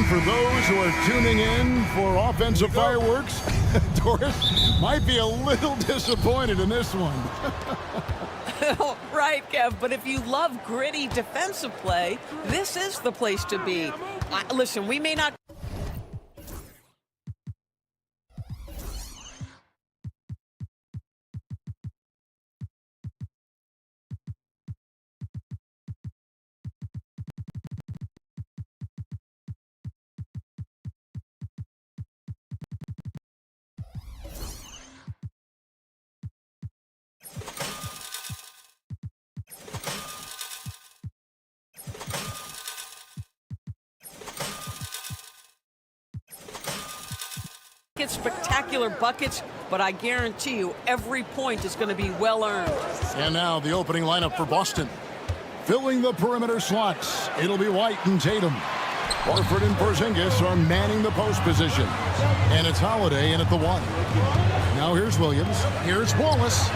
for those who are tuning in for offensive fireworks, Doris might be a little disappointed in this one. Right, Kev, but if you love gritty defensive play, this is the place to be. Listen, we may not... get spectacular buckets, but I guarantee you every point is going to be well earned. And now the opening lineup for Boston. Filling the perimeter slots, it'll be White and Tatum. Horford and Porzingis are manning the post position. And it's Holiday in at the 1. Now here's Williams. Here's Wallace.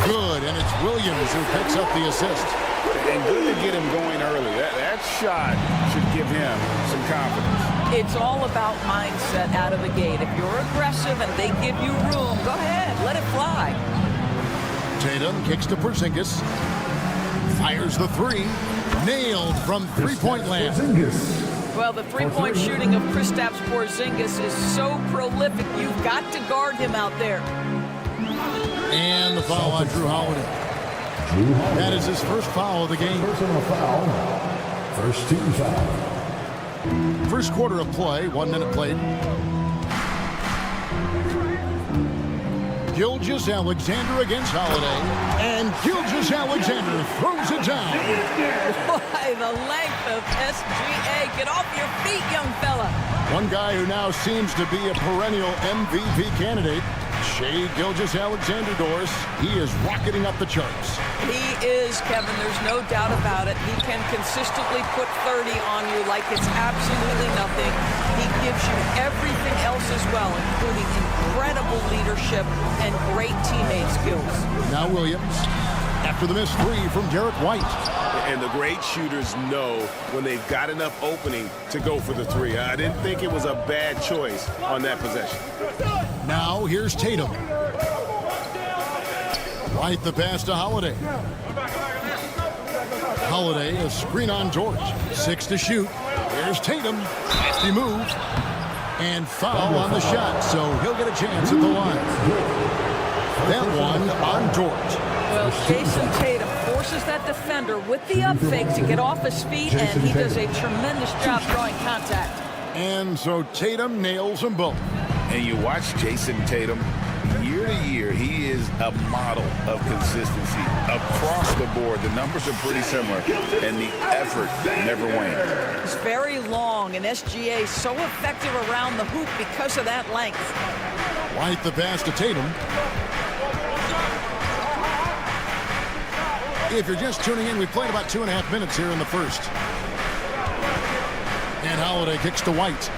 Good, and it's Williams who picks up the assist. And good to get him going early. That shot should give him some confidence. It's all about mindset out of the gate. If you're aggressive and they give you room, go ahead, let it fly. Tatum kicks to Porzingis. Fires the 3. Nailed from three-point land. Well, the three-point shooting of Kristaps Porzingis is so prolific. You've got to guard him out there. And the foul on Drew Holiday. That is his first foul of the game. Personal foul. First team foul. First quarter of play, 1 minute played. Gilgeous-Alexander against Holiday. And Gilgeous-Alexander throws it down. Boy, the length of SGA. Get off your feet, young fella. One guy who now seems to be a perennial MVP candidate, Shai Gilgeous-Alexander, Doris. He is rocketing up the charts. He is, Kevin. There's no doubt about it. He can consistently put 30 on you like it's absolutely nothing. He gives you everything else as well, including incredible leadership and great teammate skills. Now Williams, after the missed 3 from Derek White. And the great shooters know when they've got enough opening to go for the 3. I didn't think it was a bad choice on that possession. Now here's Tatum. White the pass to Holiday. Holiday, a screen on George. 6 to shoot. There's Tatum. Nasty move. And foul on the shot, so he'll get a chance at the line. That one on George. Well, Jason Tatum forces that defender with the up fake to get off his feet, and he does a tremendous job drawing contact. And so Tatum nails them both. And you watch Jason Tatum, year to year, he is a model of consistency. Across the board, the numbers are pretty similar, and the effort never wanes. It's very long, and SGA is so effective around the hoop because of that length. White the pass to Tatum. If you're just tuning in, we played about 2.5 minutes here in the first. And Holiday kicks to White.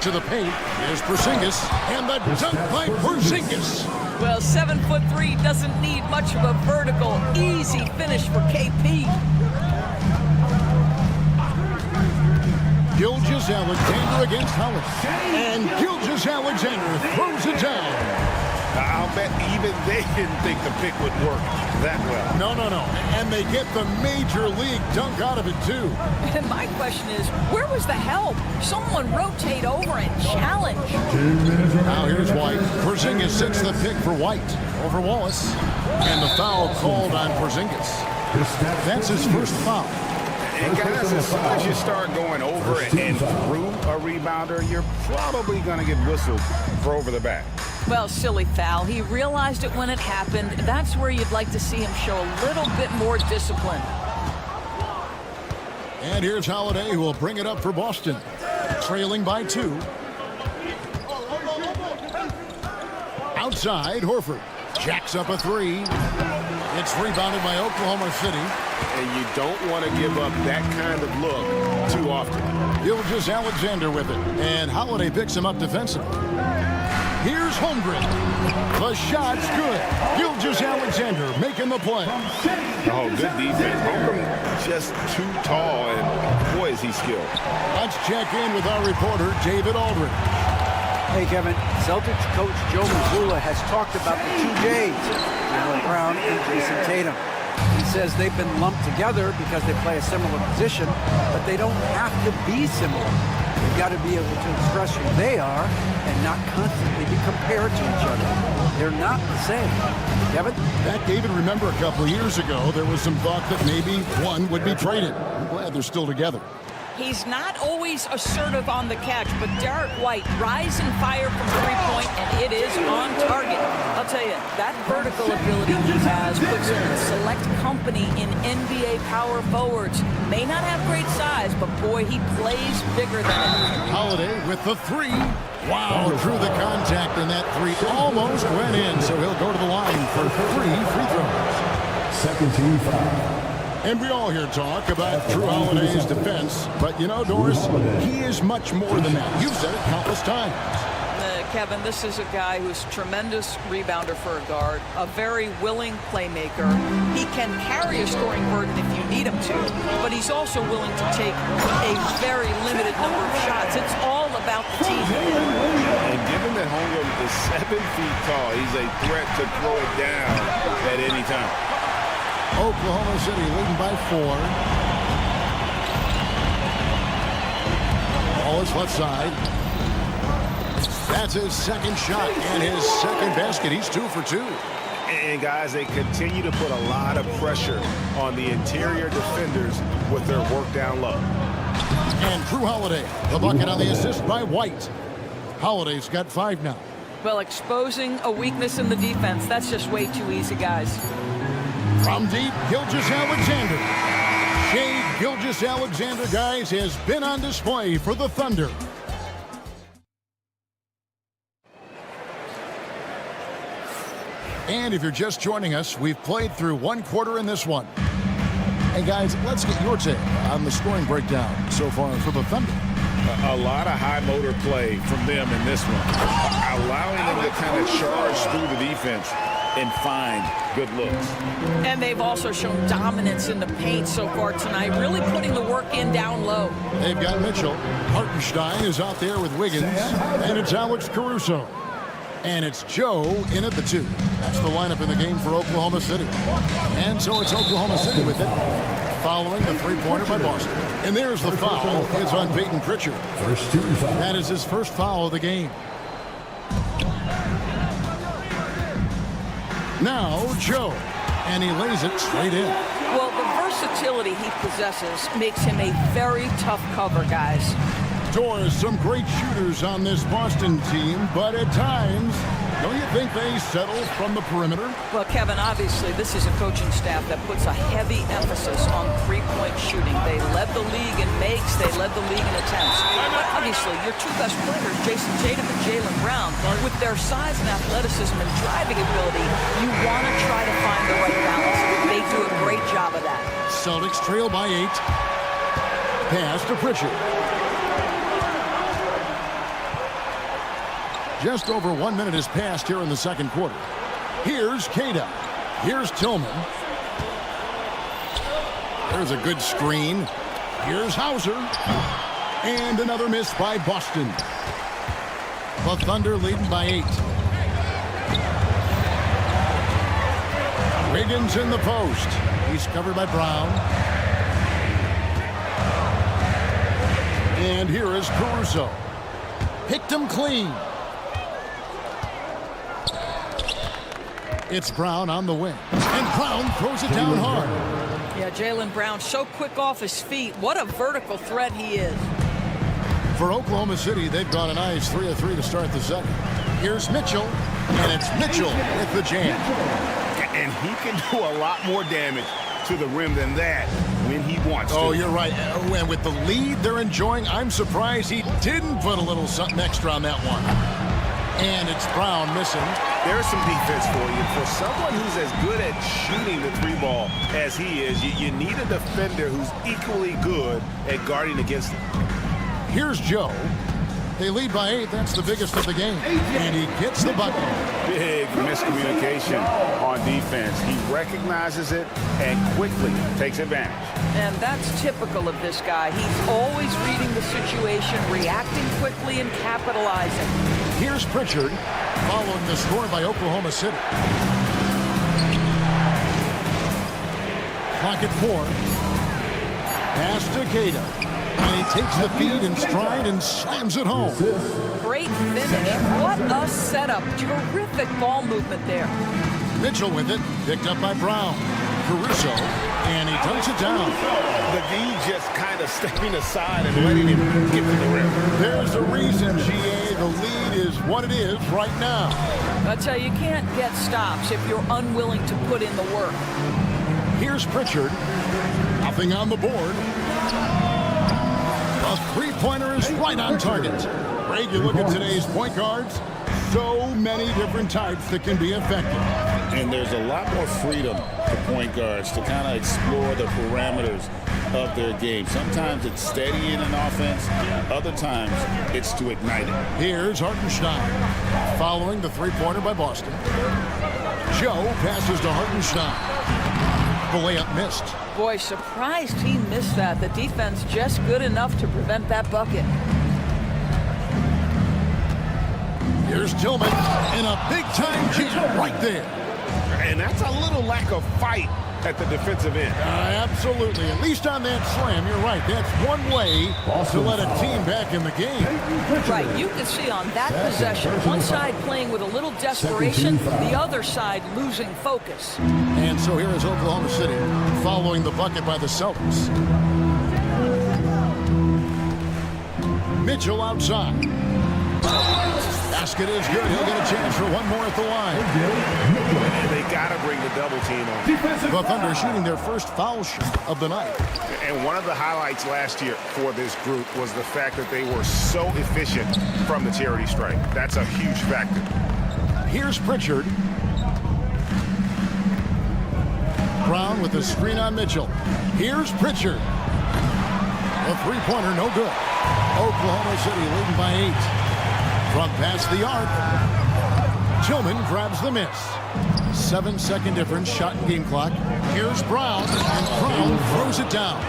To the paint, here's Porzingis, and the dunk by Porzingis. Well, 7'3" doesn't need much of a vertical, easy finish for KP. Gilgeous-Alexander against Holiday. And Gilgeous-Alexander throws it down. I'll bet even they didn't think the pick would work that well. No. And they get the major league dunk out of it, too. And my question is, where was the help? Someone rotate over and challenge. Now here's White. Porzingis sets the pick for White over Wallace. And the foul called on Porzingis. That's his first foul. And guys, as soon as you start going over and through a rebounder, you're probably going to get whistled for over the back. Well, silly foul. He realized it when it happened. That's where you'd like to see him show a little bit more discipline. And here's Holiday, who will bring it up for Boston. Trailing by 2. Outside, Horford jacks up a 3. It's rebounded by Oklahoma City. And you don't want to give up that kind of look too often. Gilgeous-Alexander with it. And Holiday picks him up defensively. Here's Holmgren. The shot's good. Gilgeous-Alexander making the play. Oh, good defense. Holmgren just too tall, and boy, is he skilled. Let's check in with our reporter, David Aldridge. Hey, Kevin. Celtics coach Joe Mazzulla has talked about the two J's, Jaylen Brown and Jason Tatum. He says they've been lumped together because they play a similar position, but they don't have to be similar. They've got to be able to express who they are and not constantly be compared to each other. They're not the same. Kevin? That, David, remember a couple of years ago, there was some thought that maybe one would be traded. I'm glad they're still together. He's not always assertive on the catch, but Derek White, rise and fire from three-point, and it is on target. I'll tell you, that vertical ability he has puts him in select company in NBA power forwards. May not have great size, but boy, he plays bigger than anything. Holiday with the three. Wow, through the contact, and that three almost went in, so he'll go to the line for 3 free throws. Second team foul. And we all hear talk about Drew Holiday's defense, but you know, Doris, he is much more than that. You've said it countless times. Kevin, this is a guy who's a tremendous rebounder for a guard, a very willing playmaker. He can carry a scoring burden if you need him to, but he's also willing to take a very limited number of shots. It's all about the team. And given that Holmgren is 7 feet tall, he's a threat to throw it down at any time. Oklahoma City leading by 4. Ball is left side. That's his second shot and his second basket. He's 2 for 2. And guys, they continue to put a lot of pressure on the interior defenders with their work down low. And Drew Holiday, the bucket on the assist by White. Holiday's got 5 now. Well, exposing a weakness in the defense, that's just way too easy, guys. From deep, Gilgeous-Alexander. Shea Gilgeous-Alexander, guys, has been on display for the Thunder. And if you're just joining us, we've played through 1 quarter in this one. Hey, guys, let's get your take on the scoring breakdown so far for the Thunder. A lot of high motor play from them in this one, allowing them to kind of charge through the defense and find good looks. And they've also shown dominance in the paint so far tonight, really putting the work in down low. They've got Mitchell. Hartenstein is out there with Wiggins, and it's Alex Caruso. And it's Joe in at the 2. That's the lineup in the game for Oklahoma City. And so it's Oklahoma City with it, following the three-pointer by Boston. And there's the foul. It's on Peyton Pritchard. First team foul. That is his first foul of the game. Now Joe, and he lays it straight in. Well, the versatility he possesses makes him a very tough cover, guys. Doors, some great shooters on this Boston team, but at times, don't you think they settle from the perimeter? Well, Kevin, obviously, this is a coaching staff that puts a heavy emphasis on three-point shooting. They led the league in makes. They led the league in attempts. But obviously, your 2 best players, Jason Tatum and Jaylen Brown, with their size and athleticism and driving ability, you want to try to find the right balance. They do a great job of that. Celtics trail by 8. Pass to Pritchard. Just over 1 minute has passed here in the second quarter. Here's Cada. Here's Tillman. There's a good screen. Here's Hauser. And another miss by Boston. The Thunder leading by 8. Wiggins in the post. He's covered by Brown. And here is Caruso. Picked him clean. It's Brown on the wing. And Brown throws it down hard. Yeah, Jaylen Brown so quick off his feet. What a vertical threat he is. For Oklahoma City, they've got a nice 3 of 3 to start the second. Here's Mitchell. And it's Mitchell with the jam. And he can do a lot more damage to the rim than that when he wants to. Oh, you're right. And with the lead they're enjoying, I'm surprised he didn't put a little something extra on that one. And it's Brown missing. There's some defense for you. For someone who's as good at shooting the 3-ball as he is, you need a defender who's equally good at guarding against him. Here's Joe. They lead by 8. That's the biggest of the game. And he gets the bucket. Big miscommunication on defense. He recognizes it and quickly takes advantage. And that's typical of this guy. He's always reading the situation, reacting quickly, and capitalizing. Here's Pritchard, following the score by Oklahoma City. Clock at 4. Pass to Gata. And he takes the feed in stride and slams it home. Great finish. What a setup. Terrific ball movement there. Mitchell with it. Picked up by Brown. Caruso. And he dunks it down. The D just kind of stepping aside and letting him get to the rim. There's a reason, GA. The lead is what it is right now. That's how you can't get stops if you're unwilling to put in the work. Here's Pritchard. Nothing on the board. A three-pointer is right on target. Greg, you look at today's point guards, so many different types that can be effective. And there's a lot more freedom to point guards to kind of explore the parameters of their game. Sometimes it's steadying an offense. Other times it's to ignite it. Here's Hartenstein, following the three-pointer by Boston. Joe passes to Hartenstein. The layup missed. Boy, surprised he missed that. The defense just good enough to prevent that bucket. Here's Tillman, and a big-time jam right there. And that's a little lack of fight at the defensive end. Absolutely. At least on that slam, you're right. That's one way to let a team back in the game. Right. You can see on that possession, one side playing with a little desperation, the other side losing focus. And so here is Oklahoma City following the bucket by the Celtics. Mitchell outside. Basket is good. He'll get a chance for one more at the line. They got to bring the double team on. The Thunder shooting their first foul shot of the night. And one of the highlights last year for this group was the fact that they were so efficient from the charity stripe. That's a huge factor. Here's Pritchard. Brown with the screen on Mitchell. Here's Pritchard. A three-pointer, no good. Oklahoma City leading by 8. From past the arc, Tillman grabs the miss. 7-second difference, shot and game clock. Here's Brown, and Brown throws it down.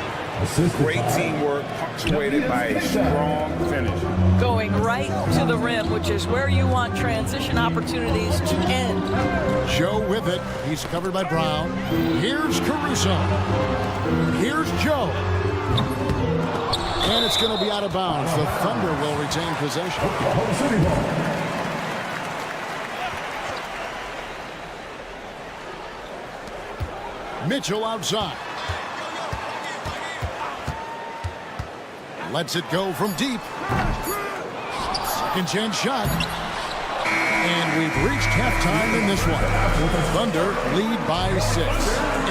Great teamwork, punctuated by a strong finish. Going right to the rim, which is where you want transition opportunities to end. Joe with it. He's covered by Brown. Here's Caruso. Here's Joe. And it's going to be out of bounds. The Thunder will retain possession. Mitchell outside. Lets it go from deep. Second chance shot. And we've reached halftime in this one. The Thunder lead by 6.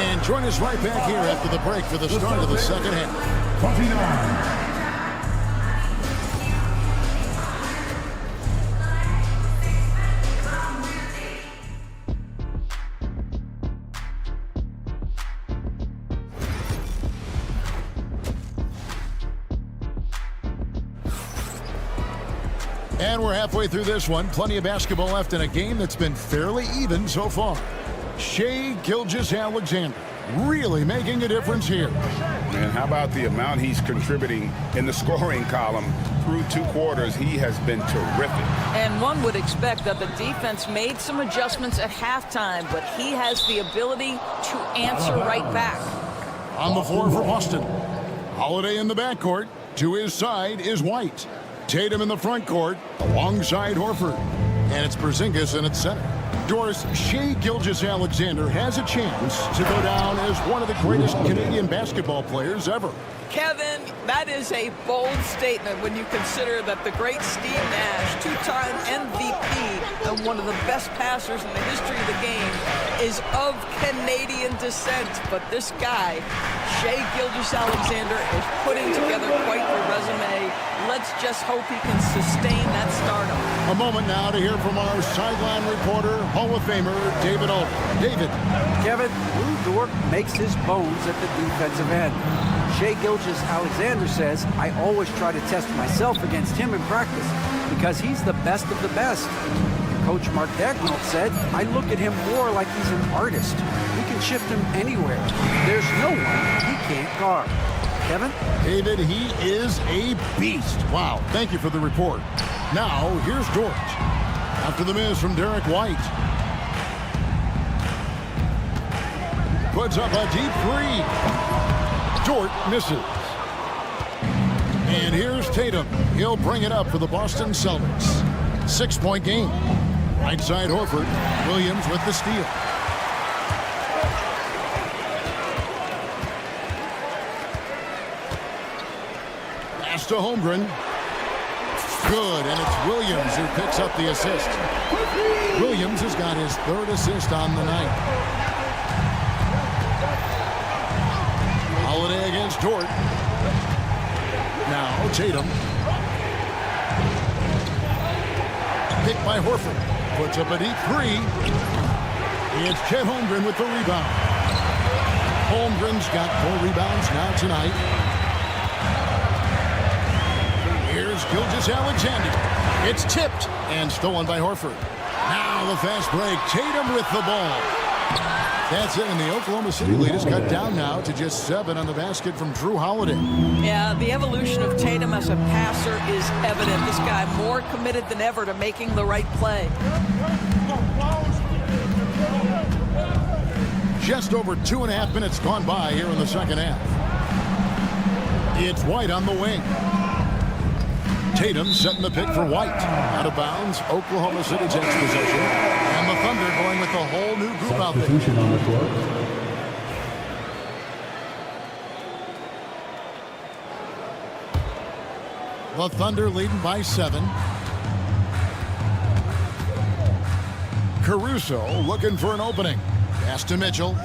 And join us right back here after the break for the start of the second half. 29. And we're halfway through this one. Plenty of basketball left in a game that's been fairly even so far. Shai Gilgeous-Alexander really making a difference here. And how about the amount he's contributing in the scoring column through 2 quarters? He has been terrific. And one would expect that the defense made some adjustments at halftime, but he has the ability to answer right back. On the floor for Boston. Holiday in the backcourt. To his side is White. Tatum in the front court alongside Horford. And it's Porzingis in its center. Doris, Shai Gilgeous-Alexander has a chance to go down as one of the greatest Canadian basketball players ever. Kevin, that is a bold statement when you consider that the great Steve Nash, 2-time MVP and one of the best passers in the history of the game, is of Canadian descent. But this guy, Shai Gilgeous-Alexander, is putting together quite the resume. let's just hope he can sustain that stardom. A moment now to hear from our sideline reporter, Hall of Famer David Oak. David. Kevin, Lou Dort makes his bones at the defensive end. Shai Gilgeous-Alexander says, I always try to test myself against him in practice because he's the best of the best. Coach Mark Dagnall said, I look at him more like he's an artist. We can shift him anywhere. There's no one he can't guard. Kevin? David, he is a beast. Wow, thank you for the report. Now, here's Dort. After the miss from Derek White. Puts up a deep three. Dort misses. And here's Tatum. He'll bring it up for the Boston Celtics. 6-point game. Right side Horford. Williams with the steal. Pass to Holmgren. Good, and it's Williams who picks up the assist. Williams has got his 3rd assist on the night. Holiday against Dort. Now Tatum. Picked by Horford. Puts up a deep three. It's Chet Holmgren with the rebound. Holmgren's got 4 rebounds now tonight. Here's Gilgeous-Alexander. It's tipped and stolen by Horford. Now the fast break. Tatum with the ball. That's it, and the Oklahoma City lead is cut down now to just 7 on the basket from Drew Holiday. Yeah, the evolution of Tatum as a passer is evident. This guy more committed than ever to making the right play. Just over 2.5 minutes gone by here in the second half. It's White on the wing. Tatum setting the pick for White. Out of bounds, Oklahoma City takes possession. And the Thunder going with a whole new group out there. Substitution on the floor. The Thunder leading by 7. Caruso looking for an opening. Pass to Mitchell.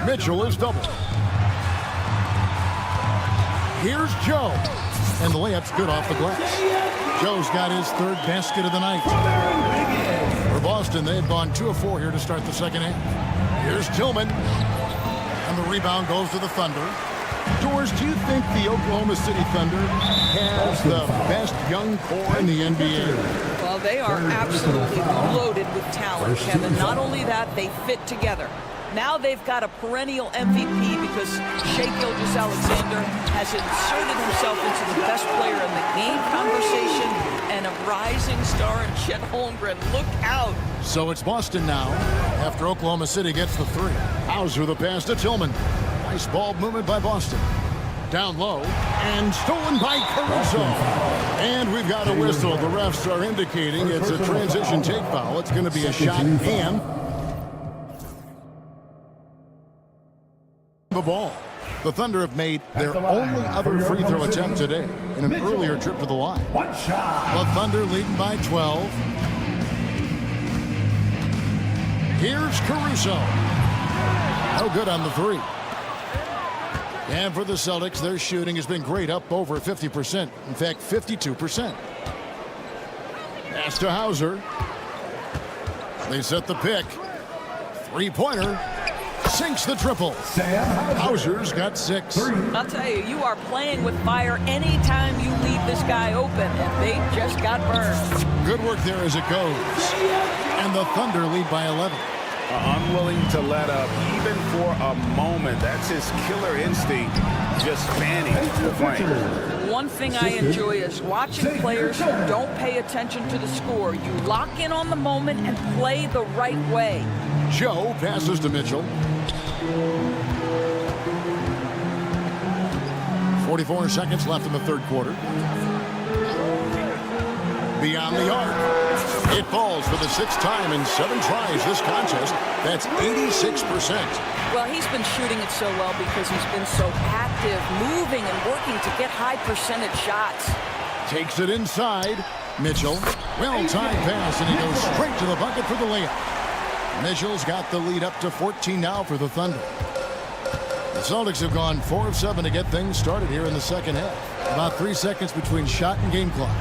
Mitchell is doubled. Here's Joe. And the layup's good off the glass. Joe's got his 3rd basket of the night. For Boston, they've gone 2 of 4 here to start the second half. Here's Tillman. And the rebound goes to the Thunder. Doors, do you think the Oklahoma City Thunder has the best young core in the NBA? Well, they are absolutely loaded with talent, Kevin. Not only that, they fit together. Now they've got a perennial MVP because Shai Gilgeous-Alexander has inserted himself into the best player in the game conversation and a rising star in Chet Holmgren. Look out. So it's Boston now after Oklahoma City gets the 3. Hauser the pass to Tillman. Nice ball movement by Boston. Down low and stolen by Caruso. And we've got a whistle. The refs are indicating it's a transition take foul. It's going to be a shot and the ball. The Thunder have made their only other free throw attempt today in an earlier trip to the line. One shot. The Thunder leading by 12. Here's Caruso. No good on the 3. And for the Celtics, their shooting has been great, up over 50%. In fact, 52%. Pass to Hauser. They set the pick. 3-pointer. Sinks the triple. Hauser's got 6. I'll tell you, you are playing with fire anytime you leave this guy open, and they just got burned. Good work there as it goes. And the Thunder lead by 11. Unwilling to let up, even for a moment. That's his killer instinct, just fanning the flame. One thing I enjoy is watching players who don't pay attention to the score. You lock in on the moment and play the right way. Joe passes to Mitchell. 44 seconds left in the 3rd quarter. Beyond the arc. It falls for the 6th time in 7 tries this contest. That's 86%. Well, he's been shooting it so well because he's been so active, moving and working to get high percentage shots. Takes it inside. Mitchell. Well-timed pass, and he goes straight to the bucket for the layup. Mitchell's got the lead up to 14 now for the Thunder. The Celtics have gone 4 of 7 to get things started here in the second half. About 3 seconds between shot and game clock.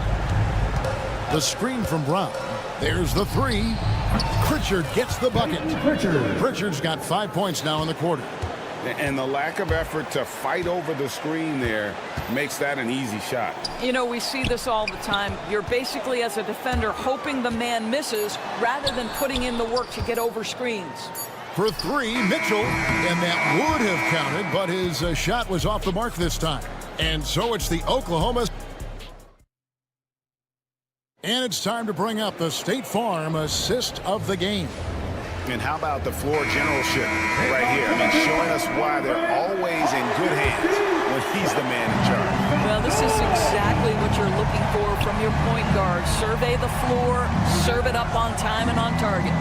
The screen from Brown. There's the three. Pritchard gets the bucket. Pritchard's got 5 points now in the quarter. And the lack of effort to fight over the screen there makes that an easy shot. You know, we see this all the time. You're basically, as a defender, hoping the man misses rather than putting in the work to get over screens. For three, Mitchell, and that would have counted, but his shot was off the mark this time. And so it's the Oklahoma. And it's time to bring up the State Farm assist of the game. And how about the floor generalship right here? I mean, showing us why they're always in good hands when he's the man in charge. Well, this is exactly what you're looking for from your point guard. Survey the floor, serve it up on time and on target.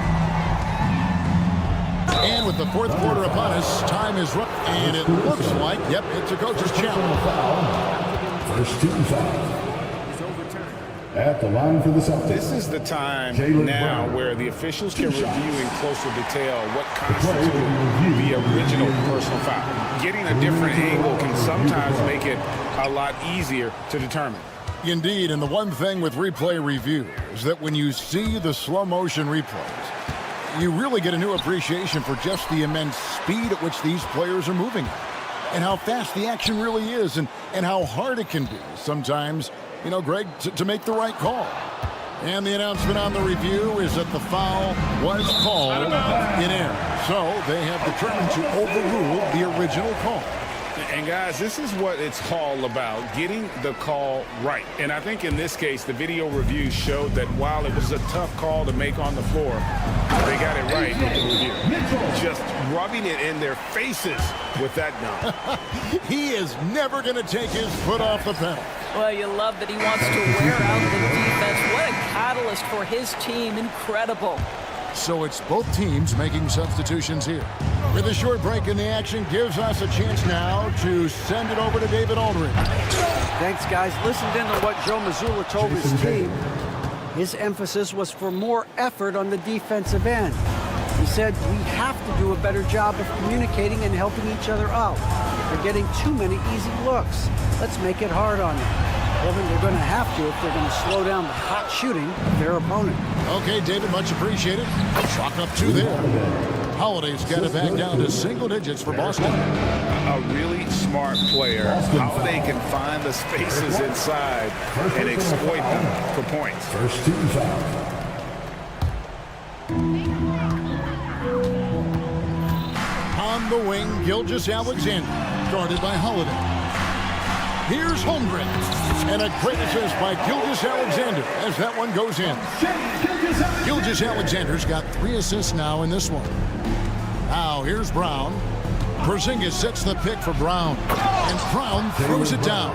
And with the fourth quarter upon us, time is run. And it looks like, yep, it's a coach's challenge. First team foul. At the line for the Celtics. This is the time now where the officials can review in closer detail what constitutes the original personal foul. Getting a different angle can sometimes make it a lot easier to determine. Indeed, and the one thing with replay review is that when you see the slow motion replays, you really get a new appreciation for just the immense speed at which these players are moving at, and how fast the action really is, and how hard it can be sometimes, you know, Greg, to make the right call. And the announcement on the review is that the foul was called in error. So they have determined to overrule the original call. And guys, this is what it's all about, getting the call right. And I think in this case, the video review showed that while it was a tough call to make on the floor, they got it right with the review. Just rubbing it in their faces with that dunk. He is never going to take his foot off the pedal. Well, you love that he wants to wear out the defense. What a catalyst for his team. Incredible. So it's both teams making substitutions here. With a short break in the action gives us a chance now to send it over to David Aldridge. Thanks, guys. Listened in to what Joe Mazzulla told his team. His emphasis was for more effort on the defensive end. He said, we have to do a better job of communicating and helping each other out. They're getting too many easy looks. Let's make it hard on them. Kevin, they're going to have to if they're going to slow down the hot shooting of their opponent. Okay, David, much appreciated. Chalk up 2 there. Holiday's got it back down to single digits for Boston. A really smart player. Holiday can find the spaces inside and exploit them for points. First team foul. On the wing, Gilgeous-Alexander, guarded by Holiday. Here's Holmgren, and a great assist by Gilgeous-Alexander as that one goes in. Gilgeous-Alexander's got 3 assists now in this one. Now here's Brown. Porzingis sets the pick for Brown, and Brown throws it down.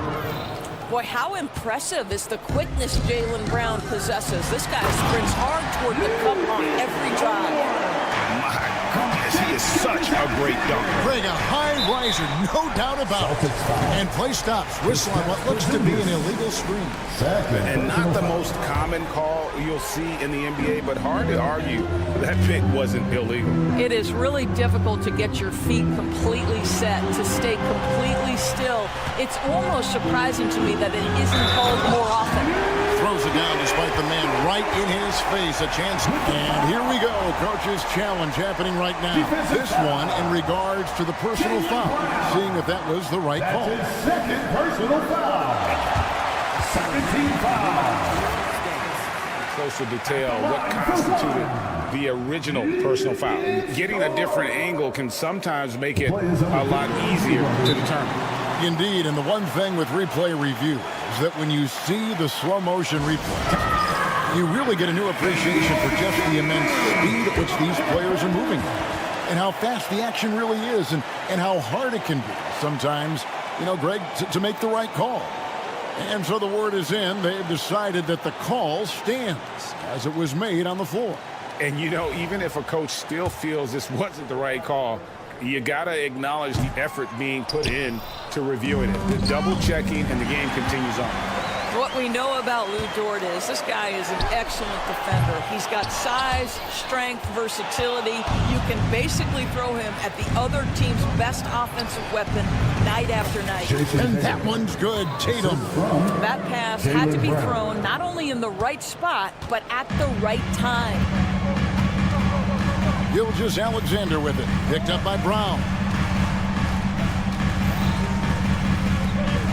Boy, how impressive is the quickness Jaylen Brown possesses. This guy sprints hard toward the cup on every drive. He is such a great dunker. Greg, a high riser, no doubt about it. And play stops, whistle on what looks to be an illegal screen. And not the most common call you'll see in the NBA, but hard to argue that pick wasn't illegal. It is really difficult to get your feet completely set, to stay completely still. It's almost surprising to me that it isn't called more often. Throws it down despite the man right in his face. A chance. And here we go. Coach's challenge happening right now. This one in regards to the personal foul. Seeing if that was the right call. Second personal foul. Second team foul. Closer detail what constituted the original personal foul. Getting a different angle can sometimes make it a lot easier to determine. Indeed, and the one thing with replay review is that when you see the slow motion replay, you really get a new appreciation for just the immense speed at which these players are moving and how fast the action really is and how hard it can be sometimes, you know, Greg, to make the right call. And so the word is in. They've decided that the call stands as it was made on the floor. And, you know, even if a coach still feels this wasn't the right call, you got to acknowledge the effort being put in to reviewing it. The double checking, and the game continues on. What we know about Lou Dort is this guy is an excellent defender. He's got size, strength, versatility. You can basically throw him at the other team's best offensive weapon night after night. And that one's good. Tatum. That pass had to be thrown not only in the right spot, but at the right time. Gilgeous-Alexander with it. Picked up by Brown.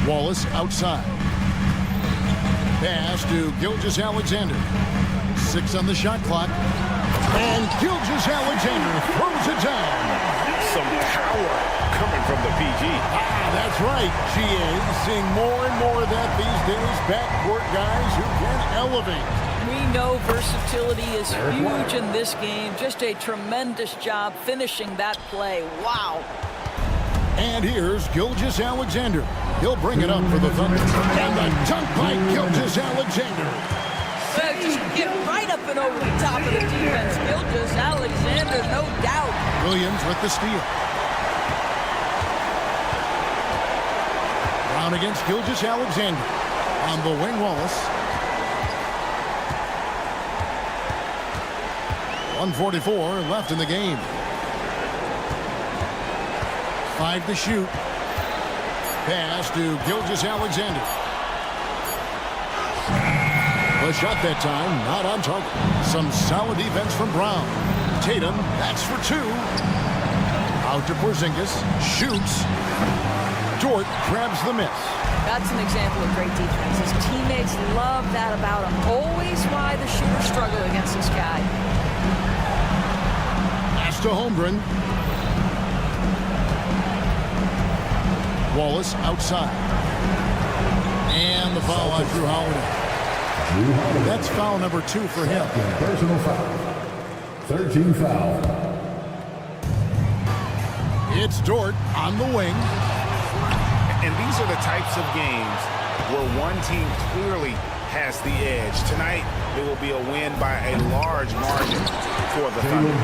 Wallace outside. Pass to Gilgeous-Alexander. 6 on the shot clock. And Gilgeous-Alexander throws it down. Some power coming from the PG. That's right, GA. Seeing more and more of that these days. Backcourt guys who can elevate. We know versatility is huge in this game. Just a tremendous job finishing that play. Wow. And here's Gilgeous-Alexander. He'll bring it up for the Thunder. And the dunk by Gilgeous-Alexander. So just get right up and over the top of the defense. Gilgeous-Alexander, no doubt. Williams with the steal. Brown against Gilgeous-Alexander. On the wing, Wallace. 1:44 left in the game. 5 to shoot. Pass to Gilgeous-Alexander. The shot that time, not on target. Some solid defense from Brown. Tatum, that's for 2. Out to Porzingis. Shoots. Dort grabs the miss. That's an example of great defense. His teammates love that about him. Always why the shooters struggle against this guy. Pass to Holmgren. Wallace outside. And the foul on Drew Holiday. That's foul number 2 for him. Personal foul. 13 foul. It's Dort on the wing. And these are the types of games where one team clearly has the edge. Tonight, it will be a win by a large margin for the Thunder.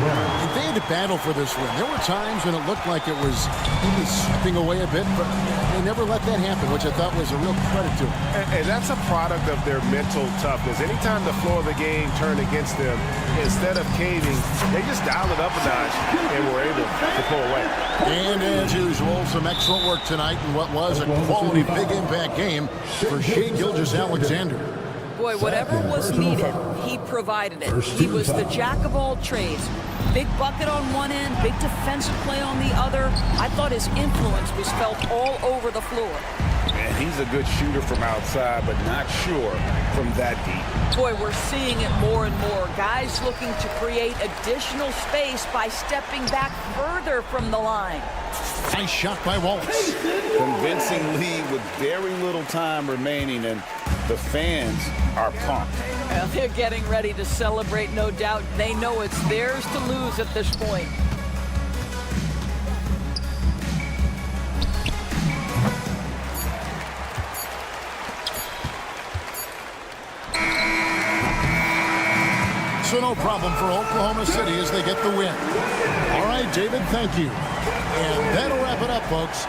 They had to battle for this win. There were times when it looked like it was maybe slipping away a bit, but they never let that happen, which I thought was a real credit to them. And that's a product of their mental toughness. Anytime the floor of the game turned against them, instead of caving, they just dialed it up a notch and were able to pull away. And as usual, some excellent work tonight in what was a quality big impact game for Shai Gilgeous-Alexander. Boy, whatever was needed, he provided it. He was the jack of all trades. Big bucket on one end, big defensive play on the other. I thought his influence was felt all over the floor. And he's a good shooter from outside, but not sure from that deep. Boy, we're seeing it more and more. Guys looking to create additional space by stepping back further from the line. Nice shot by Wallace. Convincing lead with very little time remaining, and the fans are pumped. Well, they're getting ready to celebrate, no doubt. They know it's theirs to lose at this point. So no problem for Oklahoma City as they get the win. All right, David, thank you. And that'll wrap it up, folks.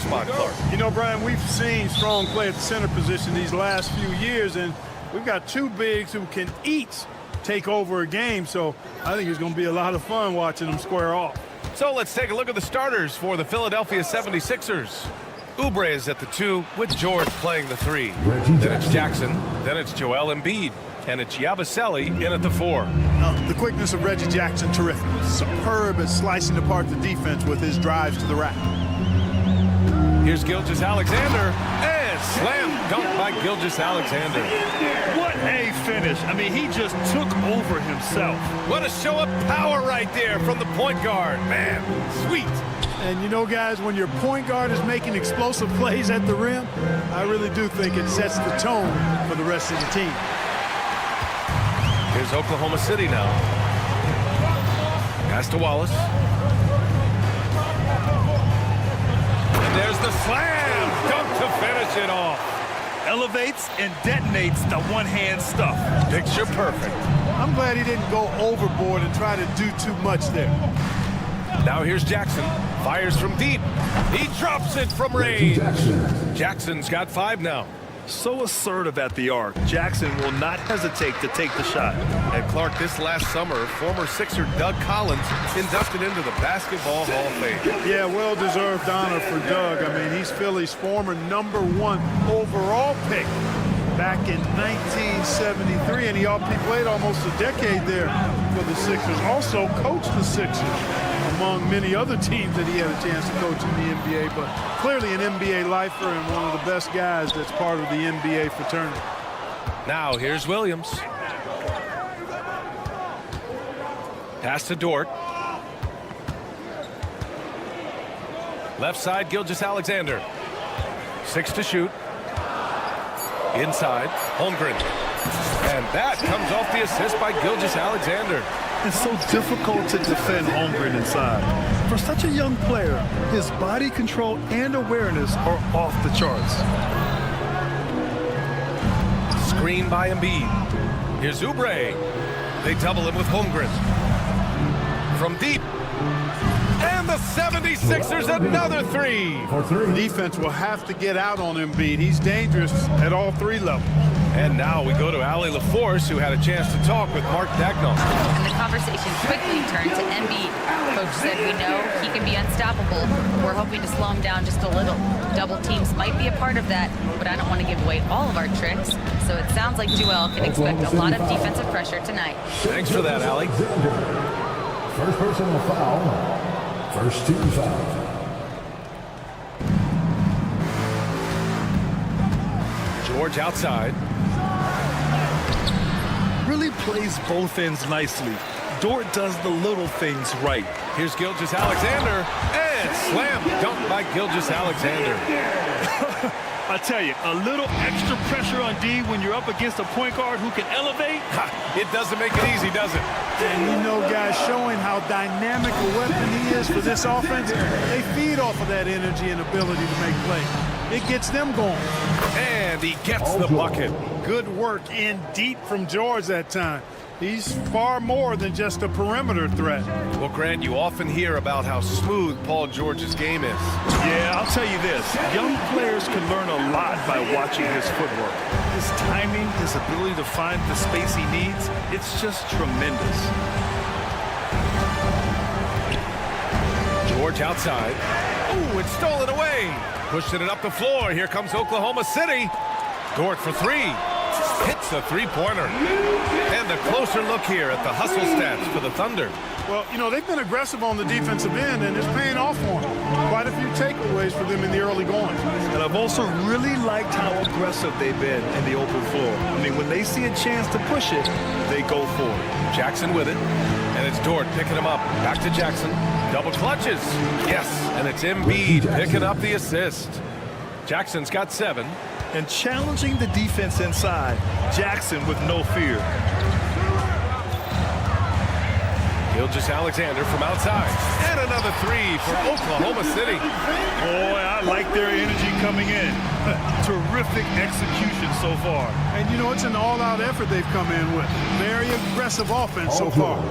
spot, Clark? You know, Brian, we've seen strong play at the center position these last few years, and we've got two bigs who can each take over a game, so I think it's going to be a lot of fun watching them square off. So let's take a look at the starters for the Philadelphia 76ers. Oubre is at the 2 with George playing the 3. Then it's Jackson. Then it's Joel Embiid. And it's Yabusele in at the 4. The quickness of Reggie Jackson, terrific. Superb at slicing apart the defense with his drives to the rack. Here's Gilgeous-Alexander. And slam dunk by Gilgeous-Alexander. What a finish. I mean, he just took over himself. What a show of power right there from the point guard. Man, sweet. And you know, guys, when your point guard is making explosive plays at the rim, I really do think it sets the tone for the rest of the team. Here's Oklahoma City now. Pass to Wallace. And there's the slam dunk to finish it off. Elevates and detonates the one-hand stuff. Picture perfect. I'm glad he didn't go overboard and try to do too much there. Now here's Jackson. Fires from deep. He drops it from range. Jackson's got 5 now. So assertive at the arc. Jackson will not hesitate to take the shot. And Clark, this last summer, former Sixer Doug Collins inducted into the Basketball Hall of Fame. Yeah, well-deserved honor for Doug. I mean, he's Philly's former #1 overall pick back in 1973, and he played almost a decade there for the Sixers. Also coached the Sixers, among many other teams that he had a chance to coach in the NBA, but clearly an NBA lifer and one of the best guys that's part of the NBA fraternity. Now here's Williams. Pass to Dort. Left side, Gilgeous-Alexander. 6 to shoot. Inside, Holmgren. And that comes off the assist by Gilgeous-Alexander. It's so difficult to defend Holmgren inside. For such a young player, his body control and awareness are off the charts. Screen by Embiid. Here's Oubre. They double him with Holmgren. From deep. And the 76ers another 3. Defense will have to get out on Embiid. He's dangerous at all 3 levels. And now we go to Allie LaForce, who had a chance to talk with Mark Dagnall. And the conversation quickly turned to Embiid. Coach said, we know he can be unstoppable. We're hoping to slow him down just a little. Double teams might be a part of that, but I don't want to give away all of our tricks. So it sounds like Joel can expect a lot of defensive pressure tonight. Thanks for that, Allie. First personal foul. First team foul. George outside. Really plays both ends nicely. Dort does the little things right. Here's Gilgeous-Alexander. And slam dunk by Gilgeous-Alexander. I tell you, a little extra pressure on D when you're up against a point guard who can elevate. It doesn't make it easy, does it? And you know, guys, showing how dynamic a weapon he is for this offense, they feed off of that energy and ability to make plays. It gets them going. And he gets the bucket. Good work in deep from George that time. He's far more than just a perimeter threat. Well, Grant, you often hear about how smooth Paul George's game is. Yeah, I'll tell you this. Young players can learn a lot by watching his footwork. His timing, his ability to find the space he needs, it's just tremendous. George outside. Ooh, it's stolen away. Pushing it up the floor. Here comes Oklahoma City. Dort for 3. Hits a 3-pointer. And a closer look here at the hustle stats for the Thunder. Well, you know, they've been aggressive on the defensive end, and it's paying off for them. Quite a few takeaways for them in the early going. And I've also really liked how aggressive they've been in the open floor. I mean, when they see a chance to push it, they go for it. Jackson with it. And it's Dort picking him up. Back to Jackson. Double clutches. Yes. And it's Embiid picking up the assist. Jackson's got 7. And challenging the defense inside, Jackson with no fear. Gilgeous-Alexander from outside. And another 3 for Oklahoma City. Boy, I like their energy coming in. Terrific execution so far. And, you know, it's an all-out effort they've come in with. Very aggressive offense so far.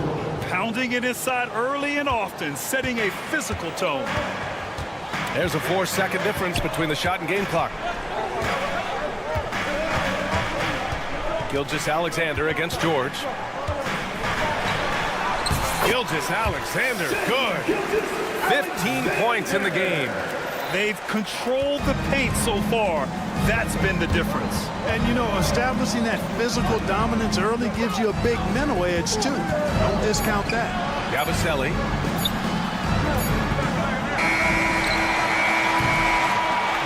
Pounding it inside early and often, setting a physical tone. There's a 4-second difference between the shot and game clock. Gilgeous-Alexander against George. Gilgeous-Alexander, good. 15 points in the game. They've controlled the paint so far. That's been the difference. And, you know, establishing that physical dominance early gives you a big mental edge, too. Don't discount that. Yabusele.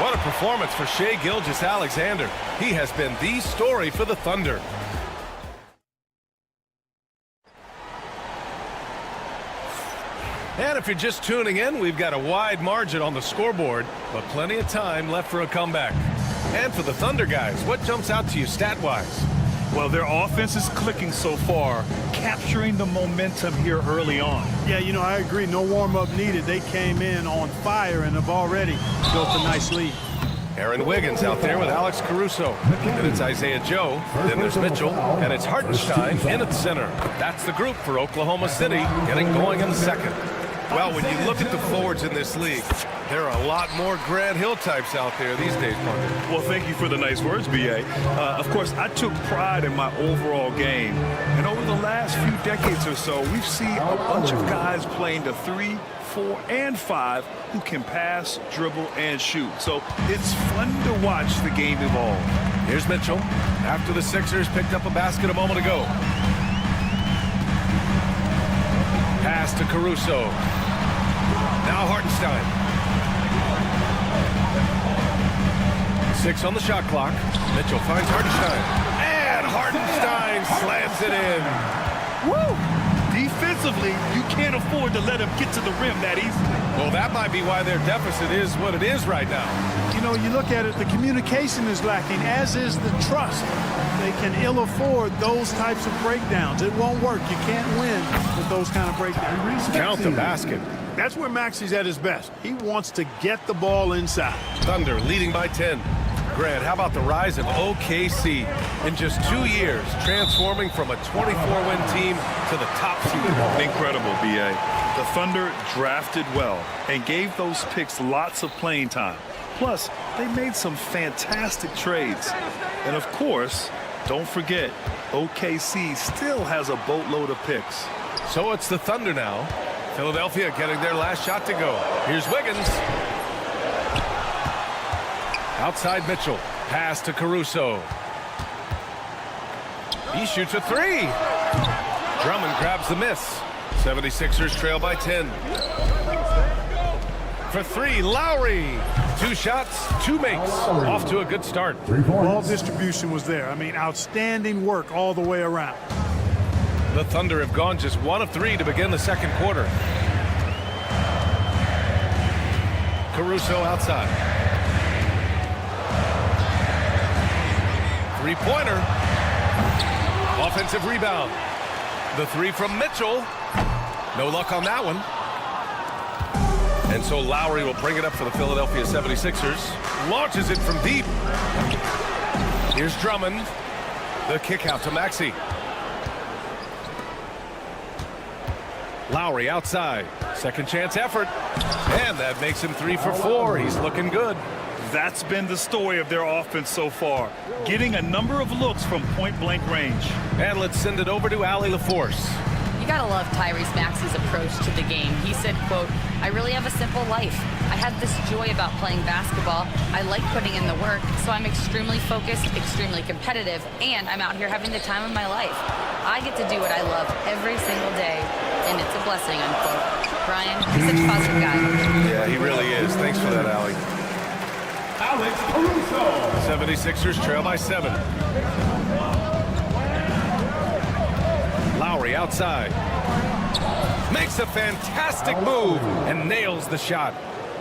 What a performance for Shai Gilgeous-Alexander. He has been the story for the Thunder. And if you're just tuning in, we've got a wide margin on the scoreboard, but plenty of time left for a comeback. And for the Thunder guys, what jumps out to you stat-wise? Well, their offense is clicking so far, capturing the momentum here early on. Yeah, you know, I agree. No warm-up needed. They came in on fire and have already built a nice lead. Aaron Wiggins out there with Alex Caruso. Then it's Isaiah Joe. Then there's Mitchell. And it's Hartenstein in at center. That's the group for Oklahoma City getting going in the second. Well, when you look at the forwards in this league, there are a lot more Grant Hill types out there these days, Parker. Well, thank you for the nice words, B.A. Of course, I took pride in my overall game. And over the last few decades or so, we've seen a bunch of guys playing the 3, 4, and 5 who can pass, dribble, and shoot. So it's fun to watch the game evolve. Here's Mitchell after the Sixers picked up a basket a moment ago. Pass to Caruso. Now Hartenstein. 6 on the shot clock. Mitchell finds Hartenstein. And Hartenstein slams it in. Woo! Defensively, you can't afford to let him get to the rim that easy. Well, that might be why their deficit is what it is right now. You know, you look at it, the communication is lacking, as is the trust. They can ill afford those types of breakdowns. It won't work. You can't win with those kind of breakdowns. Count the basket. That's where Maxi's at his best. He wants to get the ball inside. Thunder leading by 10. Grant, how about the rise of OKC in just 2 years, transforming from a 24-win team to the top seed? Incredible, B.A. The Thunder drafted well and gave those picks lots of playing time. Plus, they made some fantastic trades. And of course, don't forget, OKC still has a boatload of picks. So it's the Thunder now. Philadelphia getting their last shot to go. Here's Wiggins. Outside Mitchell. Pass to Caruso. He shoots a 3. Drummond grabs the miss. 76ers trail by 10. For 3, Lowry. 2 shots, 2 makes. Off to a good start. Ball distribution was there. I mean, outstanding work all the way around. The Thunder have gone just 1 of 3 to begin the second quarter. Caruso outside. 3-pointer. Offensive rebound. The 3 from Mitchell. No luck on that one. And so Lowry will bring it up for the Philadelphia 76ers. Launches it from deep. Here's Drummond. The kick out to Maxey. Lowry outside. Second chance effort. And that makes him 3 for 4. He's looking good. That's been the story of their offense so far, getting a number of looks from point-blank range. And let's send it over to Allie LaForce. You gotta love Tyrese Maxey's approach to the game. He said, quote, "I really have a simple life. I have this joy about playing basketball. I like putting in the work, so I'm extremely focused, extremely competitive, and I'm out here having the time of my life. I get to do what I love every single day, and it's a blessing," unquote. Brian, he's such a positive guy. Yeah, he really is. Thanks for that, Allie. Alex Caruso. 76ers trail by 7. Lowry outside. Makes a fantastic move and nails the shot.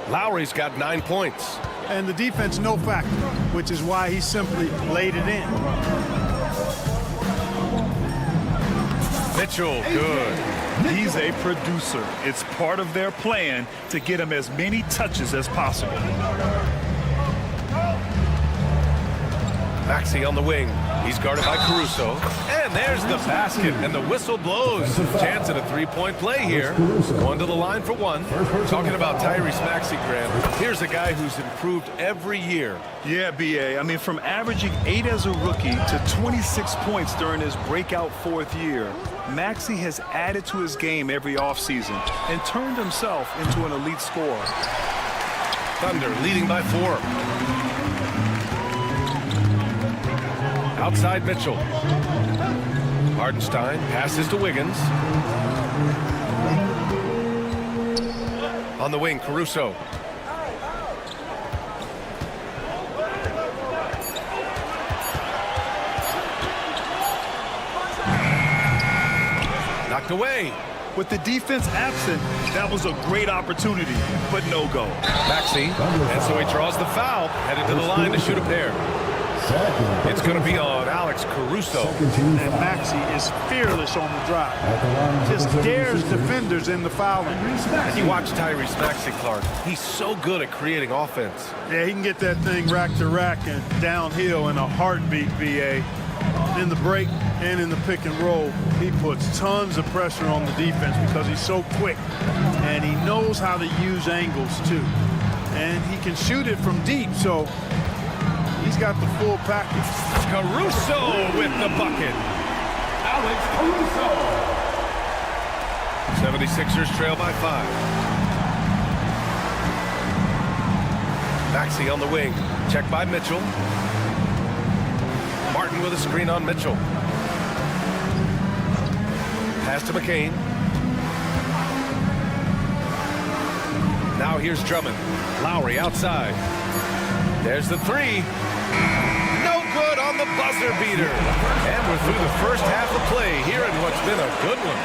Lowry's got 9 points. And the defense no factor, which is why he simply laid it in. Mitchell, good. He's a producer. It's part of their plan to get him as many touches as possible. Maxey on the wing. He's guarded by Caruso. And there's the basket, and the whistle blows. Chance at a three-point play here. Going to the line for one. Talking about Tyrese Maxey, Graham. Here's a guy who's improved every year. Yeah, B.A. I mean, from averaging 8 as a rookie to 26 points during his breakout 4th year, Maxey has added to his game every offseason and turned himself into an elite scorer. Thunder leading by 4. Outside Mitchell. Hardenstein passes to Wiggins. On the wing, Caruso. Knocked away. With the defense absent, that was a great opportunity, but no go. Maxey, and so he draws the foul, headed to the line to shoot a pair. It's going to be on Alex Caruso. And Maxey is fearless on the drive. Just dares defenders in the foul line. And you watch Tyrese Maxey, Clark. He's so good at creating offense. Yeah, he can get that thing rack to rack and downhill in a heartbeat, BA. In the break and in the pick and roll, he puts tons of pressure on the defense because he's so quick. And he knows how to use angles, too. And he can shoot it from deep, so he's got the full package. Caruso with the bucket. Alex Caruso. 76ers trail by 5. Maxey on the wing. Checked by Mitchell. Martin with a screen on Mitchell. Pass to McCain. Now here's Drummond. Lowry outside. There's the 3. No good on the buzzer beater. And we're through the first half of play here in what's been a good one.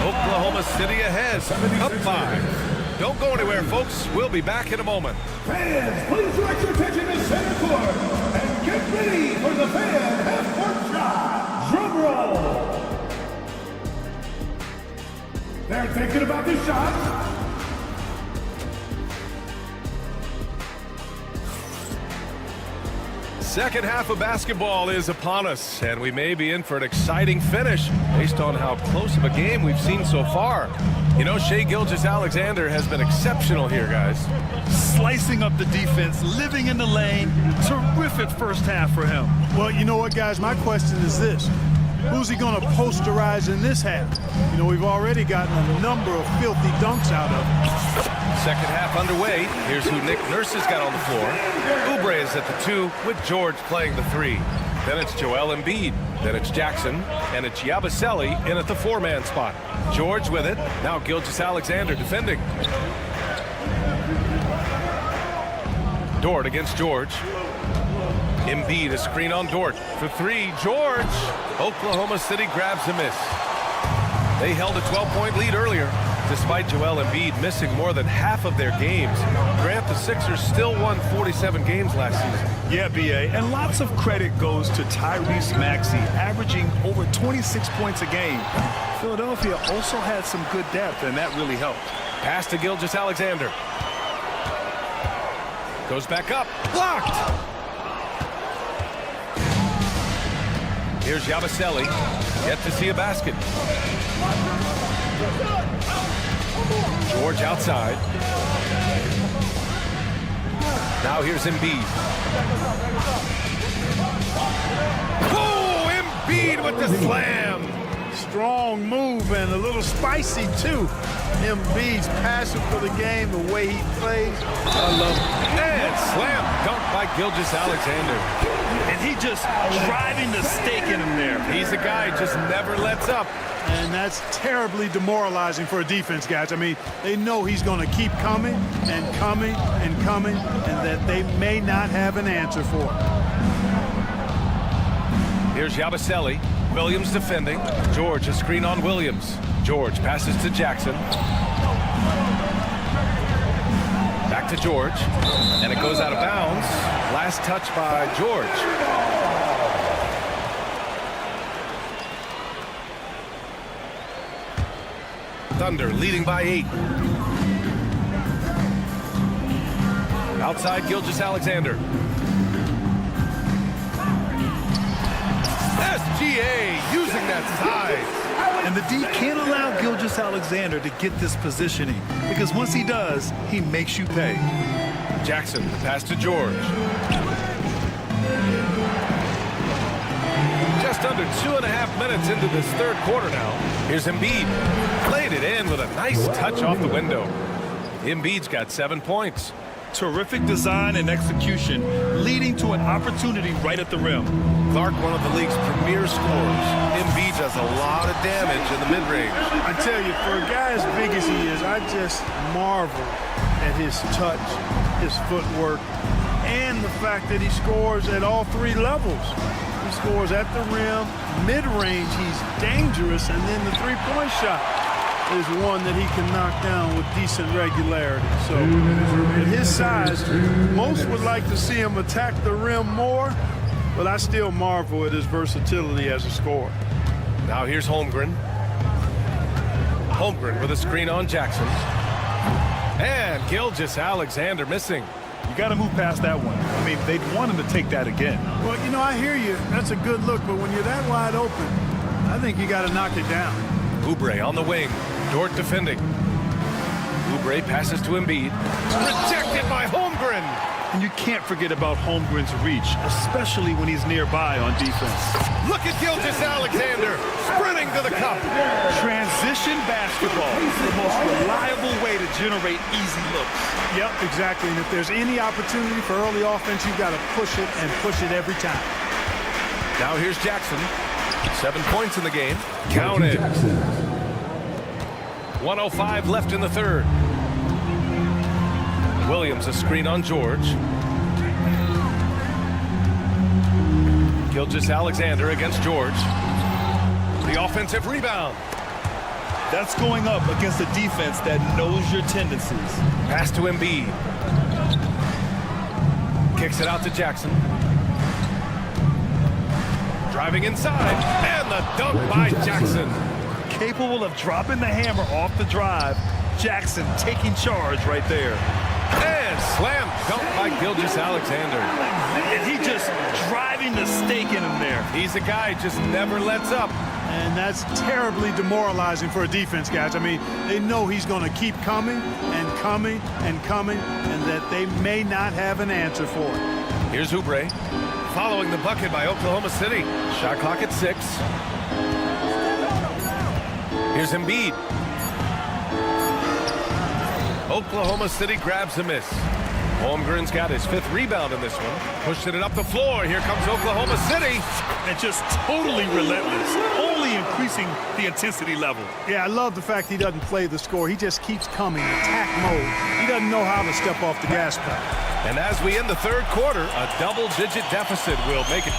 Oklahoma City ahead, up 5. Don't go anywhere, folks. We'll be back in a moment. Fans, please direct your attention to center court and get ready for the fan half-court shot. Drum roll. They're thinking about the shot. Second half of basketball is upon us, and we may be in for an exciting finish based on how close of a game we've seen so far. You know, Shai Gilgeous-Alexander has been exceptional here, guys. Slicing up the defense, living in the lane. Terrific first half for him. Well, you know what, guys? My question is this. Who's he going to posterize in this half? You know, we've already gotten a number of filthy dunks out of him. Second half underway. Here's who Nick Nurse has got on the floor. Oubre is at the 2 with George playing the 3. Then it's Joel Embiid. Then it's Jackson. And it's Yabusele in at the 4-man spot. George with it. Now Gilgeous-Alexander defending. Dort against George. Embiid, a screen on Dort for 3. George. Oklahoma City grabs a miss. They held a 12-point lead earlier, despite Joel Embiid missing more than half of their games. Grant, the Sixers still won 47 games last season. Yeah, B.A., and lots of credit goes to Tyrese Maxey, averaging over 26 points a game. Philadelphia also had some good depth, and that really helped. Pass to Gilgeous-Alexander. Goes back up. Blocked! Here's Yabusele. Yet to see a basket. George outside. Now here's Embiid. Oh, Embiid with the slam. Strong move and a little spicy, too. Embiid's passion for the game, the way he plays. I love it. And slam dunk by Gilgeous-Alexander. And he just driving the stake in him there. He's a guy who just never lets up. And that's terribly demoralizing for a defense, guys. I mean, they know he's going to keep coming and coming and coming, and that they may not have an answer for it. Here's Yabusele. Williams defending. George, a screen on Williams. George passes to Jackson. Back to George. And it goes out of bounds. Last touch by George. Thunder leading by 8. Outside Gilgeous-Alexander. SGA using that size. And the D can't allow Gilgeous-Alexander to get this positioning, because once he does, he makes you pay. Jackson, the pass to George. Just under 2.5 minutes into this third quarter now. Here's Embiid. Played it in with a nice touch off the window. Embiid's got 7 points. Terrific design and execution, leading to an opportunity right at the rim. Clark, one of the league's premier scorers. Embiid does a lot of damage in the mid-range. I tell you, for a guy as big as he is, I just marvel at his touch, his footwork, and the fact that he scores at all 3 levels. He scores at the rim, mid-range, he's dangerous, and then the three-point shot is one that he can knock down with decent regularity. So at his size, most would like to see him attack the rim more, but I still marvel at his versatility as a scorer. Now here's Holmgren. Holmgren with a screen on Jackson. And Gilgeous-Alexander missing. You got to move past that one. I mean, they'd want him to take that again. Well, you know, I hear you. That's a good look, but when you're that wide open, I think you got to knock it down. Oubre on the wing. Dort defending. Oubre passes to Embiid. Rejected by Holmgren. And you can't forget about Holmgren's reach, especially when he's nearby on defense. Look at Gilgeous-Alexander sprinting to the cup. Transition basketball is the most reliable way to generate easy looks. Yep, exactly. And if there's any opportunity for early offense, you've got to push it and push it every time. Now here's Jackson. 7 points in the game. Counted. 1:05 left in the third. Williams a screen on George. Gilgeous-Alexander against George. The offensive rebound. That's going up against a defense that knows your tendencies. Pass to Embiid. Kicks it out to Jackson. Driving inside. And the dunk by Jackson. Capable of dropping the hammer off the drive. Jackson taking charge right there. And slam dunk by Gilgeous-Alexander. And he just driving the stake in him there. He's a guy who just never lets up. And that's terribly demoralizing for a defense, guys. I mean, they know he's going to keep coming and coming and coming, and that they may not have an answer for it. Here's Oubre. Following the bucket by Oklahoma City. Shot clock at 6. Here's Embiid. Oklahoma City grabs a miss. Holmgren's got his 5th rebound in this one. Pushing it up the floor. Here comes Oklahoma City. And just totally relentless. Only increasing the intensity level. Yeah, I love the fact he doesn't play the score. He just keeps coming, attack mode. He doesn't know how to step off the gas pedal. And as we end the third quarter, a double-digit deficit will make it.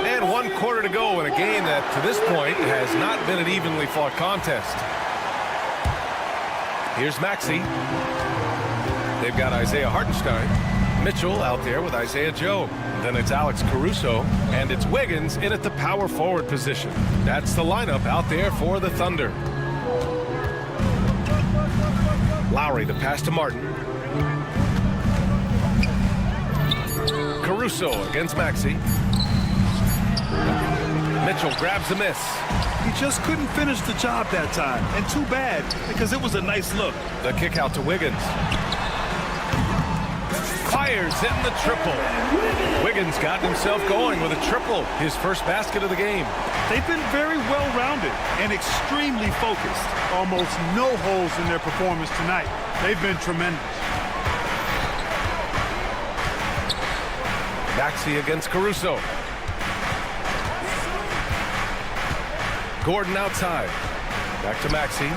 And 1 quarter to go in a game that, to this point, has not been an evenly fought contest. Here's Maxey. They've got Isaiah Hartenstein. Mitchell out there with Isaiah Joe. Then it's Alex Caruso. And it's Wiggins in at the power forward position. That's the lineup out there for the Thunder. Lowry, the pass to Martin. Caruso against Maxey. Mitchell grabs the miss. He just couldn't finish the job that time. And too bad, because it was a nice look. The kick out to Wiggins. Fires in the triple. Wiggins got himself going with a triple. His first basket of the game. They've been very well-rounded and extremely focused. Almost no holes in their performance tonight. They've been tremendous. Maxey against Caruso. Gordon outside. Back to Maxey.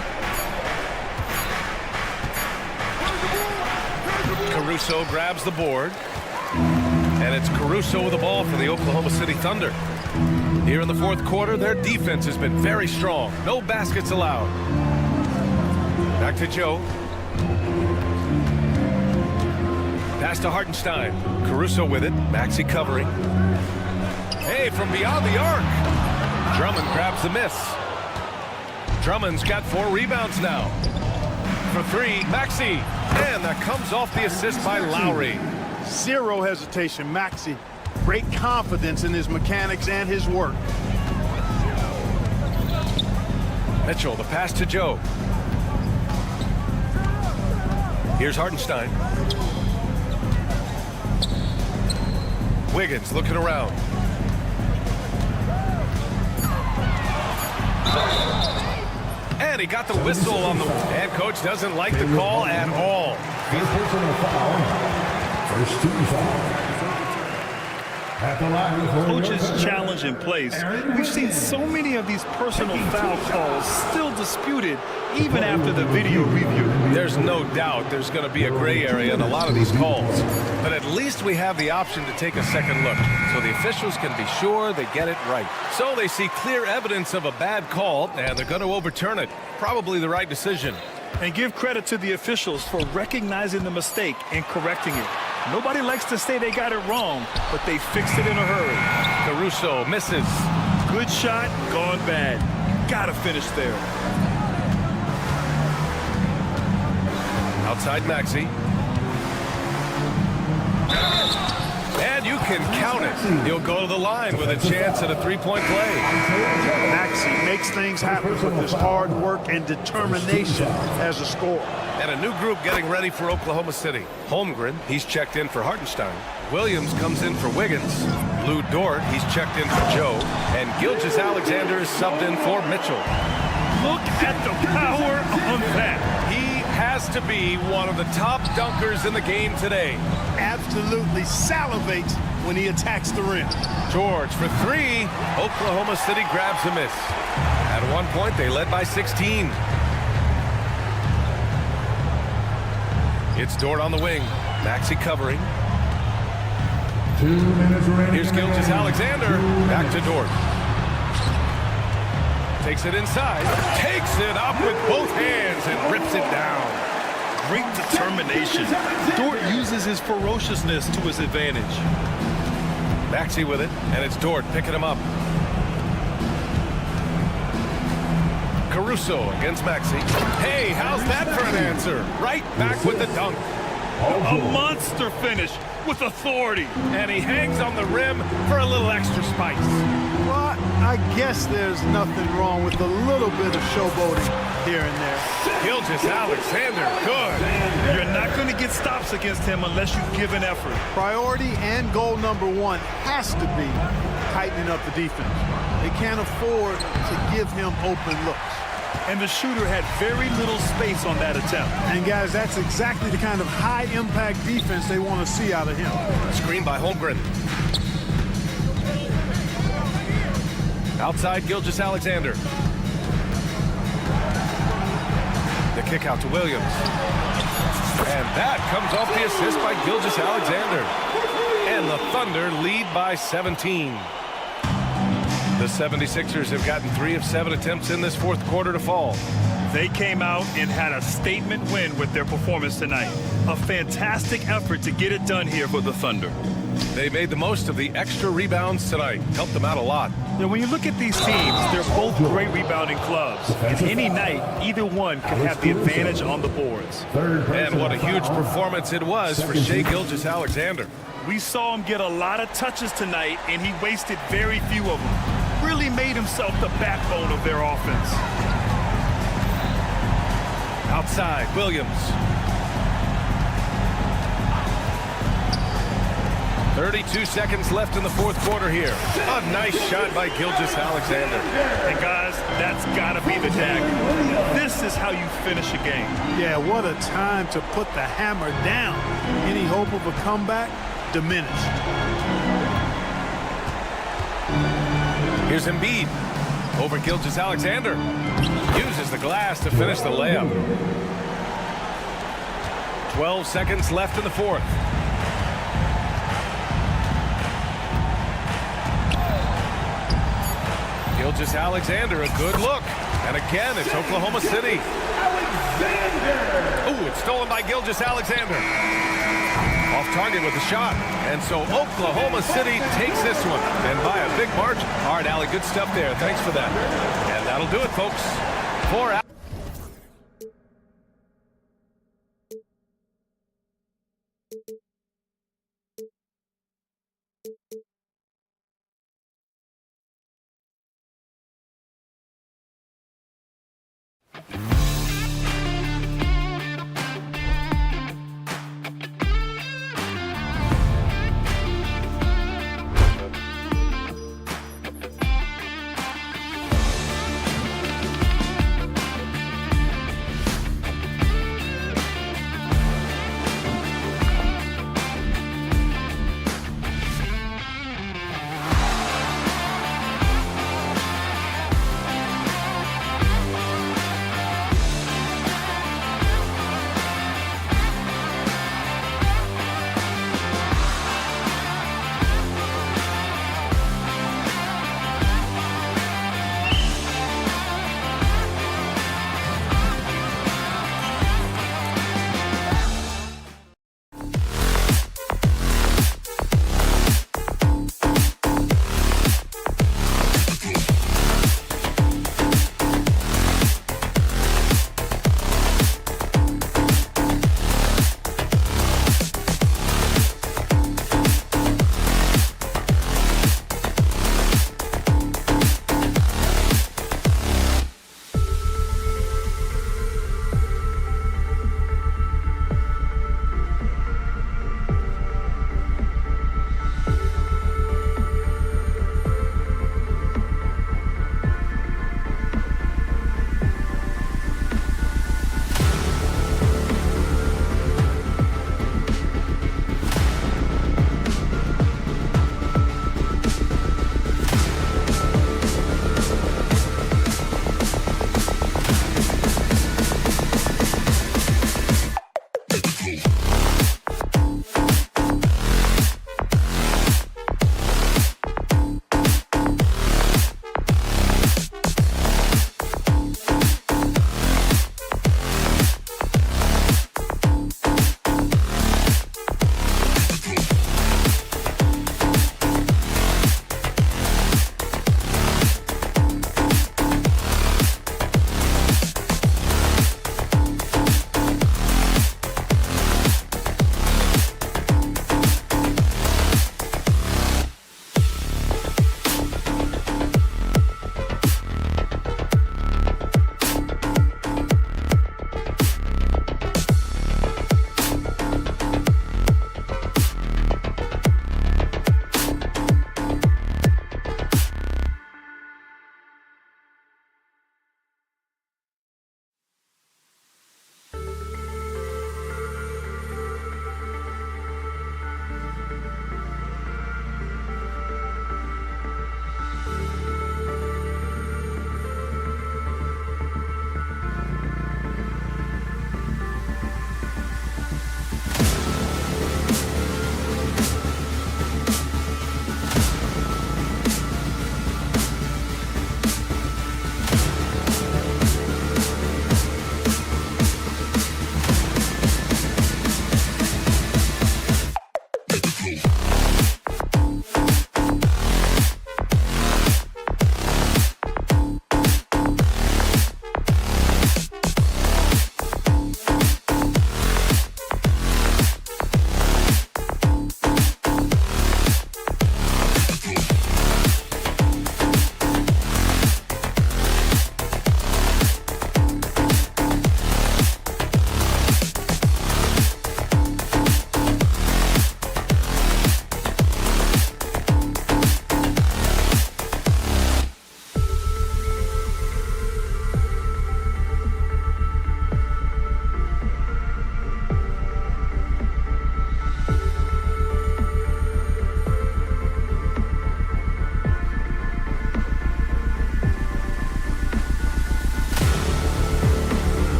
Caruso grabs the board. And it's Caruso with the ball for the Oklahoma City Thunder. Here in the fourth quarter, their defense has been very strong. No baskets allowed. Back to Joe. Pass to Hartenstein. Caruso with it. Maxey covering. Hey, from beyond the arc. Drummond grabs the miss. Drummond's got 4 rebounds now. For 3, Maxey. And that comes off the assist by Lowry. Zero hesitation. Maxey, great confidence in his mechanics and his work. Mitchell, the pass to Joe. Here's Hartenstein. Wiggins looking around. And he got the whistle on the... And coach doesn't like the call at all. Personal foul. First team foul. At the line for Coach's challenge in place. We've seen so many of these personal foul calls still disputed even after the video review. There's no doubt there's going to be a gray area in a lot of these calls. But at least we have the option to take a second look, so the officials can be sure they get it right. So they see clear evidence of a bad call, and they're going to overturn it. Probably the right decision. And give credit to the officials for recognizing the mistake and correcting it. Nobody likes to say they got it wrong, but they fixed it in a hurry. Caruso misses. Good shot, gone bad. Gotta finish there. Outside Maxey. And you can count it. He'll go to the line with a chance at a three-point play. Maxey makes things happen with his hard work and determination as a scorer. And a new group getting ready for Oklahoma City. Holmgren, he's checked in for Hartenstein. Williams comes in for Wiggins. Lou Dort, he's checked in for Joe. And Gilgeous-Alexander is subbed in for Mitchell. Look at the power on that. He has to be one of the top dunkers in the game today. Absolutely salivates when he attacks the rim. George for three. Oklahoma City grabs a miss. At one point, they led by 16. It's Dort on the wing. Maxey covering. 2 minutes remaining. Here's Gilgeous-Alexander. Back to Dort. Takes it inside. Takes it up with both hands and rips it down. Great determination. Dort uses his ferociousness to his advantage. Maxey with it, and it's Dort picking him up. Caruso against Maxey. Hey, how's that for an answer? Right back with the dunk. A monster finish with authority. And he hangs on the rim for a little extra spice. Well, I guess there's nothing wrong with a little bit of showboating here and there. Gilgeous-Alexander, good. You're not going to get stops against him unless you give an effort. Priority and goal number one has to be tightening up the defense. They can't afford to give him open looks. And the shooter had very little space on that attempt. And guys, that's exactly the kind of high-impact defense they want to see out of him. Screen by Holmgren. Outside Gilgeous-Alexander. The kick out to Williams. And that comes off the assist by Gilgeous-Alexander. And the Thunder lead by 17. The 76ers have gotten 3 of 7 attempts in this fourth quarter to fall. They came out and had a statement win with their performance tonight. A fantastic effort to get it done here for the Thunder. They made the most of the extra rebounds tonight. Helped them out a lot. Now, when you look at these teams, they're both great rebounding clubs. And any night, either one could have the advantage on the boards. And what a huge performance it was for Shai Gilgeous-Alexander. We saw him get a lot of touches tonight, and he wasted very few of them. Really made himself the backbone of their offense. Outside, Williams. 32 seconds left in the fourth quarter here. A nice shot by Gilgeous-Alexander. And guys, that's got to be the dagger. This is how you finish a game. Yeah, what a time to put the hammer down. Any hope of a comeback? Diminished. Here's Embiid. Over Gilgeous-Alexander. Uses the glass to finish the layup. 12 seconds left in the fourth. Gilgeous-Alexander, a good look. And again, it's Oklahoma City. Oh, it's stolen by Gilgeous-Alexander. Off target with the shot. And so Oklahoma City takes this one. And by a big margin. All right, Allie, good stuff there. Thanks for that. And that'll do it, folks. 4 out.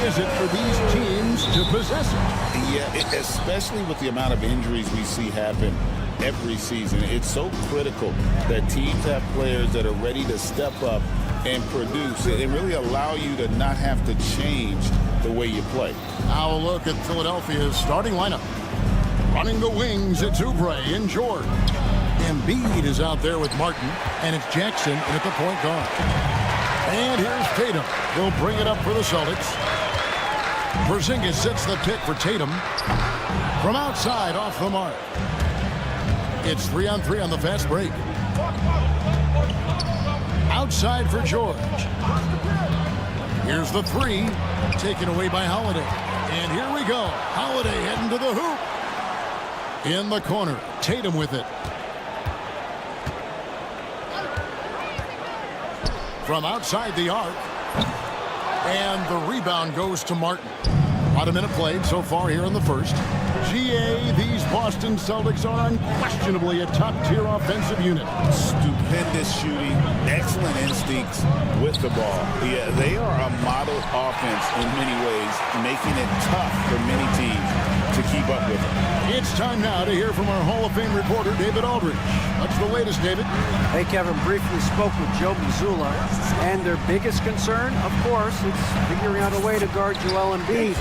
is it for these teams to possess it? Yeah, especially with the amount of injuries we see happen every season. It's so critical that teams have players that are ready to step up and produce and really allow you to not have to change the way you play. Now a look at Philadelphia's starting lineup. Running the wings, it's Oubre and George. Embiid is out there with Martin, and it's Jackson at the point guard. And here's Tatum. He'll bring it up for the Celtics. Porzingis sets the pick for Tatum. From outside, off the mark. It's 3-on-3 on the fast break. Outside for George. Here's the three, taken away by Holiday. And here we go. Holiday heading to the hoop. In the corner, Tatum with it. From outside the arc. And the rebound goes to Martin. About a minute played so far here in the first. GA, these Boston Celtics are unquestionably a top-tier offensive unit. Stupendous shooting, excellent instincts with the ball. Yeah, they are a model offense in many ways, making it tough for many teams to keep up with them. It's time now to hear from our Hall of Fame reporter, David Aldridge. What's the latest, David? Hey, Kevin, briefly spoke with Joe Mazzulla, and their biggest concern, of course, is figuring out a way to guard Joel Embiid.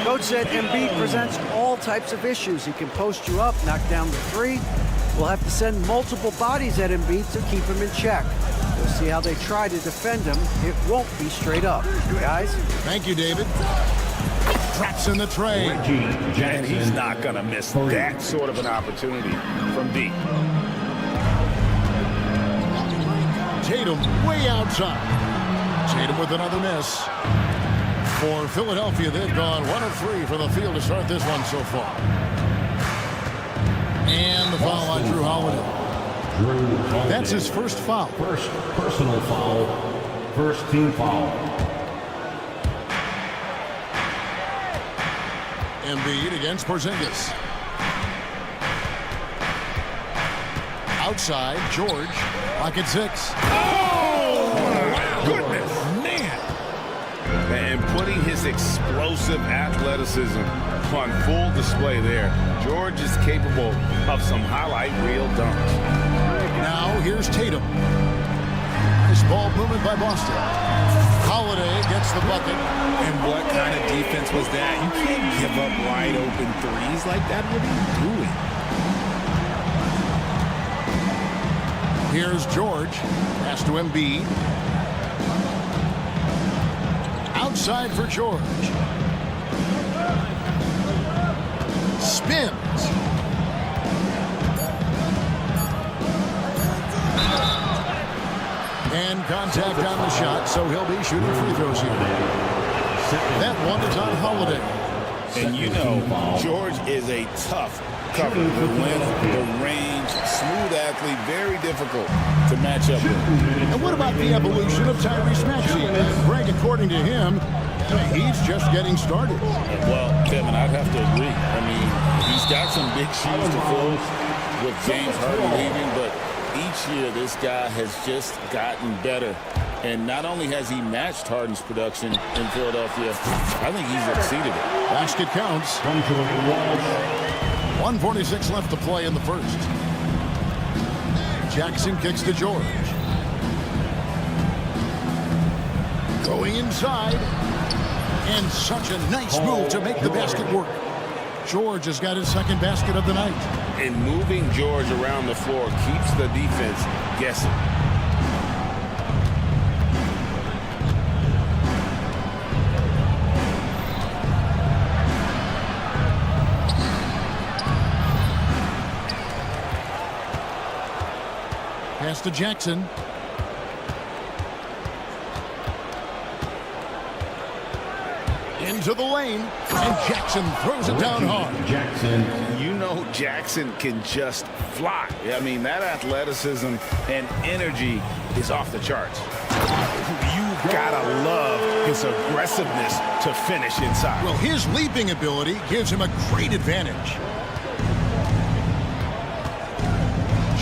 Coach said Embiid presents all types of issues. He can post you up, knock down the three. We'll have to send multiple bodies at Embiid to keep him in check. We'll see how they try to defend him. It won't be straight up. Guys? Thank you, David. Traps in the tray. And he's not going to miss that sort of an opportunity from deep. Tatum way outside. Tatum with another miss. For Philadelphia, they've gone 1 of 3 from the field to start this one so far. And the foul on Drew Holiday. That's his first foul. First personal foul. First team foul. Embiid against Porzingis. Outside, George. Pocket 6. Oh, my goodness, man. And putting his explosive athleticism on full display there. George is capable of some highlight reel dunks. Now here's Tatum. Nice ball movement by Boston. Holiday gets the bucket. And what kind of defense was that? You can't give up wide open threes like that. What are you doing? Here's George. Pass to Embiid. Outside for George. Spins. And contact on the shot, so he'll be shooting free throws here. That one is on Holiday. And you know, George is a tough cover. The length, the range, smooth athlete, very difficult to match up with. And what about the evolution of Tyrese Maxey? Greg, according to him, he's just getting started. Well, Kevin, I'd have to agree. I mean, he's got some big shoes to fill with James Harden leaving, but each year this guy has just gotten better. And not only has he matched Harden's production in Philadelphia, I think he's exceeded it. Basket counts. 1:46 left to play in the first. Jackson kicks to George. Going inside. And such a nice move to make the basket work. George has got his second basket of the night. And moving George around the floor keeps the defense guessing. Pass to Jackson. Into the lane, and Jackson throws it down hard. You know Jackson can just fly. I mean, that athleticism and energy is off the charts. You gotta love his aggressiveness to finish inside. Well, his leaping ability gives him a great advantage.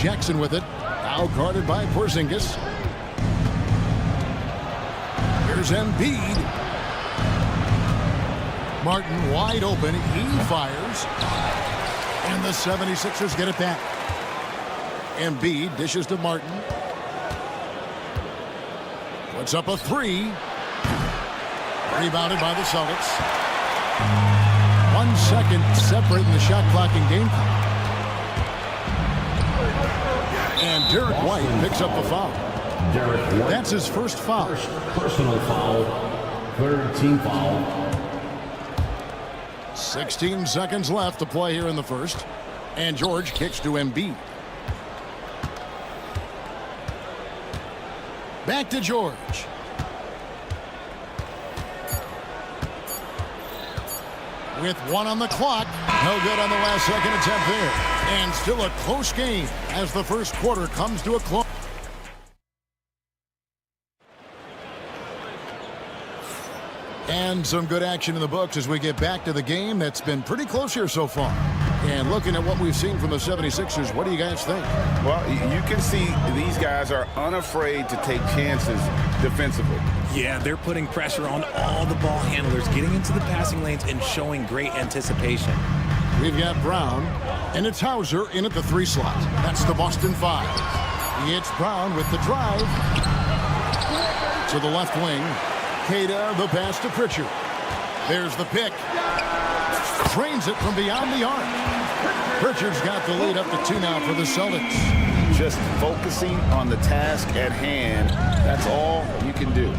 Jackson with it. Now guarded by Porzingis. Here's Embiid. Martin wide open. He fires. And the 76ers get it back. Embiid dishes to Martin. Puts up a three. Rebounded by the Celtics. 1 second separating the shot clock and game clock. And Derek White picks up the foul. That's his first foul. Personal foul. Third team foul. 16 seconds left to play here in the first. And George kicks to Embiid. Back to George. With 1 on the clock. No good on the last second attempt there. And still a close game as the first quarter comes to a close. And some good action in the books as we get back to the game that's been pretty close here so far. And looking at what we've seen from the 76ers, what do you guys think? Well, you can see these guys are unafraid to take chances defensively. Yeah, they're putting pressure on all the ball handlers, getting into the passing lanes and showing great anticipation. We've got Brown, and it's Hauser in at the 3 slot. That's the Boston 5. It's Brown with the drive to the left wing. Queta, the pass to Pritchard. There's the pick. Trains it from beyond the arc. Pritchard's got the lead up to 2 now for the Celtics. Just focusing on the task at hand, that's all you can do.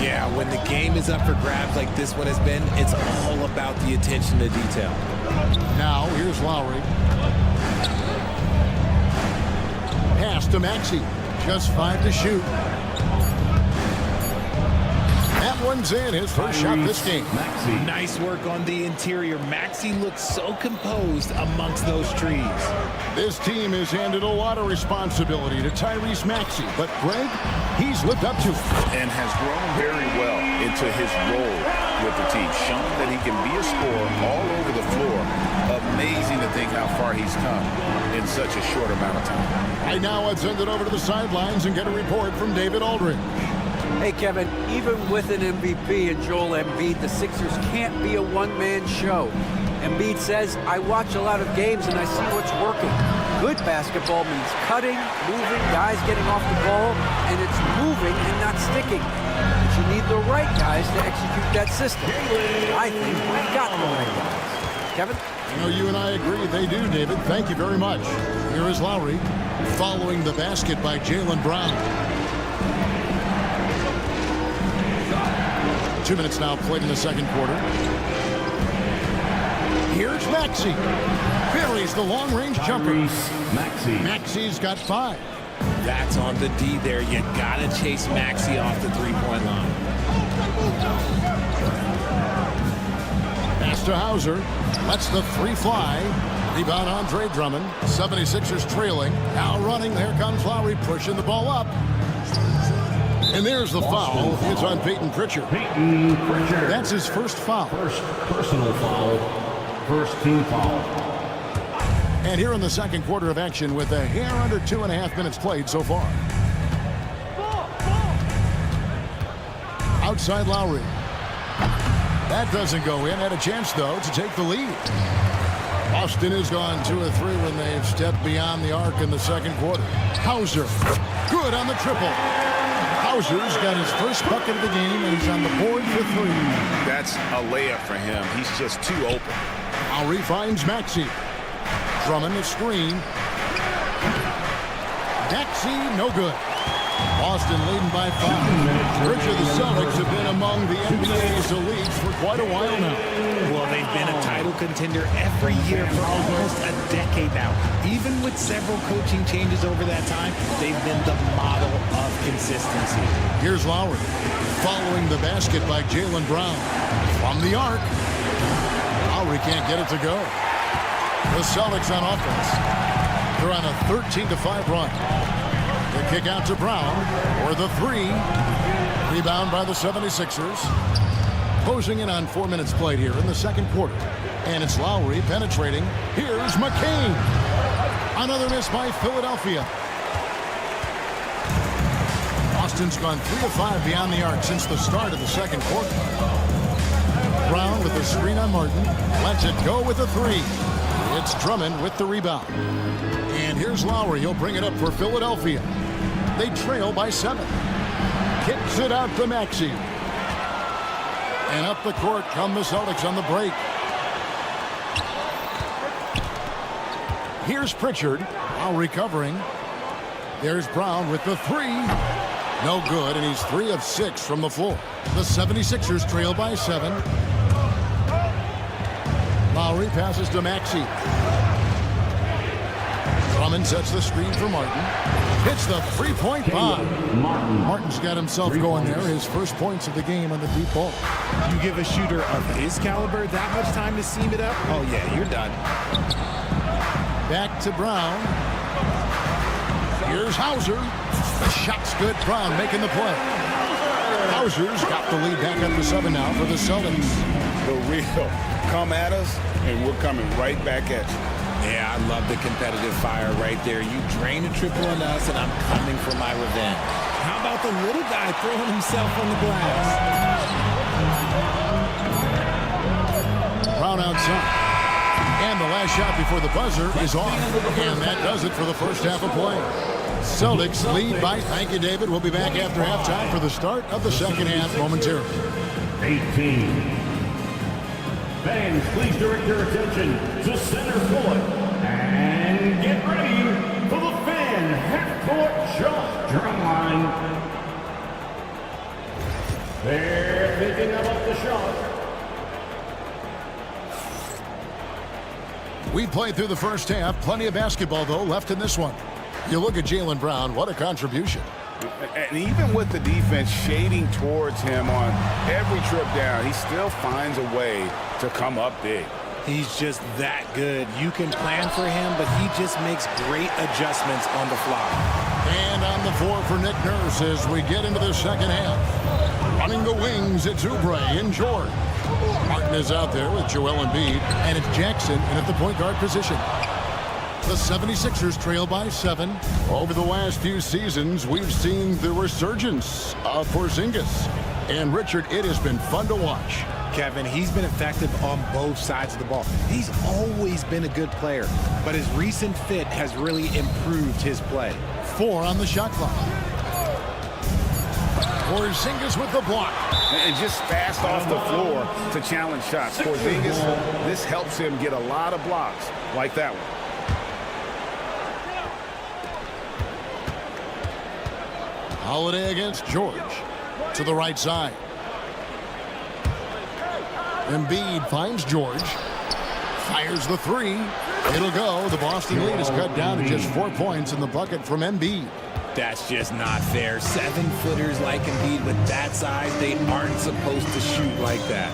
Yeah, when the game is up for grabs like this one has been, it's all about the attention to detail. Now, here's Lowry. Pass to Maxey. Just 5 to shoot. That one's in, his first shot this game. Nice work on the interior. Maxey looks so composed amongst those trees. This team has handed a lot of responsibility to Tyrese Maxey, but Greg, he's lived up to it. And has grown very well into his role with the team, showing that he can be a scorer all over the floor. Amazing to think how far he's come in such a short amount of time. Right now, let's send it over to the sidelines and get a report from David Aldridge. Hey, Kevin, even with an MVP and Joel Embiid, the Sixers can't be a one-man show. Embiid says, I watch a lot of games and I see what's working. Good basketball means cutting, moving, guys getting off the ball, and it's moving and not sticking. But you need the right guys to execute that system. I think we've got the right guys. Kevin? You know, you and I agree. They do, David. Thank you very much. Here is Lowry, following the basket by Jaylen Brown. 2 minutes now played in the second quarter. Here's Maxey. Buries the long-range jumper. Maxey's got 5. That's on the D there. You gotta chase Maxey off the three-point line. Pass to Hauser. Lets the 3 fly. Rebound Andre Drummond. 76ers trailing. Now running. There comes Lowry pushing the ball up. And there's the foul. It's on Peyton Pritchard. That's his first foul. First personal foul. First team foul. And here in the second quarter of action with a hair under 2.5 minutes played so far. Outside Lowry. That doesn't go in. Had a chance, though, to take the lead. Boston has gone 2 of 3 when they've stepped beyond the arc in the second quarter. Hauser. Good on the triple. Hauser's got his first bucket of the game, and he's on the board for 3. That's a layup for him. He's just too open. Lowry finds Maxey. Drummond a screen. Maxey, no good. Boston leading by 5. Bridge of the Celtics have been among the NBA's elites for quite a while now. Well, they've been a title contender every year for almost a decade now. Even with several coaching changes over that time, they've been the model of consistency. Here's Lowry, following the basket by Jaylen Brown. From the arc. Lowry can't get it to go. The Celtics on offense. They're on a 13-5 run. The kick out to Brown for the 3. Rebound by the 76ers. Closing in on 4 minutes played here in the second quarter. And it's Lowry penetrating. Here's McCain. Another miss by Philadelphia. Boston's gone 3 of 5 beyond the arc since the start of the second quarter. Brown with the screen on Martin. Lets it go with the three. It's Drummond with the rebound. And here's Lowry. He'll bring it up for Philadelphia. They trail by 7. Kicks it out to Maxey. And up the court come the Celtics on the break. Here's Pritchard, now recovering. There's Brown with the three. No good, and he's 3 of 6 from the floor. The 76ers trail by 7. Lowry passes to Maxey. Drummond sets the screen for Martin. Hits the three-point bomb. Martin's got himself going there. His first points of the game on the deep ball. You give a shooter of his caliber that much time to seam it up? Oh, yeah, you're done. Back to Brown. Here's Hauser. The shot's good. Brown making the play. Hauser's got the lead back up to 7 now for the Celtics. The real come at us, and we're coming right back at you. Yeah, I love the competitive fire right there. You drain a triple on us, and I'm coming for my revenge. How about the little guy throwing himself on the glass? Brown outside. And the last shot before the buzzer is off. And that does it for the first half of play. Celtics lead by, thank you, David. We'll be back after halftime for the start of the second half momentarily. 18. Fans, please direct your attention to center court and get ready for the fan half-court shot drum line. They're picking up the shot. We played through the first half. Plenty of basketball, though, left in this one. You look at Jaylen Brown. What a contribution. And even with the defense shading towards him on every trip down, he still finds a way to come up big. He's just that good. You can plan for him, but he just makes great adjustments on the fly. And on the floor for Nick Nurse as we get into the second half. Running the wings, it's Oubre and George. Martin is out there with Joel Embiid, and it's Jackson in at the point guard position. The 76ers trail by 7. Over the last few seasons, we've seen the resurgence of Porzingis. And Richard, it has been fun to watch. Kevin, he's been effective on both sides of the ball. He's always been a good player, but his recent fit has really improved his play. 4 on the shot clock. Porzingis with the block. And just fast off the floor to challenge shots. Porzingis, this helps him get a lot of blocks like that one. Holiday against George. To the right side. Embiid finds George. Fires the three. It'll go. The Boston lead is cut down to just 4 points in the bucket from Embiid. That's just not fair. 7-footers like Embiid with that size, they aren't supposed to shoot like that.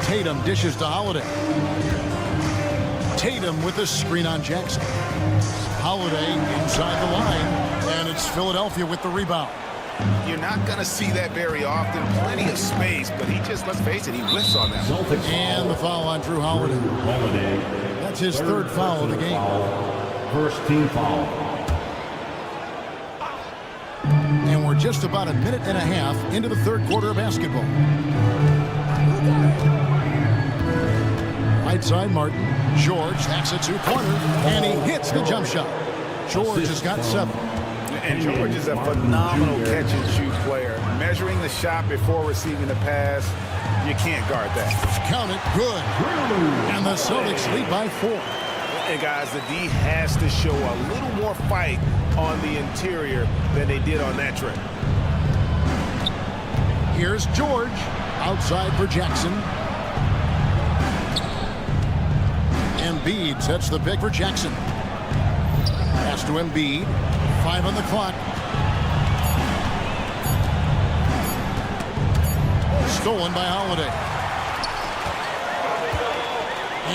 Tatum dishes to Holiday. Tatum with a screen on Jackson. Holiday inside the line. And it's Philadelphia with the rebound. You're not going to see that very often. Plenty of space, but he just, let's face it, he whiffs on that. And the foul on Drew Holiday. That's his third foul of the game. First team foul. And we're just about a minute and a half into the third quarter of basketball. Right side, Martin. George, that's a two-pointer, and he hits the jump shot. George has got 7. And George is a phenomenal catch-and-shoot player. Measuring the shot before receiving the pass, you can't guard that. Count it, good. And the Celtics lead by 4. And guys, the D has to show a little more fight on the interior than they did on that trip. Here's George, outside for Jackson. Embiid sets the pick for Jackson. Pass to Embiid. 5 on the clock. Stolen by Holiday.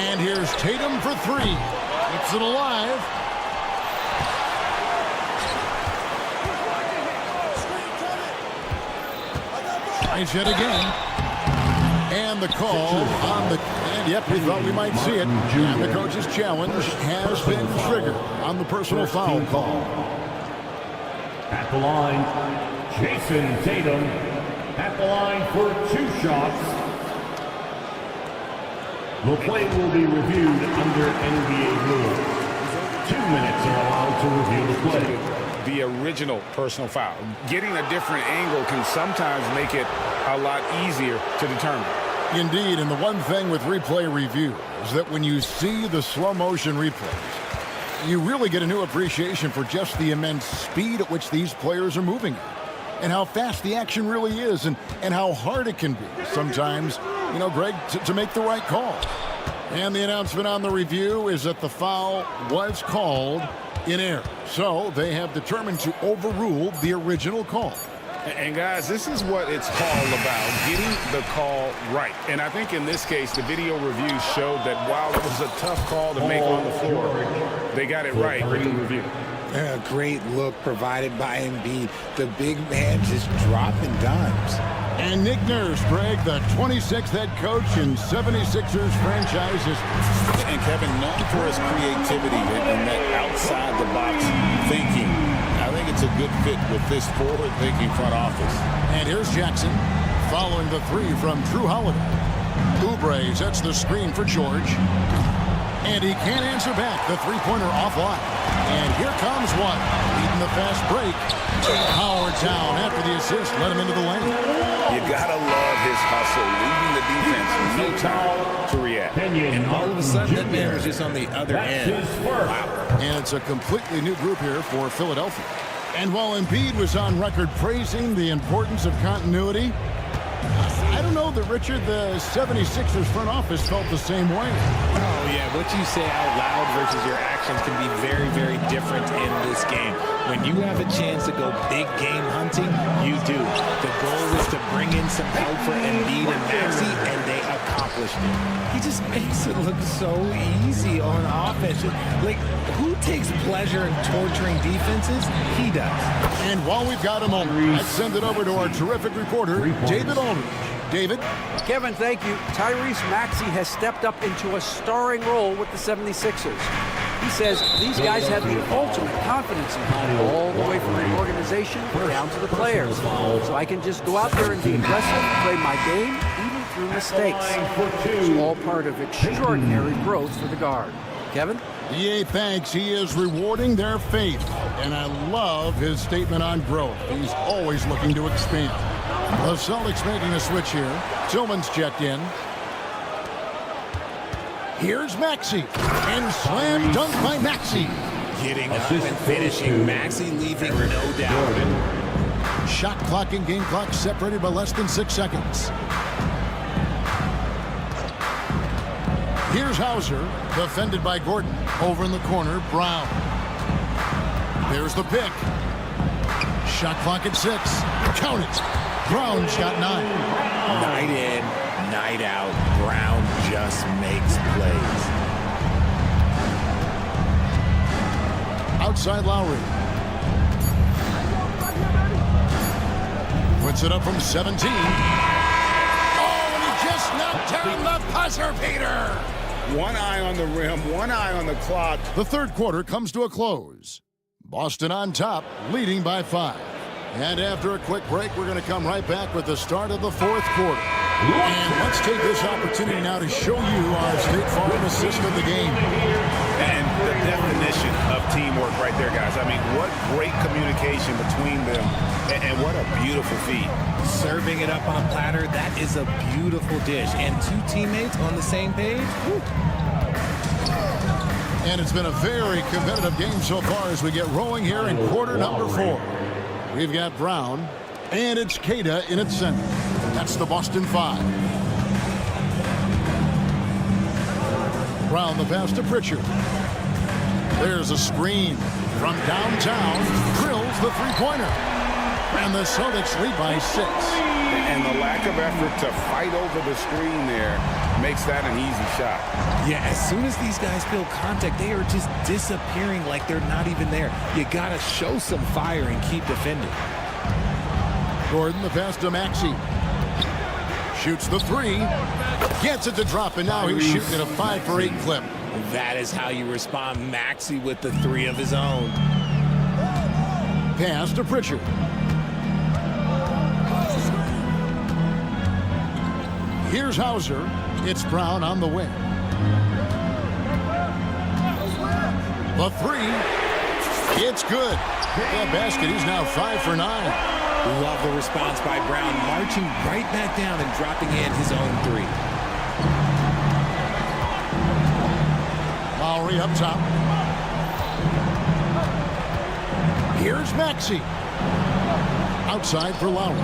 And here's Tatum for 3. Keeps it alive. Tries yet again. And the call on the... And yep, we thought we might see it. And the coach's challenge has been triggered on the personal foul call. At the line, Jason Tatum. At the line for 2 shots. The play will be reviewed under NBA rules. 2 minutes are allowed to review the play. The original personal foul. Getting a different angle can sometimes make it a lot easier to determine. Indeed, and the one thing with replay review is that when you see the slow motion replays, you really get a new appreciation for just the immense speed at which these players are moving at, and how fast the action really is, and how hard it can be sometimes, you know, Greg, to make the right call. And the announcement on the review is that the foul was called in error. So they have determined to overrule the original call. And guys, this is what it's all about, getting the call right. And I think in this case, the video review showed that while it was a tough call to make on the floor, they got it right with the review. A great look provided by Embiid. The big man just dropping dimes. And Nick Nurse, Greg, the 26th head coach in 76ers franchise history. And Kevin, known for his creativity and that outside-the-box thinking. I think it's a good fit with this forward-thinking front office. And here's Jackson following the three from Drew Holiday. Oubre sets the screen for George. And he can't answer back. The three-pointer offline. And here comes one. Leading the fast break. Howard down after the assist. Let him into the lane. You got to love his hustle. Leaving the defense no time to react. And all of a sudden, that man was just on the other end. Wow. And it's a completely new group here for Philadelphia. And while Embiid was on record praising the importance of continuity, I don't know that, Richard, the 76ers front office felt the same way. Oh, yeah. What you say out loud versus your actions can be very, very different in this game. When you have a chance to go big game hunting, you do. The goal was to bring in some help for Embiid and Maxey, and they accomplished it. He just makes it look so easy on offense. Like, who takes pleasure in torturing defenses? He does. And while we've got a moment, let's send it over to our terrific reporter, David Aldridge. David? Kevin, thank you. Tyrese Maxey has stepped up into a starring role with the 76ers. He says these guys have the ultimate confidence in him, all the way from the organization down to the players. So I can just go out there and be aggressive, play my game, even through mistakes. It's all part of extraordinary growth for the guard. Kevin? EA thanks. He is rewarding their faith. And I love his statement on growth. He's always looking to expand. The Celtics making a switch here. Tillman's checked in. Here's Maxey. And slam dunk by Maxey. Getting up and finishing. Maxey leaving no doubt. Shot clock and game clock separated by less than 6 seconds. Here's Hauser, defended by Gordon. Over in the corner, Brown. There's the pick. Shot clock at 6. Count it. Brown's got 9. Night in, night out. Brown just makes plays. Outside Lowry. Puts it up from 17. Oh, and he just knocked down the buzzer beater. One eye on the rim, one eye on the clock. The third quarter comes to a close. Boston on top, leading by 5. And after a quick break, we're going to come right back with the start of the fourth quarter. And let's take this opportunity now to show you our State Farm assist of the game. And the definition of teamwork right there, guys. I mean, what great communication between them, and what a beautiful feed. Serving it up on a platter, that is a beautiful dish. And two teammates on the same page. Woo. And it's been a very competitive game so far as we get rolling here in quarter number 4. We've got Brown, and it's Queta in its center. That's the Boston 5. Brown, the pass to Pritchard. There's a screen from downtown. Drills the three-pointer. And the Celtics lead by 6. And the lack of effort to fight over the screen there makes that an easy shot. Yeah, as soon as these guys feel contact, they are just disappearing like they're not even there. You got to show some fire and keep defending. Gordon, the pass to Maxey. Shoots the 3. Gets it to drop, and now he's shooting at a 5 for 8 clip. That is how you respond. Maxey with the 3 of his own. Pass to Pritchard. Here's Hauser. It's Brown on the wing. The three. It's good. That basket, he's now 5 for 9. Love the response by Brown, marching right back down and dropping in his own three. Lowry up top. Here's Maxey. Outside for Lowry.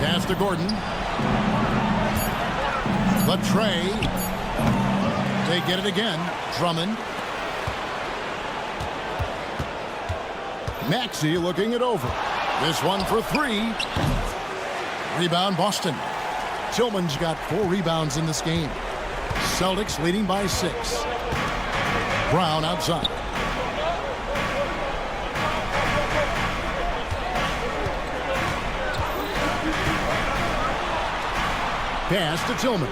Pass to Gordon. The tray. They get it again. Drummond. Maxey looking it over. This one for 3. Rebound Boston. Tillman's got 4 rebounds in this game. Celtics leading by 6. Brown outside. Pass to Tillman.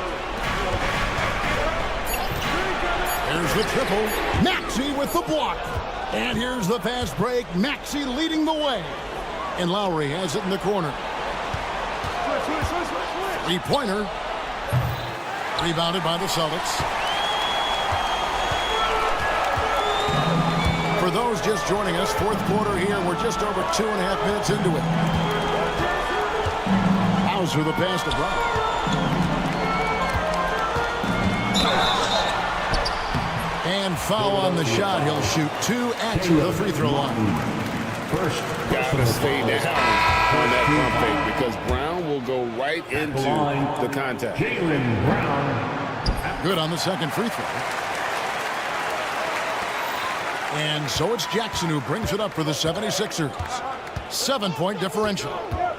Here's the triple. Maxey with the block. And here's the fast break. Maxey leading the way. And Lowry has it in the corner. Three-pointer. Rebounded by the Celtics. For those just joining us, fourth quarter here. We're just over 2.5 minutes into it. Hauser the pass to Brown. And foul on the shot. He'll shoot 2 at the free throw line. First, gotta stay down on that pump fake because Brown will go right into the contact. Jaylen Brown. Good on the second free throw. And so it's Jackson who brings it up for the 76ers. 7-point differential.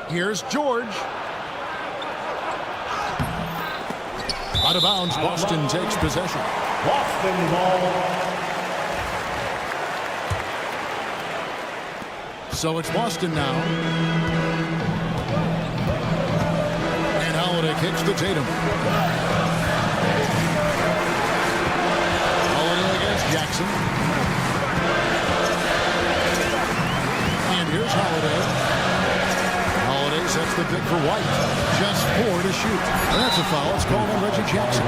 Here's George. Out of bounds, Boston takes possession. Boston ball. So it's Boston now. And Holiday kicks to Tatum. Holiday against Jackson. And here's Holiday. Holiday sets the pick for White. Just 4 to shoot. And that's a foul. It's called on Reggie Jackson.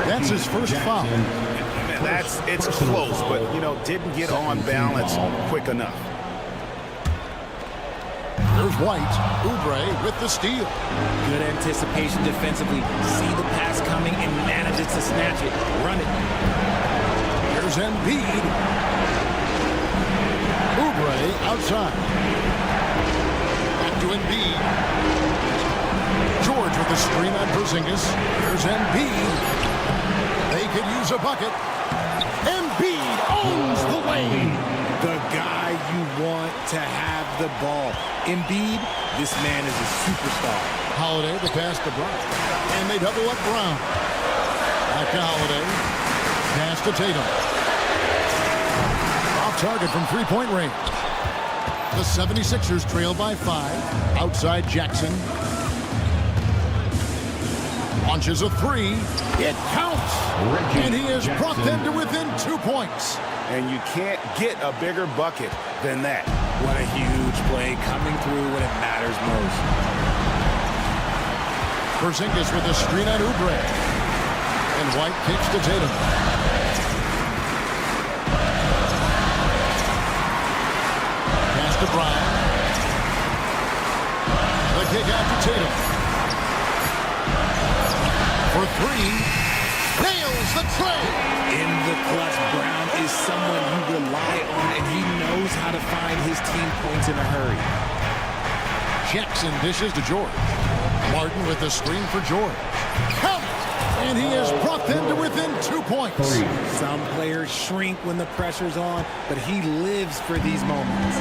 That's his first foul. It's close, but, didn't get on balance quick enough. There's White. Oubre with the steal. Good anticipation defensively. See the pass coming and manages to snatch it. Run it. Here's Embiid. Oubre outside. Back to Embiid. George with the screen on Porzingis. Here's Embiid. They could use a bucket. Embiid owns the lane. The guy you want to have the ball. Embiid, this man is a superstar. Holiday the pass to Brown. And they double up Brown. Back to Holiday. Pass to Tatum. Off target from three-point range. The 76ers trail by 5. Outside Jackson. Launches a 3. It counts. And he has brought them to within 2 points. And you can't get a bigger bucket than that. What a huge play coming through when it matters most. Porzingis with a screen on Oubre. And White kicks to Tatum. Pass to Brown. The kick out to Tatum. For 3. Nails the tray. In the clutch, Brown is someone you rely on, and he knows how to find his team points in a hurry. Jackson dishes to George. Martin with the screen for George. Count it! And he has brought them to within 2 points. Some players shrink when the pressure's on, but he lives for these moments.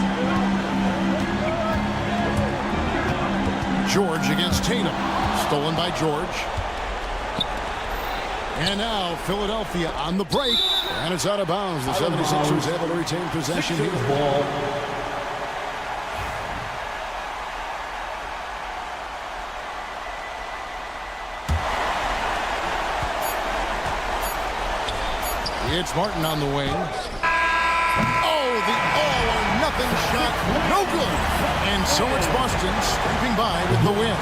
George against Tatum. Stolen by George. And now Philadelphia on the break. And it's out of bounds. The 76ers able to retain possession here. Ball. It's Martin on the wing. Oh, the all-or-nothing shot. No good. And so it's Boston scraping by with the win.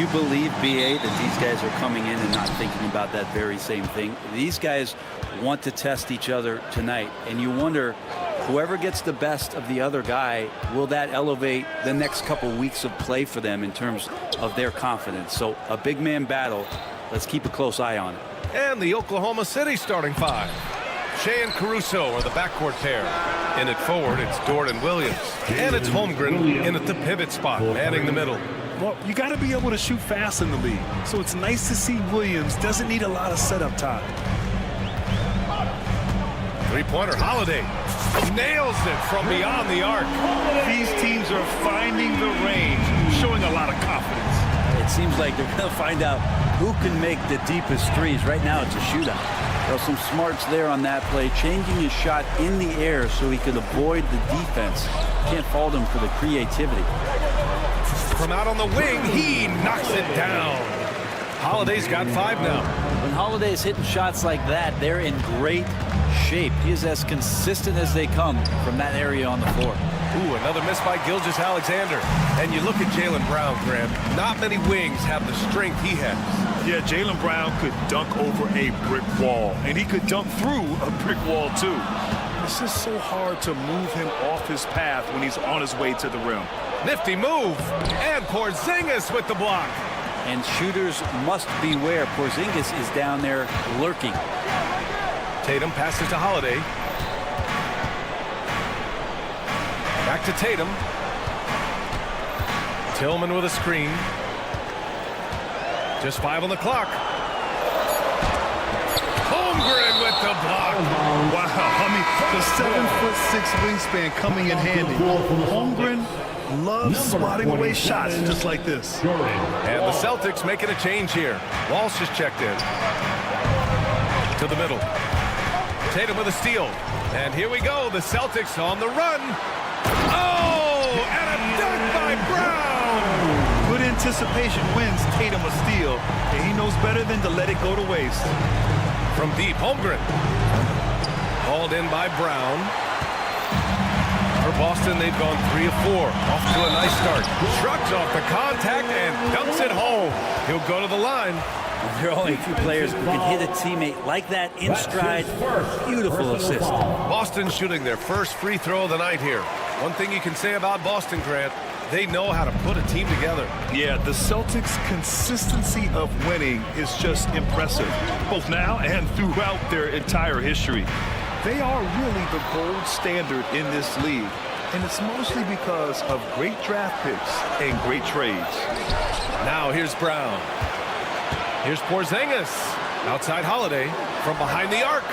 you believe, BA, that these guys are coming in and not thinking about that very same thing? These guys want to test each other tonight, and you wonder, whoever gets the best of the other guy, will that elevate the next couple weeks of play for them in terms of their confidence? So a big man battle. Let's keep a close eye on it. And the Oklahoma City starting five. Shea and Caruso are the backcourt pair. In at forward, it's Dort and Williams. And it's Holmgren in at the pivot spot, manning the middle. Well, you got to be able to shoot fast in the league. So it's nice to see Williams doesn't need a lot of setup time. Three-pointer, Holiday. Nails it from beyond the arc. These teams are finding the range, showing a lot of confidence. It seems like they're going to find out who can make the deepest threes. Right now, it's a shootout. There are some smarts there on that play, changing his shot in the air so he could avoid the defense. Can't fault him for the creativity. From out on the wing, he knocks it down. Holiday's got 5 now. When Holiday's hitting shots like that, they're in great shape. He is as consistent as they come from that area on the floor. Ooh, another miss by Gilgeous-Alexander. And you look at Jaylen Brown, Grant. Not many wings have the strength he has. Yeah, Jaylen Brown could dunk over a brick wall, and he could dunk through a brick wall, too. It's just so hard to move him off his path when he's on his way to the rim. Nifty move. And Porzingis with the block. And shooters must beware. Porzingis is down there lurking. Tatum passes to Holiday. Back to Tatum. Tillman with a screen. Just 5 on the clock. Holmgren with the block. Wow, I mean, the 7'6" wingspan coming in handy. Holmgren loves swatting away shots just like this. And the Celtics making a change here. Walsh is checked in. To the middle. Tatum with a steal. And here we go. The Celtics on the run. Oh, and a dunk by Brown. Good anticipation wins Tatum a steal, and he knows better than to let it go to waste. From deep, Holmgren. Hauled in by Brown. For Boston, they've gone 3 of 4. Off to a nice start. Shrugs off the contact and dumps it home. He'll go to the line. There are only a few players who can hit a teammate like that in stride. Beautiful assist. Boston shooting their first free throw of the night here. One thing you can say about Boston, Grant, they know how to put a team together. Yeah, the Celtics' consistency of winning is just impressive, both now and throughout their entire history. They are really the gold standard in this league, and it's mostly because of great draft picks and great trades. Now here's Brown. Here's Porzingis. Outside Holiday from behind the arc.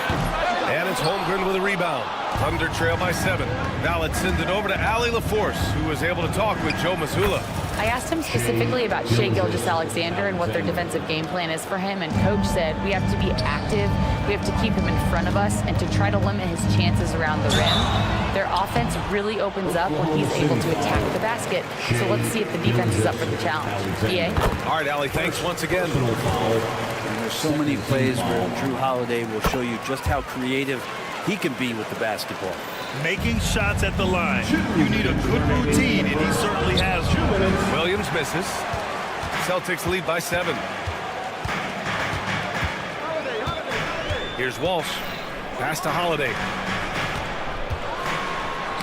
And it's Holmgren with a rebound. Thunder trail by 7. Now let's send it over to Allie LaForce, who was able to talk with Joe Mazzulla. I asked him specifically about Shea Gilgeous-Alexander and what their defensive game plan is for him, and Coach said we have to be active, we have to keep him in front of us, and to try to limit his chances around the rim. Their offense really opens up when he's able to attack the basket, so let's see if the defense is up for the challenge. BA? All right, Allie, thanks once again. And there's so many plays where Drew Holiday will show you just how creative he can be with the basketball. Making shots at the line. You need a good routine, and he certainly has one. Williams misses. Celtics lead by 7. Here's Walsh. Pass to Holiday.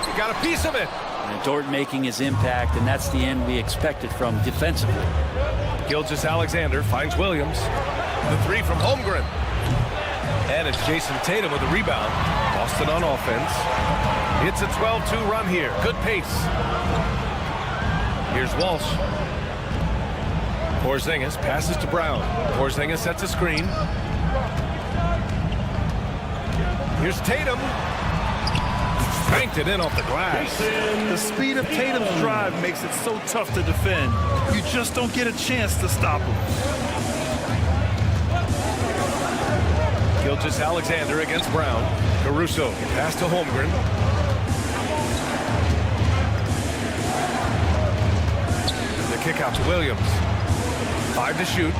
He got a piece of it. And Dort making his impact, and that's the end we expected from defensively. Gilgeous-Alexander finds Williams. The 3 from Holmgren. And it's Jason Tatum with the rebound. Boston on offense. It's a 12-2 run here. Good pace. Here's Walsh. Porzingis passes to Brown. Porzingis sets a screen. Here's Tatum. Banked it in off the glass. The speed of Tatum's drive makes it so tough to defend. You just don't get a chance to stop him. Gilgeous-Alexander against Brown. Caruso pass to Holmgren. The kick out to Williams. 5 to shoot.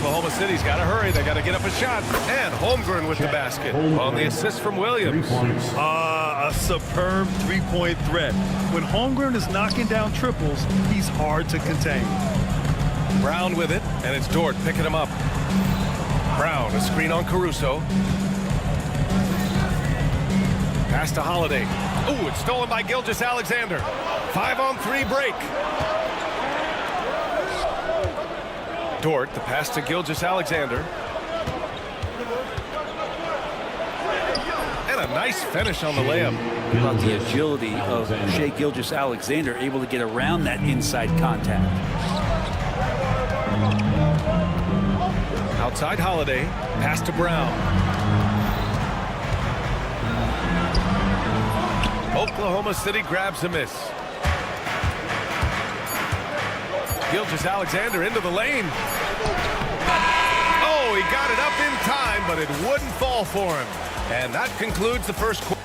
Oklahoma City's got to hurry. They got to get up a shot. And Holmgren with the basket on the assist from Williams. A superb three-point threat. When Holmgren is knocking down triples, he's hard to contain. Brown with it, and it's Dort picking him up. Brown, a screen on Caruso. Pass to Holiday. Ooh, it's stolen by Gilgeous-Alexander. 5-on-3 break. Dort, the pass to Gilgeous-Alexander. And a nice finish on the layup. About the agility of Shai Gilgeous-Alexander, able to get around that inside contact. Outside Holiday, pass to Brown. Oklahoma City grabs a miss. Gilgeous-Alexander into the lane. Oh, he got it up in time, but it wouldn't fall for him. And that concludes the first quarter.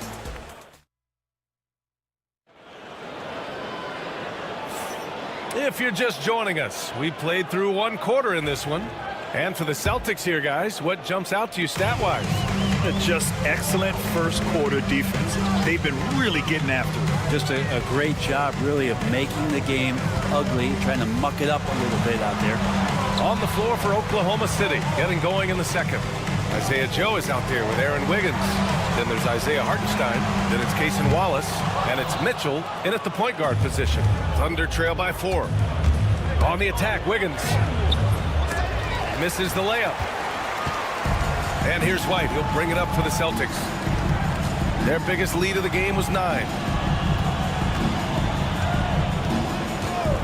If you're just joining us, we played through one quarter in this one. And for the Celtics here, guys, what jumps out to you stat-wise? Just excellent first quarter defense. They've been really getting after it. Just a great job, really, of making the game ugly, trying to muck it up a little bit out there. On the floor for Oklahoma City, getting going in the second. Isaiah Joe is out there with Aaron Wiggins. Then there's Isaiah Hartenstein. Then it's Cason Wallace. And it's Mitchell in at the point guard position. Thunder trail by 4. On the attack, Wiggins. Misses the layup. And here's White. He'll bring it up for the Celtics. Their biggest lead of the game was 9.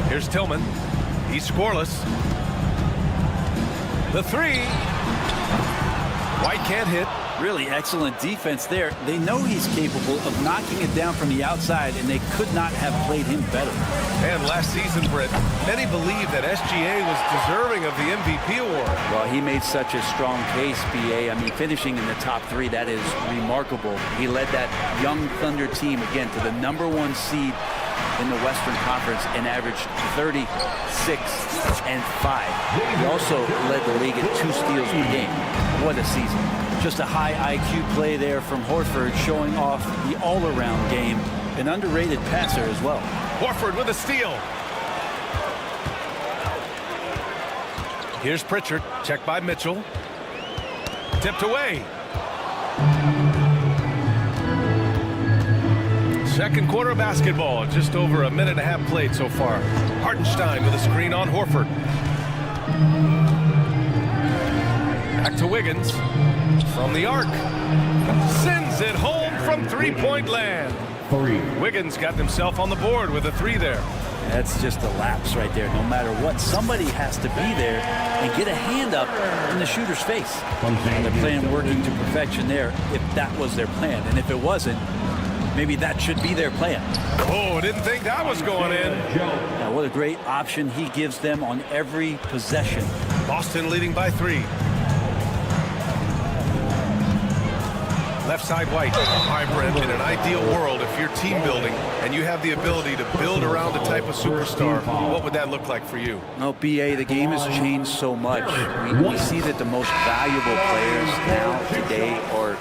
Here's Tillman. He's scoreless. The 3. White can't hit. Really excellent defense there. They know he's capable of knocking it down from the outside, and they could not have played him better. And last season, Britt, many believe that SGA was deserving of the MVP award. Well, he made such a strong case, BA. I mean, finishing in the top 3, that is remarkable. He led that young Thunder team, again, to the #1 seed in the Western Conference and averaged 36 and 5. He also led the league in 2 steals per game. What a season. Just a high IQ play there from Horford, showing off the all-around game. An underrated passer as well. Horford with a steal. Here's Pritchard, checked by Mitchell. Tipped away. Second quarter of basketball, just over a minute and a half played so far. Hartenstein with a screen on Horford. Back to Wiggins. From the arc. Sends it home from three-point land. Wiggins got himself on the board with a 3 there. That's just a lapse right there. No matter what, somebody has to be there and get a hand up in the shooter's face. And the plan working to perfection there, if that was their plan. And if it wasn't, maybe that should be their plan. Oh, didn't think that was going in. Now, what a great option he gives them on every possession. Boston leading by 3. Left side White. Hybrid. In an ideal world, if you're team building and you have the ability to build around a type of superstar, what would that look like for you? No, BA, the game has changed so much. We see that the most valuable players now today are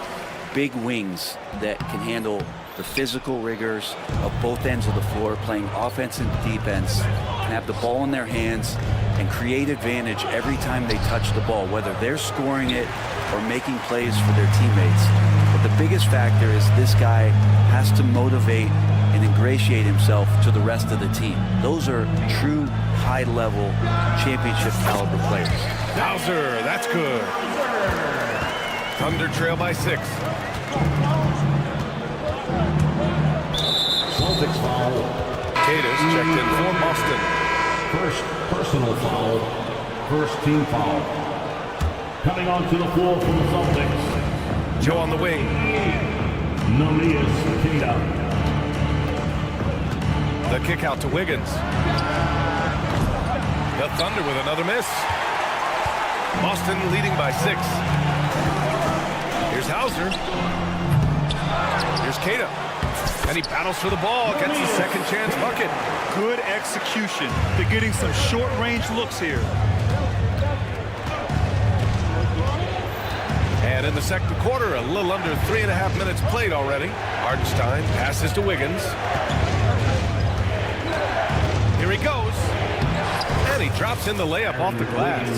big wings that can handle the physical rigors of both ends of the floor, playing offense and defense, can have the ball in their hands and create advantage every time they touch the ball, whether they're scoring it or making plays for their teammates. But the biggest factor is this guy has to motivate and ingratiate himself to the rest of the team. Those are true high-level championship caliber players. Bowser, that's good. Thunder trail by 6. Celtics foul. Cadiz checked in for Boston. First personal foul. First team foul. Coming onto the floor from the Celtics. Joe on the wing. Namias Queta. The kick out to Wiggins. The Thunder with another miss. Boston leading by 6. Here's Hauser. Here's Queta. And he battles for the ball, gets the second chance bucket. Good execution. They're getting some short-range looks here. the second quarter. A little under 3.5 minutes played already. Hardenstein passes to Wiggins. Here he goes. And he drops in the layup off the glass.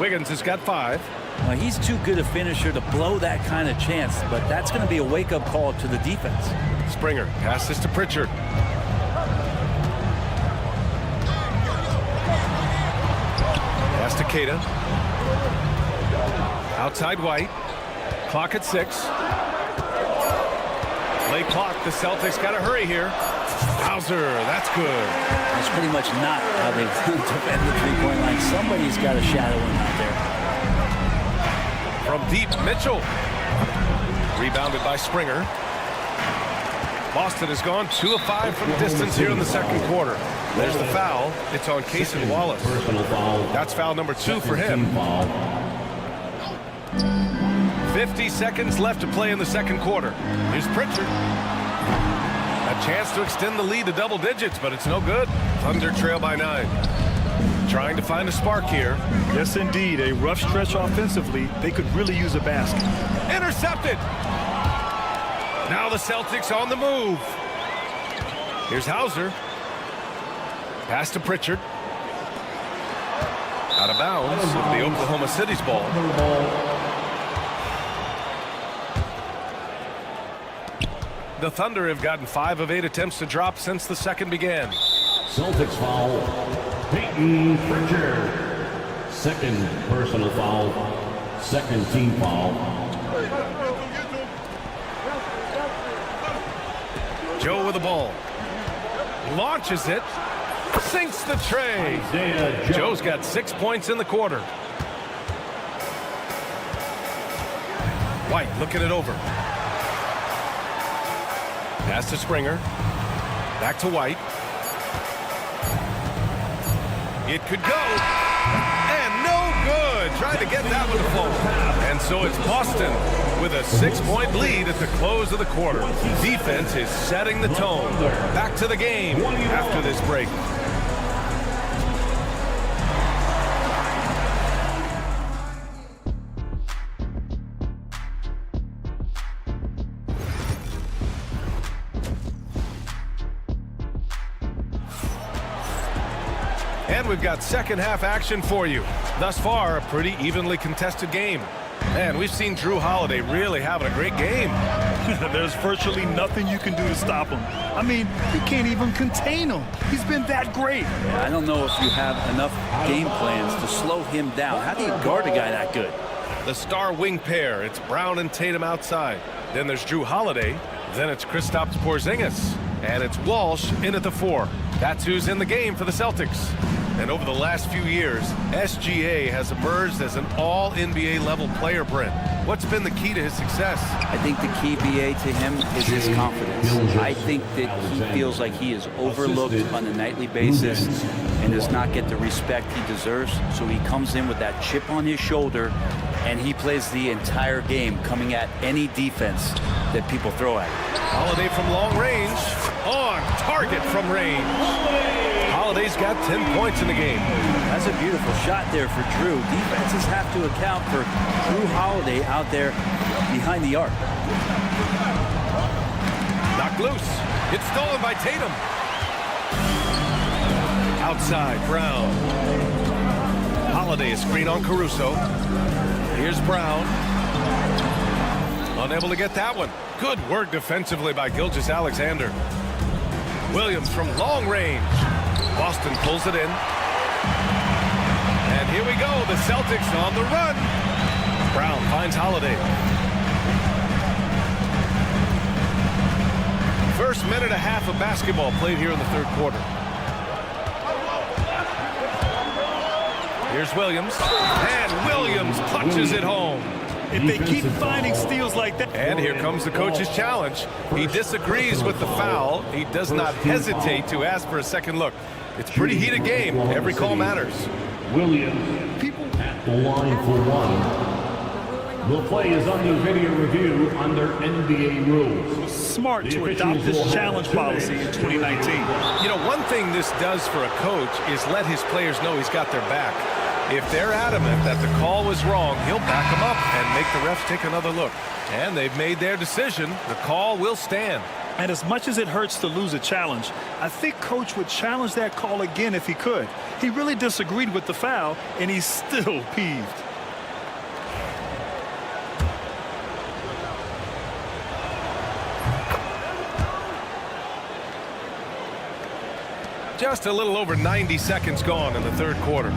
Wiggins has got 5. Well, he's too good a finisher to blow that kind of chance, but that's going to be a wake-up call to the defense. Springer passes to Pritchard. Pass to Queta. Outside White. Clock at 6. Late clock. The Celtics got to hurry here. Hauser, that's good. That's pretty much not how they defend the three-point line. Somebody's got to shadow him out there. From deep, Mitchell. Rebounded by Springer. Boston has gone 2 of 5 from distance here in the second quarter. There's the foul. It's on Cason Wallace. That's foul number 2 for him. 50 seconds left to play in the second quarter. Here's Pritchard. A chance to extend the lead to double digits, but it's no good. Thunder trail by 9. Trying to find a spark here. Yes, indeed. A rough stretch offensively. They could really use a basket. Intercepted. Now the Celtics on the move. Here's Hauser. Pass to Pritchard. Out of bounds of the Oklahoma City's ball. The Thunder have gotten 5 of 8 attempts to drop since the second began. Celtics foul. Peyton Pritchard. Second personal foul. Second team foul. Joe with the ball. Launches it. Sinks the tray. Joe's got 6 points in the quarter. White looking it over. Pass to Springer. Back to White. It could go. And no good. Trying to get that one to fall. And so it's Boston with a 6-point lead at the close of the quarter. Defense is setting the tone. Back to the game after this break. And we've got second half action for you. Thus far, a pretty evenly contested game. And we've seen Drew Holiday really having a great game. There's virtually nothing you can do to stop him. I mean, you can't even contain him. He's been that great. I don't know if you have enough game plans to slow him down. How do you guard a guy that good? The star wing pair. It's Brown and Tatum outside. Then there's Drew Holiday. Then it's Kristaps Porzingis. And it's Walsh in at the 4. That's who's in the game for the Celtics. And over the last few years, SGA has emerged as an all-NBA level player, Brent. What's been the key to his success? I think the key, BA, to him is his confidence. I think that he feels like he is overlooked on a nightly basis and does not get the respect he deserves. So he comes in with that chip on his shoulder, and he plays the entire game coming at any defense that people throw at him. Holiday from long range. On target from range. Holiday's got 10 points in the game. That's a beautiful shot there for Drew. Defenses have to account for Drew Holiday out there behind the arc. Knocked loose. It's stolen by Tatum. Outside, Brown. Holiday a screen on Caruso. Here's Brown. Unable to get that one. Good work defensively by Gilgeous-Alexander. Williams from long range. Boston pulls it in. And here we go. The Celtics on the run. Brown finds Holiday. First minute and a half of basketball played here in the third quarter. Here's Williams. And Williams punches it home. If they keep finding steals like that. And here comes the coach's challenge. He disagrees with the foul. He does not hesitate to ask for a second look. It's a pretty heated game. Every call matters. Williams at the line for 1. The play is under video review under NBA rules. Smart to adopt this challenge policy in 2019. You know, one thing this does for a coach is let his players know he's got their back. If they're adamant that the call was wrong, he'll back them up and make the refs take another look. And they've made their decision. The call will stand. And as much as it hurts to lose a challenge, I think Coach would challenge that call again if he could. He really disagreed with the foul, and he's still peeved. Just a little over 90 seconds gone in the third quarter.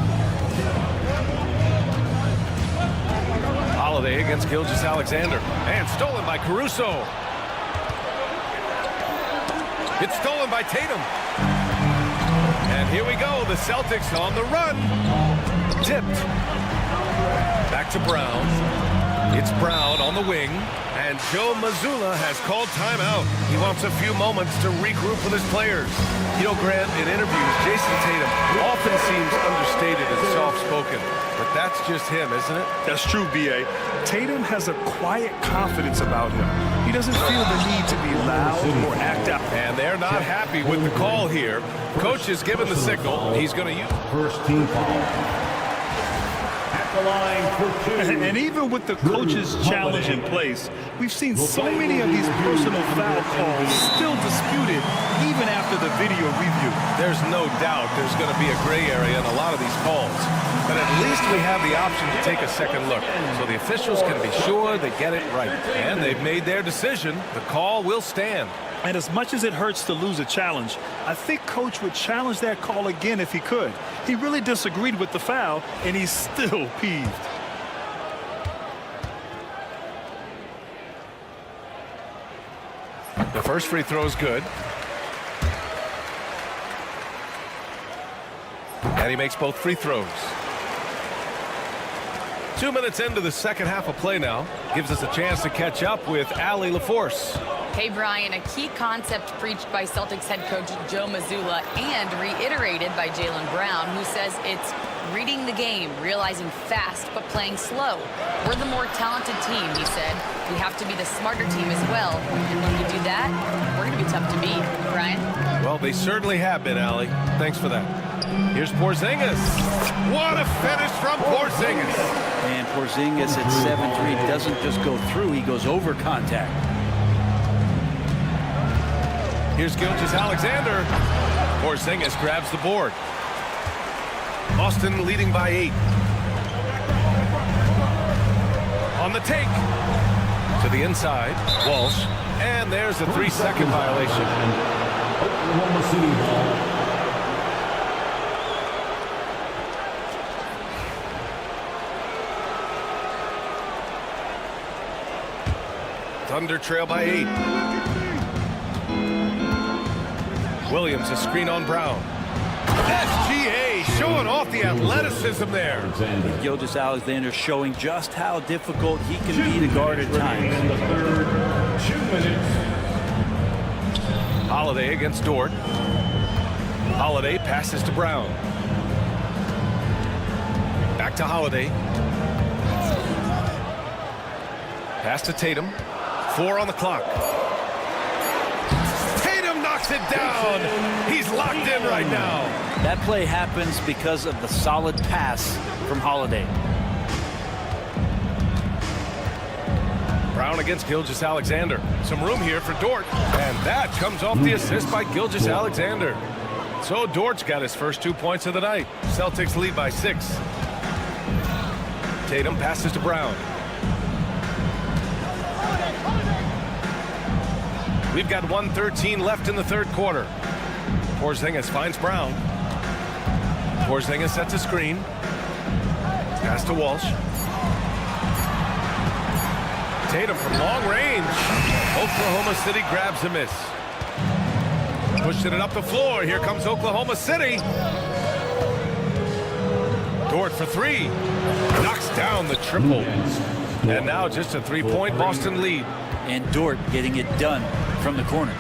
Holiday against Gilgeous-Alexander. And stolen by Caruso. It's stolen by Tatum. And here we go. The Celtics on the run. Tipped. Back to Brown. It's Brown on the wing. And Joe Mazzulla has called timeout. He wants a few moments to regroup with his players. You know, Grant, in interviews, Jason Tatum often seems understated and soft-spoken. But that's just him, isn't it? That's true, B.A. Tatum has a quiet confidence about him. He doesn't feel the need to be loud or act out. And they're not happy with the call here. Coach has given the signal. He's going to use First team foul. At the line for 2. And even with the coach's challenge in place, we've seen so many of these personal foul calls still disputed even after the video review. There's no doubt there's going to be a gray area in a lot of these calls. But at least we have the option to take a second look. So the officials can be sure they get it right. And they've made their decision. The call will stand. And as much as it hurts to lose a challenge, I think Coach would challenge that call again if he could. He really disagreed with the foul, and he's still peeved. The first free throw is good. And he makes both free throws. 2 minutes into the second half of play now. Gives us a chance to catch up with Allie LaForce. Hey, Brian, a key concept preached by Celtics head coach Joe Mazzulla and reiterated by Jaylen Brown, who says it's reading the game, realizing fast but playing slow. We're the more talented team, he said. We have to be the smarter team as well. And when we do that, we're going to be tough to beat. Brian? Well, they certainly have been, Allie. Thanks for that. Here's Porzingis. What a finish from Porzingis. And Porzingis at 7'3" doesn't just go through, he goes over contact. Here's Gilgeous-Alexander. Porzingis grabs the board. Boston leading by 8. On the take. To the inside. Walsh. And there's a 3-second violation. Oklahoma City Ball. Thunder trail by 8. Williams, a screen on Brown. SGA showing off the athleticism there. Gilgeous-Alexander showing just how difficult he can be to guard at times. In the third, 2 minutes. Holiday against Dort. Holiday passes to Brown. Back to Holiday. Pass to Tatum. 4 on the clock. Tatum knocks it down. He's locked in right now. That play happens because of the solid pass from Holiday. Brown against Gilgeous-Alexander. Some room here for Dort. And that comes off the assist by Gilgeous-Alexander. So Dort's got his first 2 points of the night. Celtics lead by 6. Tatum passes to Brown. We've got 1:13 left in the third quarter. Porzingis finds Brown. Porzingis sets a screen. Pass to Walsh. Tatum from long range. Oklahoma City grabs a miss. Pushing it up the floor. Here comes Oklahoma City. Dort for 3. Knocks down the triple. And now just a 3-point Boston lead. And Dort getting it done from the corner.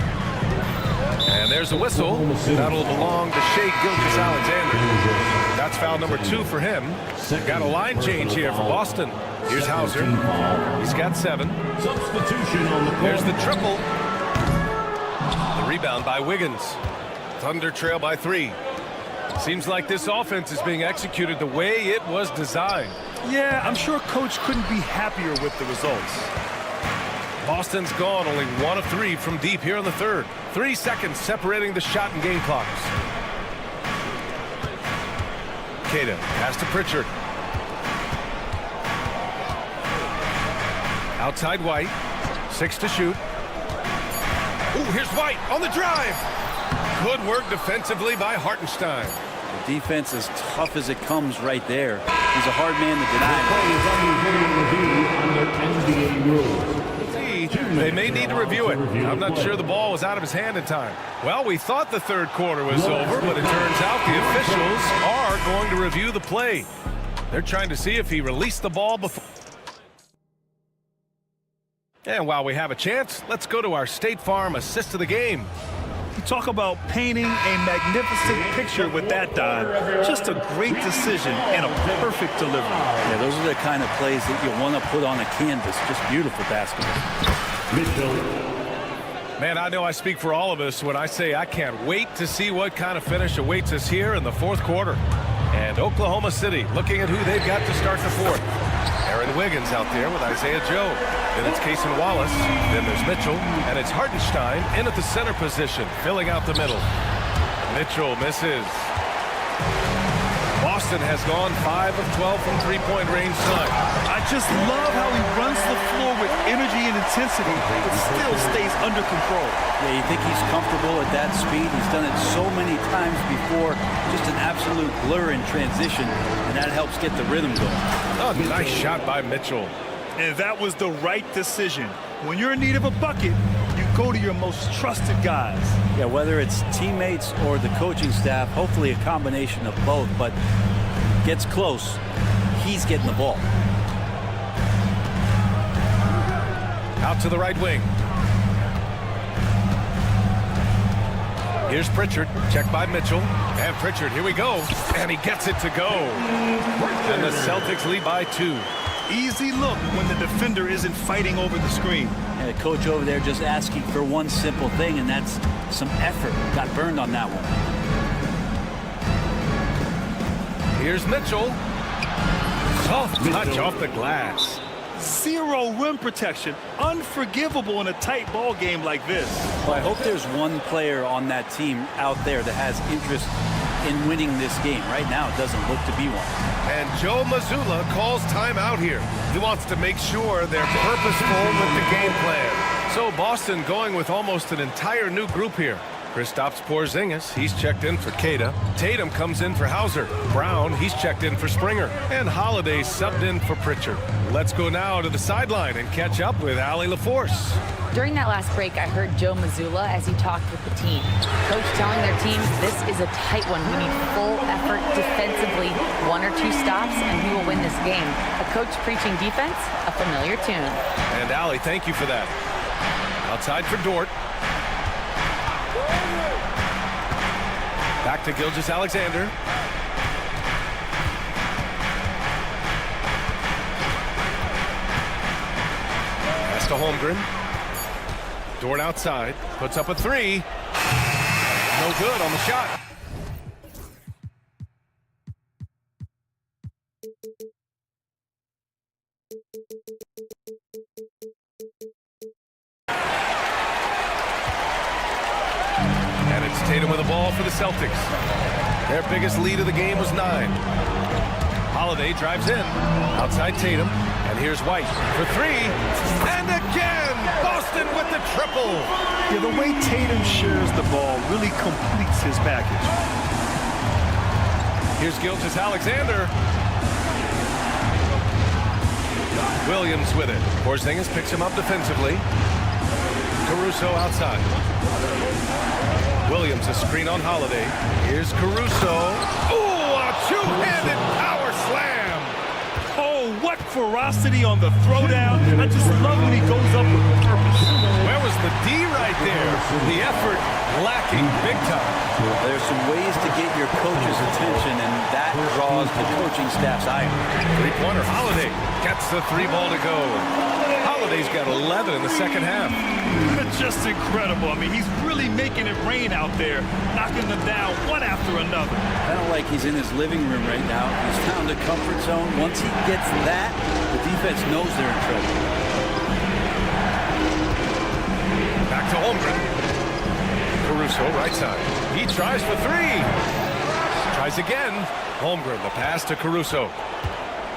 And there's a whistle. That'll belong to Shai Gilgeous-Alexander. That's foul number 2 for him. Got a line change here for Boston. Here's Hauser. He's got 7. Substitution on the court. There's the triple. The rebound by Wiggins. Thunder trail by 3. Seems like this offense is being executed the way it was designed. Yeah, I'm sure Coach couldn't be happier with the results. Boston's gone only 1 of 3 from deep here in the third. 3 seconds separating the shot and game clocks. Queta pass to Pritchard. Outside White. 6 to shoot. Ooh, here's White on the drive. Good work defensively by Hartenstein. The defense is tough as it comes right there. He's a hard man to deny. They may need to review it. I'm not sure the ball was out of his hand in time. Well, we thought the third quarter was over, but it turns out the officials are going to review the play. They're trying to see if he released the ball before. And while we have a chance, let's go to our State Farm assist of the game. You talk about painting a magnificent picture with that dive. Just a great decision and a perfect delivery. Yeah, those are the kind of plays that you want to put on a canvas. Just beautiful basketball. Man, I know I speak for all of us when I say I can't wait to see what kind of finish awaits us here in the fourth quarter. And Oklahoma City looking at who they've got to start the fourth. Aaron Wiggins out there with Isaiah Joe. Then it's Cason Wallace. Then there's Mitchell. And it's Hartenstein in at the center position, filling out the middle. Mitchell misses. Boston has gone 5 of 12 from three-point range tonight. I just love how he runs the floor with energy and intensity, but still stays under control. Yeah, you think he's comfortable at that speed. He's done it so many times before. Just an absolute blur in transition, and that helps get the rhythm going. Oh, nice shot by Mitchell. And that was the right decision. When you're in need of a bucket, you go to your most trusted guys. Yeah, whether it's teammates or the coaching staff, hopefully a combination of both, but gets close, he's getting the ball. Out to the right wing. Here's Pritchard, checked by Mitchell. And Pritchard, here we go. And he gets it to go. And the Celtics lead by 2. Easy look when the defender isn't fighting over the screen. And the coach over there just asking for one simple thing, and that's some effort. Got burned on that one. Here's Mitchell. Soft touch off the glass. Zero rim protection. Unforgivable in a tight ball game like this. Well, I hope there's one player on that team out there that has interest in winning this game. Right now, it doesn't look to be one. And Joe Mazzulla calls timeout here. He wants to make sure they're purposeful with the game plan. So Boston going with almost an entire new group here. Kristaps Porzingis, he's checked in for Queta. Tatum comes in for Hauser. Brown, he's checked in for Springer. And Holiday subbed in for Pritchard. Let's go now to the sideline and catch up with Allie LaForce. During that last break, I heard Joe Mazzulla as he talked with the team. Coach telling their team, this is a tight one. We need full effort defensively, 1 or 2 stops, and we will win this game. A coach preaching defense, a familiar tune. And Allie, thank you for that. Outside for Dort. Back to Gilgeous-Alexander. Pass to Holmgren. Dort outside. Puts up a 3. No good on the shot. And it's Tatum with the ball for the Celtics. Their biggest lead of the game was 9. Holiday drives in. Outside Tatum. And here's White for 3. And again, Boston with the triple. Yeah, the way Tatum shares the ball really completes his package. Here's Gilgeous-Alexander. Williams with it. Porzingis picks him up defensively. Caruso outside. Williams a screen on Holiday. Here's Caruso. Ooh, a two-handed power slam. Oh, what ferocity on the throwdown. I just love when he goes up with purpose. Where was the D right there? The effort lacking big time. There's some ways to get your coach's attention, and that draws the coaching staff's eye. Three-pointer. Holiday gets the 3 ball to go. Holiday's got 11 in the second half. Just incredible. I mean, he's really making it rain out there, knocking them down one after another. Kind of like he's in his living room right now. He's found a comfort zone. Once he gets that, the defense knows they're in trouble. Back to Holmgren. Caruso, right side. He tries for three. Tries again. Holmgren, the pass to Caruso.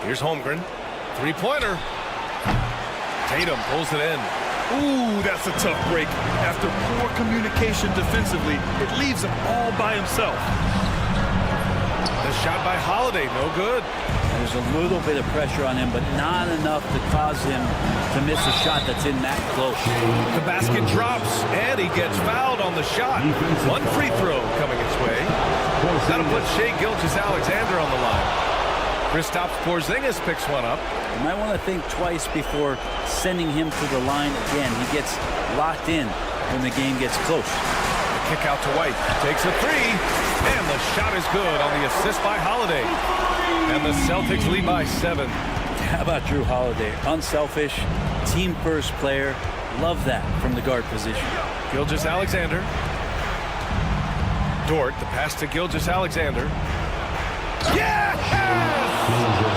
Here's Holmgren. Three-pointer. Tatum pulls it in. Ooh, that's a tough break. After poor communication defensively, it leaves him all by himself. The shot by Holiday, no good. There's a little bit of pressure on him, but not enough to cause him to miss a shot that's in that close. The basket drops, and he gets fouled on the shot. One free throw coming its way. That'll put Shai Gilgeous-Alexander on the line. Kristaps Porzingis picks one up. You might want to think twice before sending him to the line again. He gets locked in when the game gets close. The kick out to White. Takes a three, and the shot is good on the assist by Holiday. And the Celtics lead by 7. How about Drew Holiday? Unselfish, team-first player. Love that from the guard position. Gilgeous-Alexander. Dort, the pass to Gilgeous-Alexander. Yes!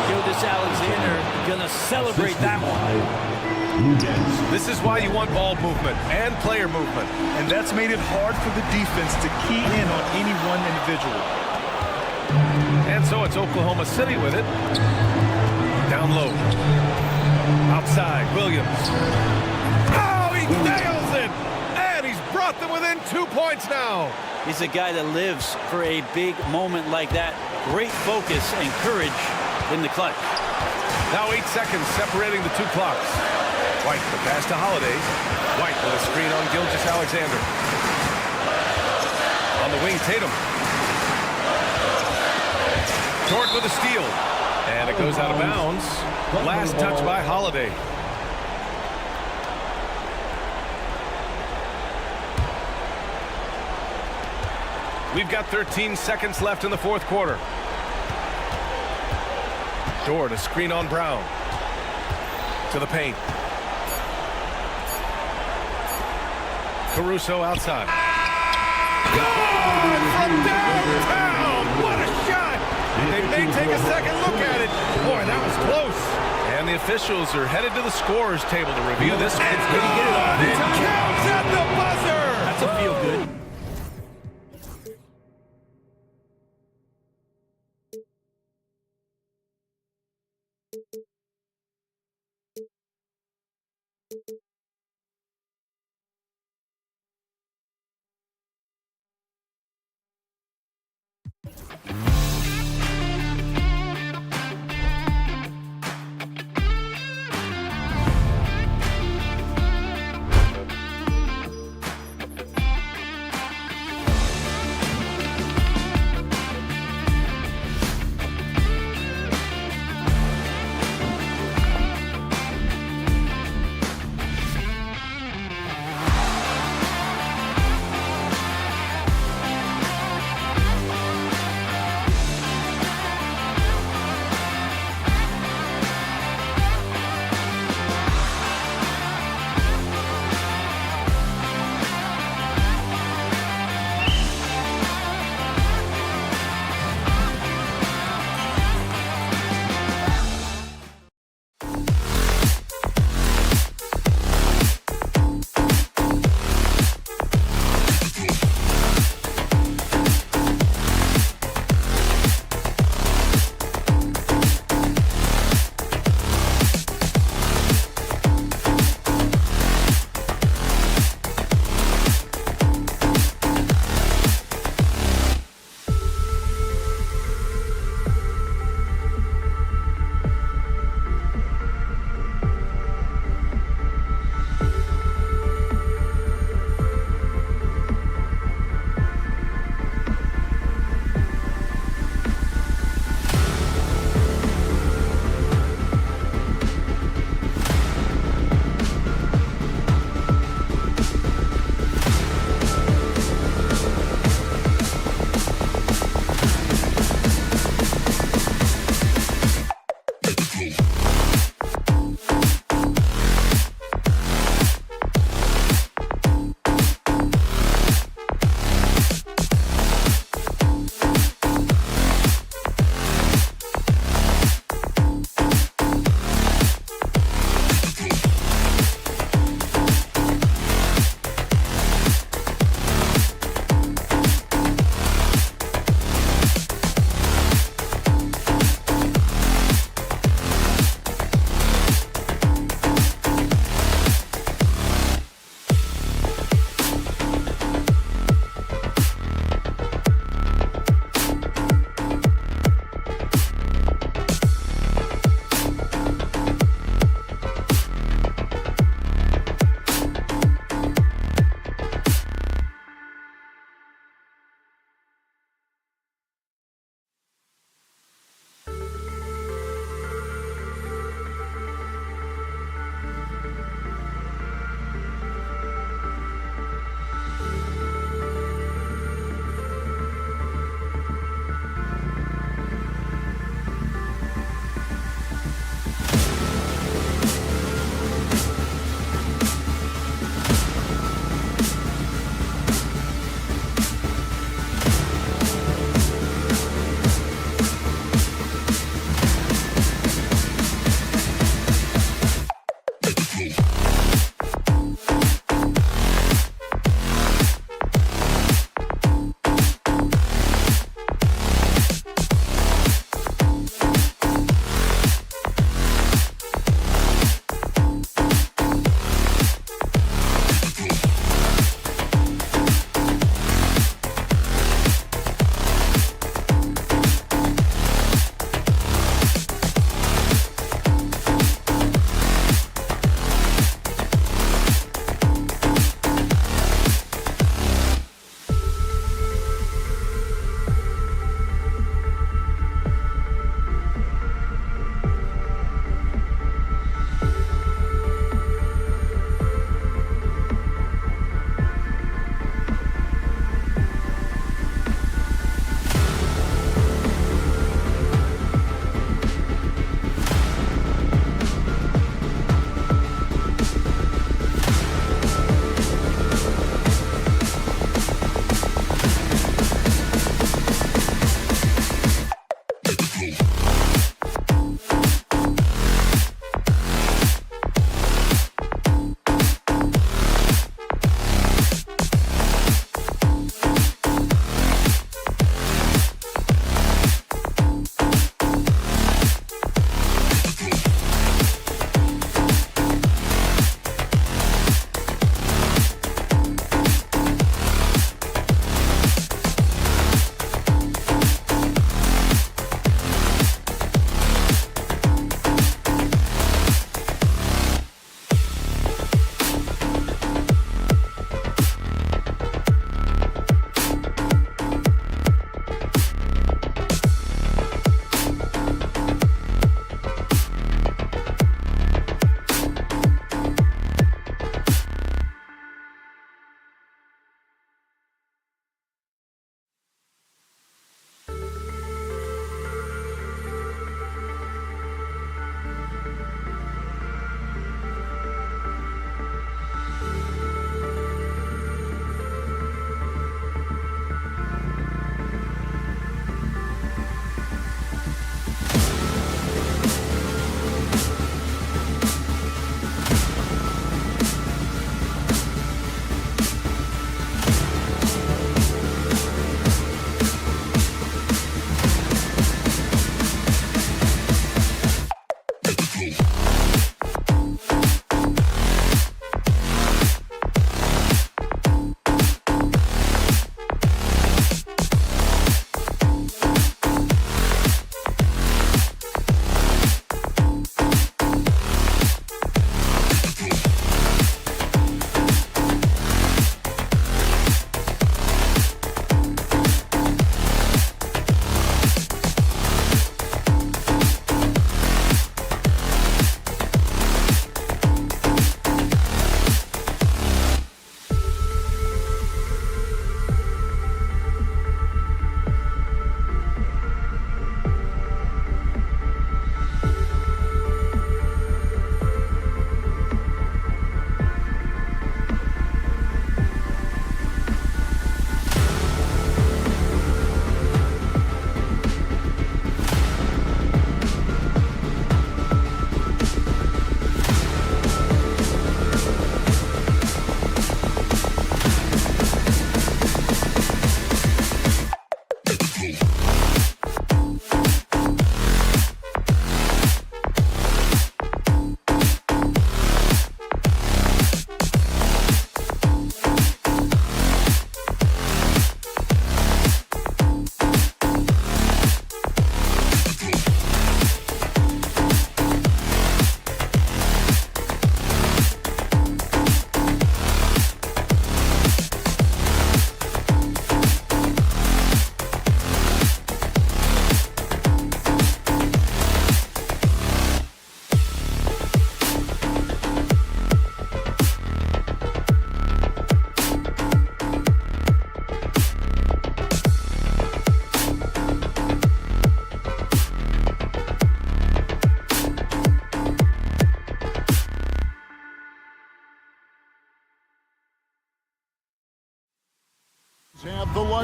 Gilgeous-Alexander gonna celebrate that one. This is why you want ball movement and player movement. And that's made it hard for the defense to key in on any one individual. And so it's Oklahoma City with it. Down low. Outside, Williams. Oh, he nails it! And he's brought them within 2 points now. He's a guy that lives for a big moment like that. Great focus and courage in the clutch. Now 8 seconds separating the two clocks. White, the pass to Holiday. White with a screen on Gilgeous-Alexander. On the wing, Tatum. Dort with a steal. And it goes out of bounds. Last touch by Holiday. We've got 13 seconds left in the fourth quarter. Dort, a screen on Brown. To the paint. Caruso outside. Good from downtown! What a shot! They may take a second look at it. Boy, that was close. And the officials are headed to the scorer's table to review this. It's good. It counts at the buzzer! That's a feel good.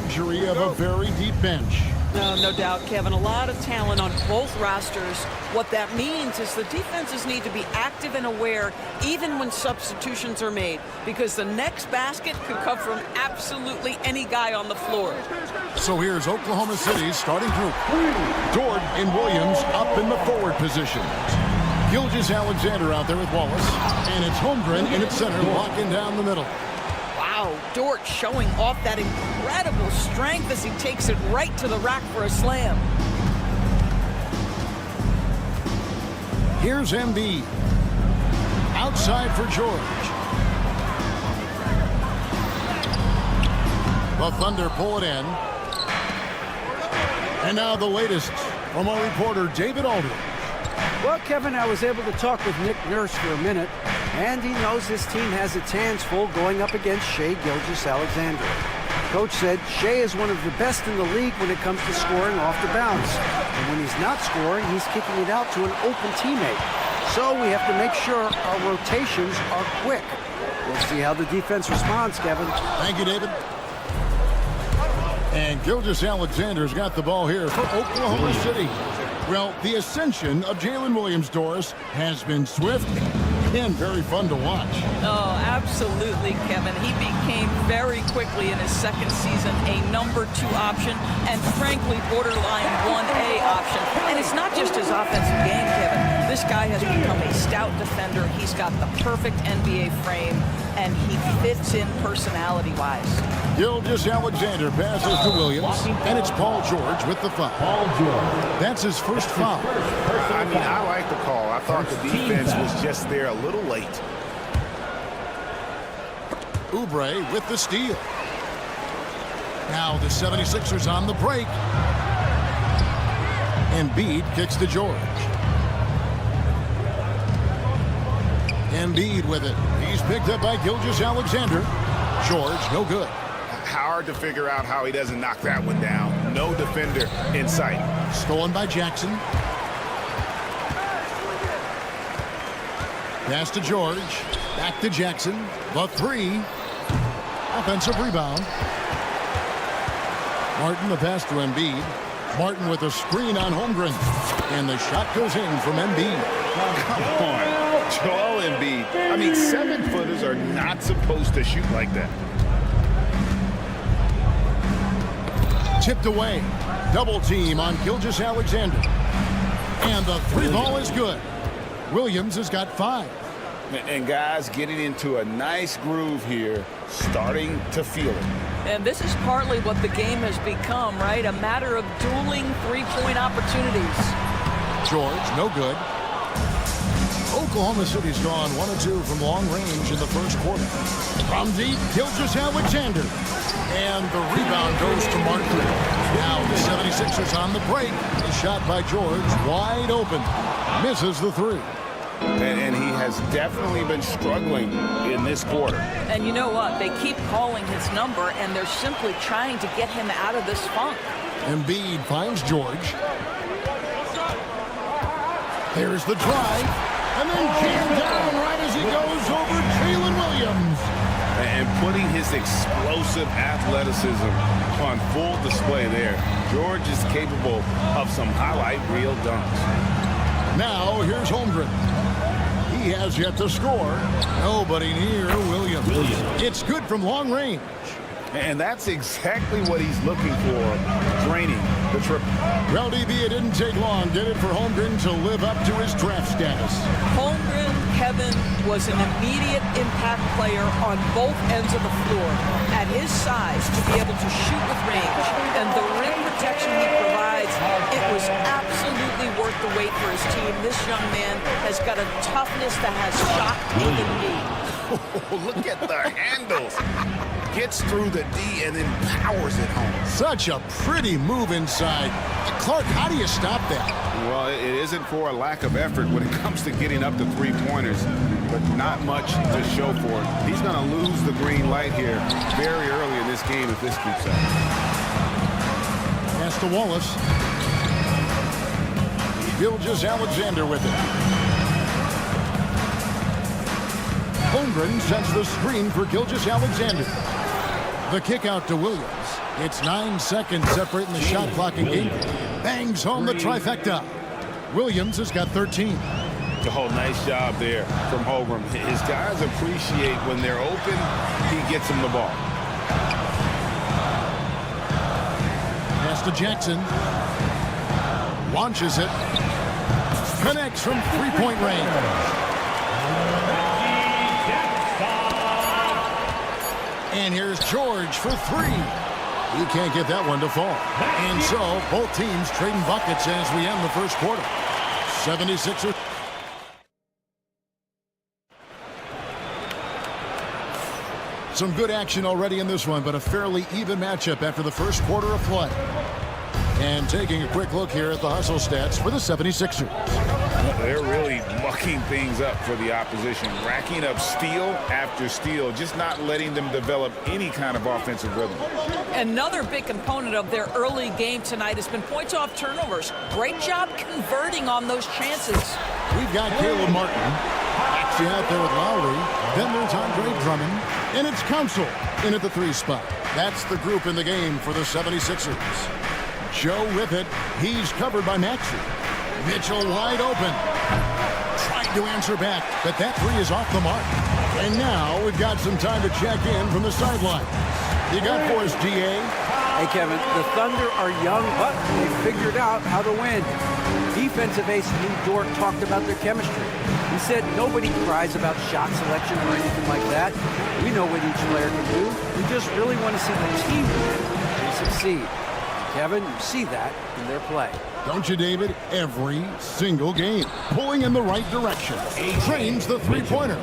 luxury of a very deep bench. No doubt, Kevin. A lot of talent on both rosters. What that means is the defenses need to be active and aware even when substitutions are made, because the next basket could come from absolutely any guy on the floor. So here's Oklahoma City's starting group. Dort and Williams up in the forward position. Gilgeous-Alexander out there with Wallace. And it's Holmgren in its center, locking down the middle. Wow, Dort showing off that incredible strength as he takes it right to the rack for a slam. Here's Embiid. Outside for George. The Thunder pull it in. And now the latest from our reporter, David Aldridge. Well, Kevin, I was able to talk with Nick Nurse for a minute, and he knows his team has its hands full going up against Shai Gilgeous-Alexander. Coach said Shai is one of the best in the league when it comes to scoring off the bounce. And when he's not scoring, he's kicking it out to an open teammate. So we have to make sure our rotations are quick. We'll see how the defense responds, Kevin. Thank you, David. And Gilgeous-Alexander's got the ball here for Oklahoma City. Well, the ascension of Jalen Williams, Doris, has been swift and very fun to watch. Oh, absolutely, Kevin. He became very quickly in his second season a number 2 option and, frankly, borderline 1A option. And it's not just his offensive game, Kevin. This guy has become a stout defender. He's got the perfect NBA frame, and he fits in personality-wise. Gilgeous-Alexander passes to Williams, and it's Paul George with the foul. Paul George. That's his first foul. I mean, I like the call. I thought the defense was just there a little late. Oubre with the steal. Now the 76ers on the break. Embiid kicks to George. Embiid with it. He's picked up by Gilgeous-Alexander. George, no good. Hard to figure out how he doesn't knock that one down. No defender in sight. Stolen by Jackson. Pass to George. Back to Jackson. The 3. Offensive rebound. Martin the pass to Embiid. Martin with a screen on Holmgren. And the shot goes in from Embiid. Come on. Joel Embiid. I mean, 7-footers are not supposed to shoot like that. Tipped away. Double team on Gilgeous-Alexander. And the 3 ball is good. Williams has got 5. And guys getting into a nice groove here, starting to feel it. And this is partly what the game has become, right? A matter of dueling 3-point opportunities. George, no good. Oklahoma City's gone 1 of 2 from long range in the first quarter. From deep, Gilgeous-Alexander. And the rebound goes to Martin. Now the 76ers on the break. The shot by George, wide open. Misses the 3. And he has definitely been struggling in this quarter. And you know what? They keep calling his number, and they're simply trying to get him out of this funk. Embiid finds George. There's the drive. And then jammed down right as he goes over Jalen Williams. And putting his explosive athleticism on full display there. George is capable of some highlight reel dunks. Now here's Holmgren. He has yet to score. Nobody near Williams. It's good from long range. And that's exactly what he's looking for, draining the triple. Well, DB, it didn't take long, did it, for Holmgren to live up to his draft status? Holmgren, Kevin, was an immediate impact player on both ends of the floor. At his size, to be able to shoot with range and the rim protection he provides, it was absolutely worth the wait for his team. This young man has got a toughness that has shocked even me. Look at the handles. Gets through the D and then powers it home. Such a pretty move inside. Clark, how do you stop that? Well, it isn't for a lack of effort when it comes to getting up to 3-pointers, but not much to show for it. He's going to lose the green light here very early in this game if this keeps up. Pass to Wallace. Gilgeous-Alexander with it. Holmgren sends the screen for Gilgeous-Alexander. The kick out to Williams. It's 9 seconds separating the shot clock and game. Bangs home the trifecta. Williams has got 13. Oh, nice job there from Holmgren. His guys appreciate when they're open, he gets them the ball. Pass to Jackson. Launches it. Connects from three-point range. And here's George for three. He can't get that one to fall. And so, both teams trading buckets as we end the first quarter. 76ers. Some good action already in this one, but a fairly even matchup after the first quarter of play. And taking a quick look here at the hustle stats for the 76ers. They're really mucking things up for the opposition, racking up steal after steal, just not letting them develop any kind of offensive rhythm. Another big component of their early game tonight has been points off turnovers. Great job converting on those chances. We've got Caleb Martin. Actually out there with Lowry. Then there's Andre Drummond. And it's Council in at the 3 spot. That's the group in the game for the 76ers. Joe with it. He's covered by Maxey. Mitchell wide open. Tried to answer back, but that 3 is off the mark. And now we've got some time to check in from the sideline. You got for us, GA? Hey, Kevin, the Thunder are young, but they figured out how to win. Defensive ace Lou Dort talked about their chemistry. He said nobody cries about shot selection or anything like that. We know what each player can do. We just really want to see the team win and succeed. Kevin, you see that in their play. Don't you, David? Every single game. Pulling in the right direction. Trains the three-pointer.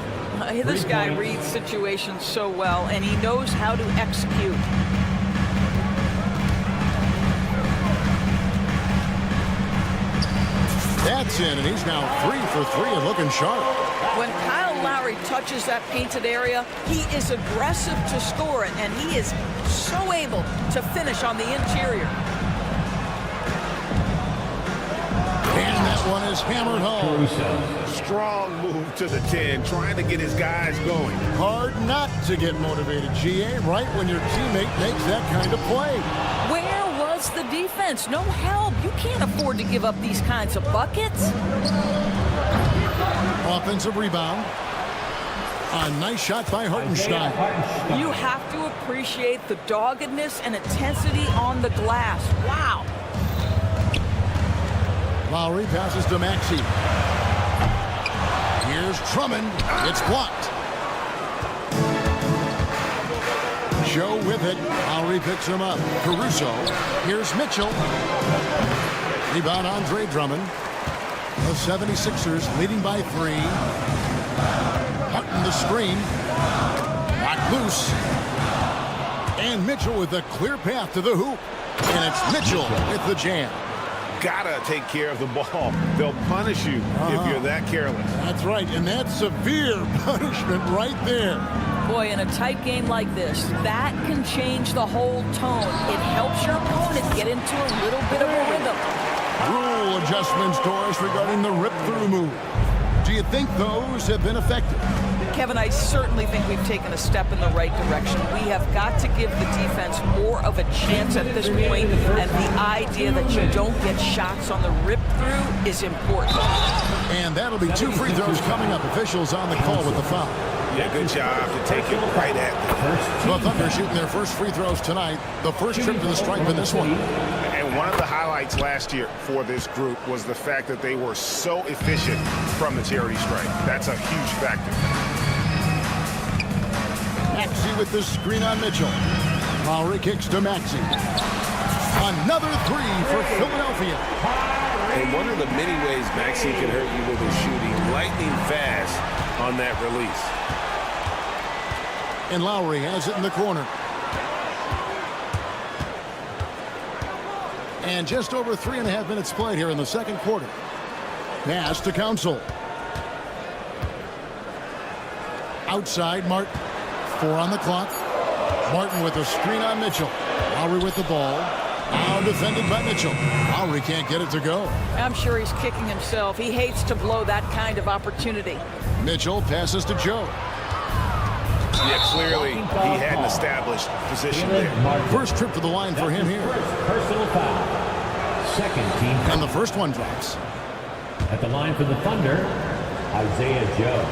This guy reads situations so well, and he knows how to execute. That's in, and he's now 3 for 3 and looking sharp. When Kyle Lowry touches that painted area, he is aggressive to score it, and he is so able to finish on the interior. And that one is hammered home. Strong move to the 10, trying to get his guys going. Hard not to get motivated, GA, right when your teammate makes that kind of play. Where was the defense? No help. You can't afford to give up these kinds of buckets. Offensive rebound. A nice shot by Hartenstein. You have to appreciate the doggedness and intensity on the glass. Wow. Lowry passes to Maxey. Here's Drummond. It's blocked. Joe with it. Lowry picks him up. Caruso. Here's Mitchell. Rebound Andre Drummond. The 76ers leading by 3. Hutton the screen. Knocked loose. And Mitchell with a clear path to the hoop. And it's Mitchell with the jam. Gotta take care of the ball. They'll punish you if you're that careless. That's right, and that's severe punishment right there. Boy, in a tight game like this, that can change the whole tone. It helps your opponent get into a little bit of a rhythm. Rule adjustments, Doris, regarding the rip-through move. Do you think those have been effective? Kevin, I certainly think we've taken a step in the right direction. We have got to give the defense more of a chance at this point, and the idea that you don't get shots on the rip-through is important. And that'll be 2 free throws coming up. Officials on the call with the foul. Yeah, good job to take it right at them. The Thunder shooting their first free throws tonight. The first trip to the stripe in this one. And one of the highlights last year for this group was the fact that they were so efficient from the charity stripe. That's a huge factor. Maxey with the screen on Mitchell. Lowry kicks to Maxey. Another 3 for Philadelphia. And one of the many ways Maxey can hurt you with his shooting, lightning fast on that release. And Lowry has it in the corner. And just over 3.5 minutes played here in the second quarter. Pass to Council. Outside, Martin. 4 on the clock. Martin with a screen on Mitchell. Lowry with the ball. Now defended by Mitchell. Lowry can't get it to go. I'm sure he's kicking himself. He hates to blow that kind of opportunity. Mitchell passes to Joe. Yeah, clearly he had an established position there. First trip to the line for him here. Personal foul. Second team foul. And the first one drops. At the line for the Thunder, Isaiah Joe.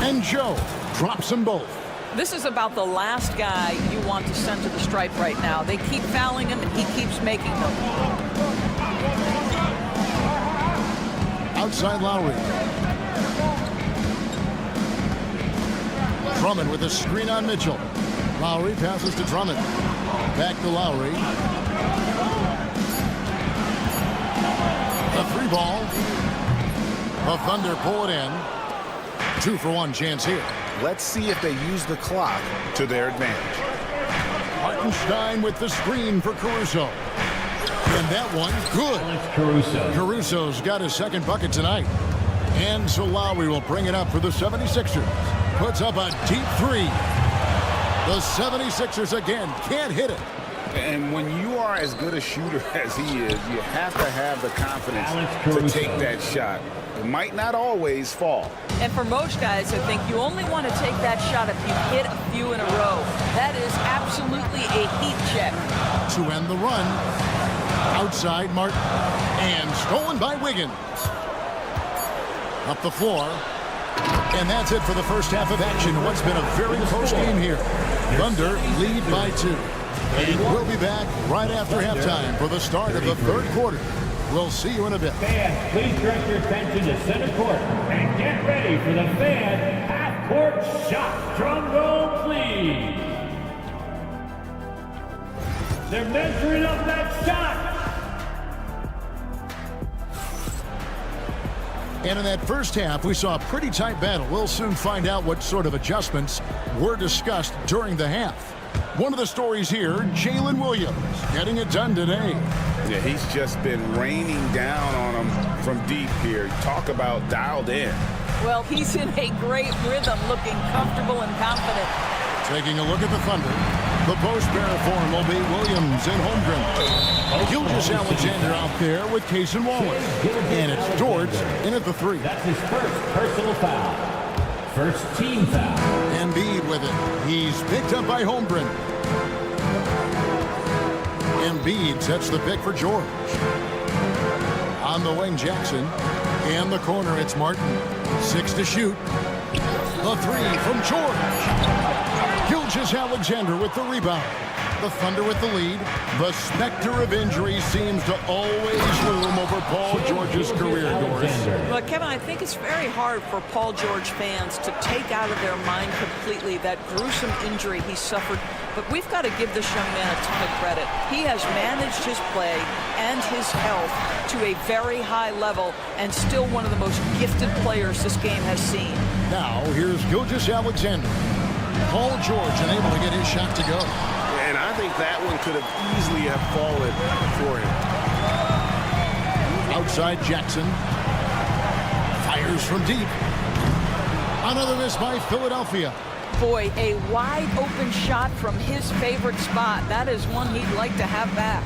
And Joe drops them both. This is about the last guy you want to send to the stripe right now. They keep fouling him, and he keeps making them. Outside Lowry. Drummond with a screen on Mitchell. Lowry passes to Drummond. Back to Lowry. The 3 ball. The Thunder pull it in. 2-for-1 chance here. Let's see if they use the clock to their advantage. Hartenstein with the screen for Caruso. And that one, good. Caruso's got his second bucket tonight. And so Lowry will bring it up for the 76ers. Puts up a deep 3. The 76ers again can't hit it. And when you are as good a shooter as he is, you have to have the confidence to take that shot. It might not always fall. And for most guys, I think you only want to take that shot if you hit a few in a row. That is absolutely a heat check. To end the run, outside Martin. And stolen by Wiggins. Up the floor. And that's it for the first half of action. What's been a very close game here. Thunder lead by 2. And we'll be back right after halftime for the start of the third quarter. We'll see you in a bit. Fans, please direct your attention to center court and get ready for the fan half-court shot. Drum roll, please. They're measuring up that shot. And in that first half, we saw a pretty tight battle. We'll soon find out what sort of adjustments were discussed during the half. One of the stories here, Jalen Williams getting it done today. Yeah, he's just been raining down on them from deep here. Talk about dialed in. Well, he's in a great rhythm, looking comfortable and confident. Taking a look at the Thunder. The post bearer form will be Williams and Holmgren. Gilgeous-Alexander out there with Cason Wallace. And it's George in at the 3. That's his first personal foul. First team foul. Embiid with it. He's picked up by Holmgren. Embiid sets the pick for George. On the wing, Jackson. And the corner, it's Martin. 6 to shoot. The 3 from George. Gilgeous-Alexander with the rebound. The Thunder with the lead. The specter of injury seems to always loom over Paul George's career, Doris. Look, Kevin, I think it's very hard for Paul George fans to take out of their mind completely that gruesome injury he suffered. But we've got to give this young man a ton of credit. He has managed his play and his health to a very high level and still one of the most gifted players this game has seen. Now, here's Gilgeous-Alexander. Paul George unable to get his shot to go. And I think that one could have easily have fallen for him. Outside Jackson. Fires from deep. Another miss by Philadelphia. Boy, a wide open shot from his favorite spot. That is one he'd like to have back.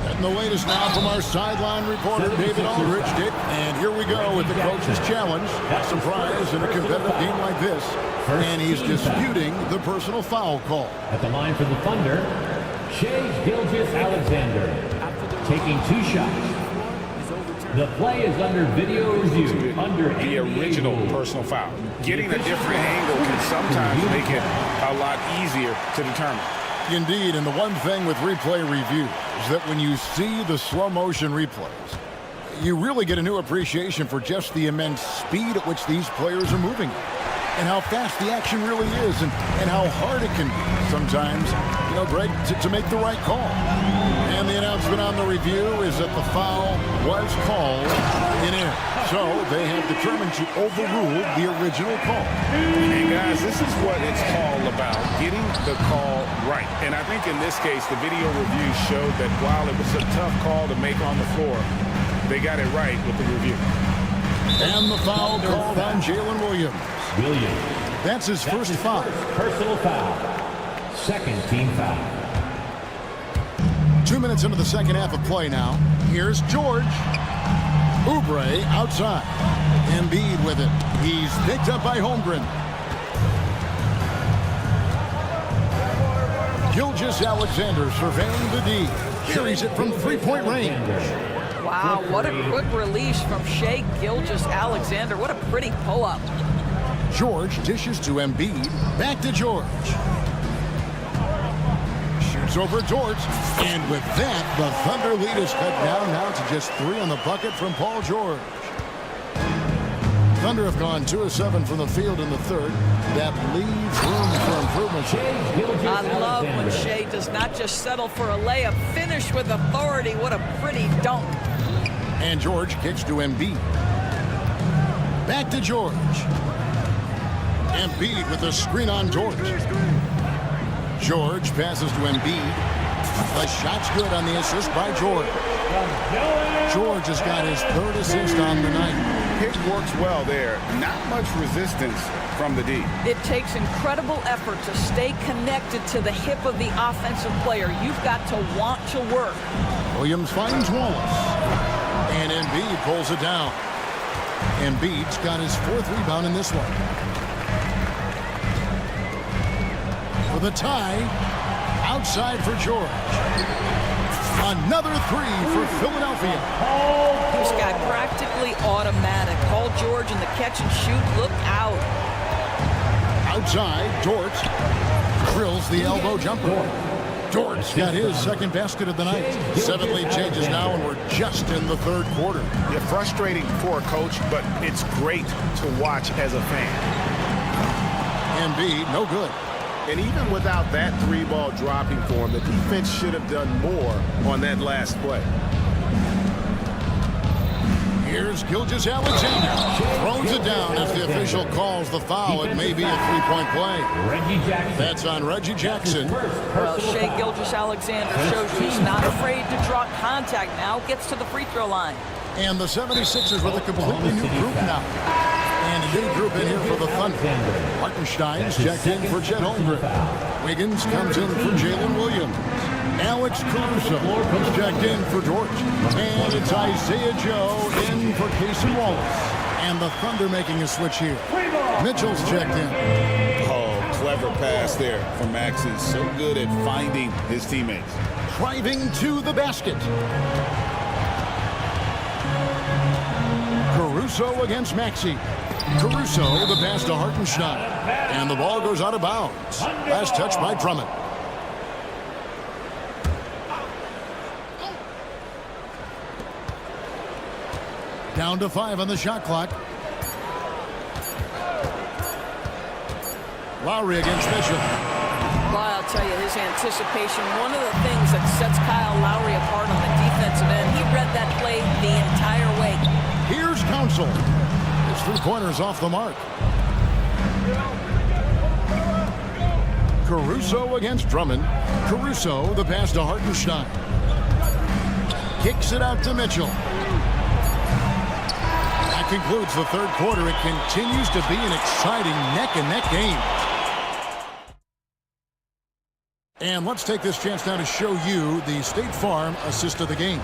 And the latest now from our sideline reporter, David Aldridge. And here we go with the coach's challenge. Surprise in a competitive game like this. And he's disputing the personal foul call. At the line for the Thunder, Shai Gilgeous-Alexander taking 2 shots. The play is under video review. Under the original personal foul. Getting a different angle can sometimes make it a lot easier to determine. Indeed, and the one thing with replay review is that when you see the slow motion replays, you really get a new appreciation for just the immense speed at which these players are moving and how fast the action really is and how hard it can be sometimes, Greg, to make the right call. And the announcement on the review is that the foul was called in air. So they have determined to overrule the original call. And guys, this is what it's all about, getting the call right. And I think in this case, the video review showed that while it was a tough call to make on the floor, they got it right with the review. And the foul called on Jalen Williams. That's his first foul. Personal foul. Second team foul. 2 minutes into the second half of play now. Here's George. Oubre outside. Embiid with it. He's picked up by Holmgren. Gilgeous-Alexander surveying the D. Carries it from three-point range. Wow, what a quick release from Shai Gilgeous-Alexander. What a pretty pull-up. George dishes to Embiid. Back to George. Shoots over Dort. And with that, the Thunder lead is cut down now to just 3 on the bucket from Paul George. Thunder have gone 2 of 7 from the field in the third. That leaves room for improvement. I love when Shai does not just settle for a layup, finish with authority. What a pretty dunk. And George kicks to Embiid. Back to George. Embiid with the screen on George. George passes to Embiid. The shot's good on the assist by George. George has got his 3rd assist on the night. It works well there. Not much resistance from the D. It takes incredible effort to stay connected to the hip of the offensive player. You've got to want to work. Williams finds Wallace. And Embiid pulls it down. Embiid's got his 4th rebound in this one. For the tie, outside for George. Another 3 for Philadelphia. This guy practically automatic. Paul George in the catch and shoot. Look out. Outside, Dort drills the elbow jumper. Dort's got his 2nd basket of the night. 7 lead changes now, and we're just in the 3rd quarter. Yeah, frustrating for a coach, but it's great to watch as a fan. Embiid, no good. And even without that 3-ball dropping for him, the defense should have done more on that last play. Here's Gilgeous-Alexander. Throws it down as the official calls the foul. It may be a 3-point play. That's on Reggie Jackson. Well, Shai Gilgeous-Alexander shows you he's not afraid to draw contact now. Gets to the free throw line. And the 76ers with a completely new group now. And a new group in here for the Thunder. Hartenstein's checked in for Chet Holmgren. Wiggins comes in for Jalen Williams. Alex Caruso is checked in for Dort. And it's Isaiah Joe in for Casey Wallace. And the Thunder making a switch here. Mitchell's checked in. Oh, clever pass there from Maxey. So good at finding his teammates. Driving to the basket. Caruso against Maxey. Caruso, the pass to Hartenstein. And the ball goes out of bounds. Last touch by Drummond. Down to 5 on the shot clock. Lowry against Mitchell. Well, I'll tell you, his anticipation, one of the things that sets Kyle Lowry apart on the defensive end, he read that play the entire way. Here's Council. His 3-pointers off the mark. Caruso against Drummond. Caruso, the pass to Hartenstein. Kicks it out to Mitchell. That concludes the 3rd quarter. It continues to be an exciting neck-and-neck game. And let's take this chance now to show you the State Farm assist of the game.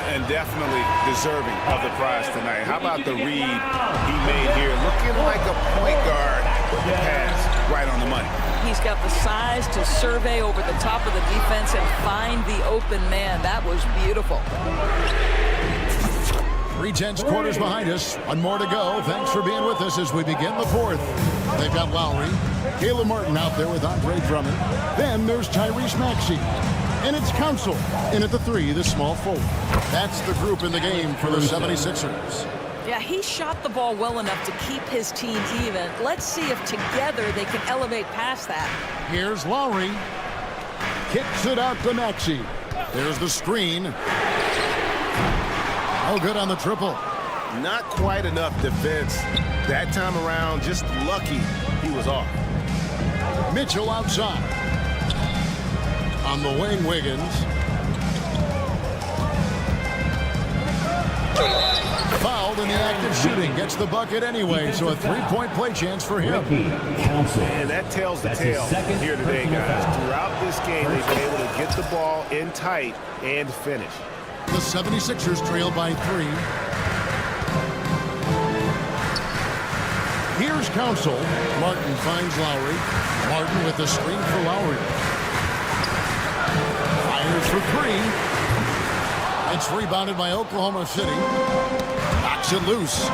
And definitely deserving of the prize tonight. How about the read he made here? Looking like a point guard with the pass right on the money. He's got the size to survey over the top of the defense and find the open man. That was beautiful. 3/10 quarters behind us. One more to go. Thanks for being with us as we begin the 4th. They've got Lowry, Caleb Martin out there with Andre Drummond. Then there's Tyrese Maxey. And it's Council in at the 3, the small forward. That's the group in the game for the 76ers. Yeah, he shot the ball well enough to keep his team even. Let's see if together they can elevate past that. Here's Lowry. Kicks it out to Maxey. There's the screen. Oh, good on the triple. Not quite enough defense. That time around, just lucky he was off. Mitchell outside. On the wing, Wiggins. Fouled in the act of shooting. Gets the bucket anyway, so a 3-point play chance for him. And that tells the tale here today, guys. Throughout this game, they've been able to get the ball in tight and finish. The 76ers trail by 3. Here's Council. Martin finds Lowry. Martin with the screen for Lowry. for three. It's rebounded by Oklahoma City. Knocks it loose.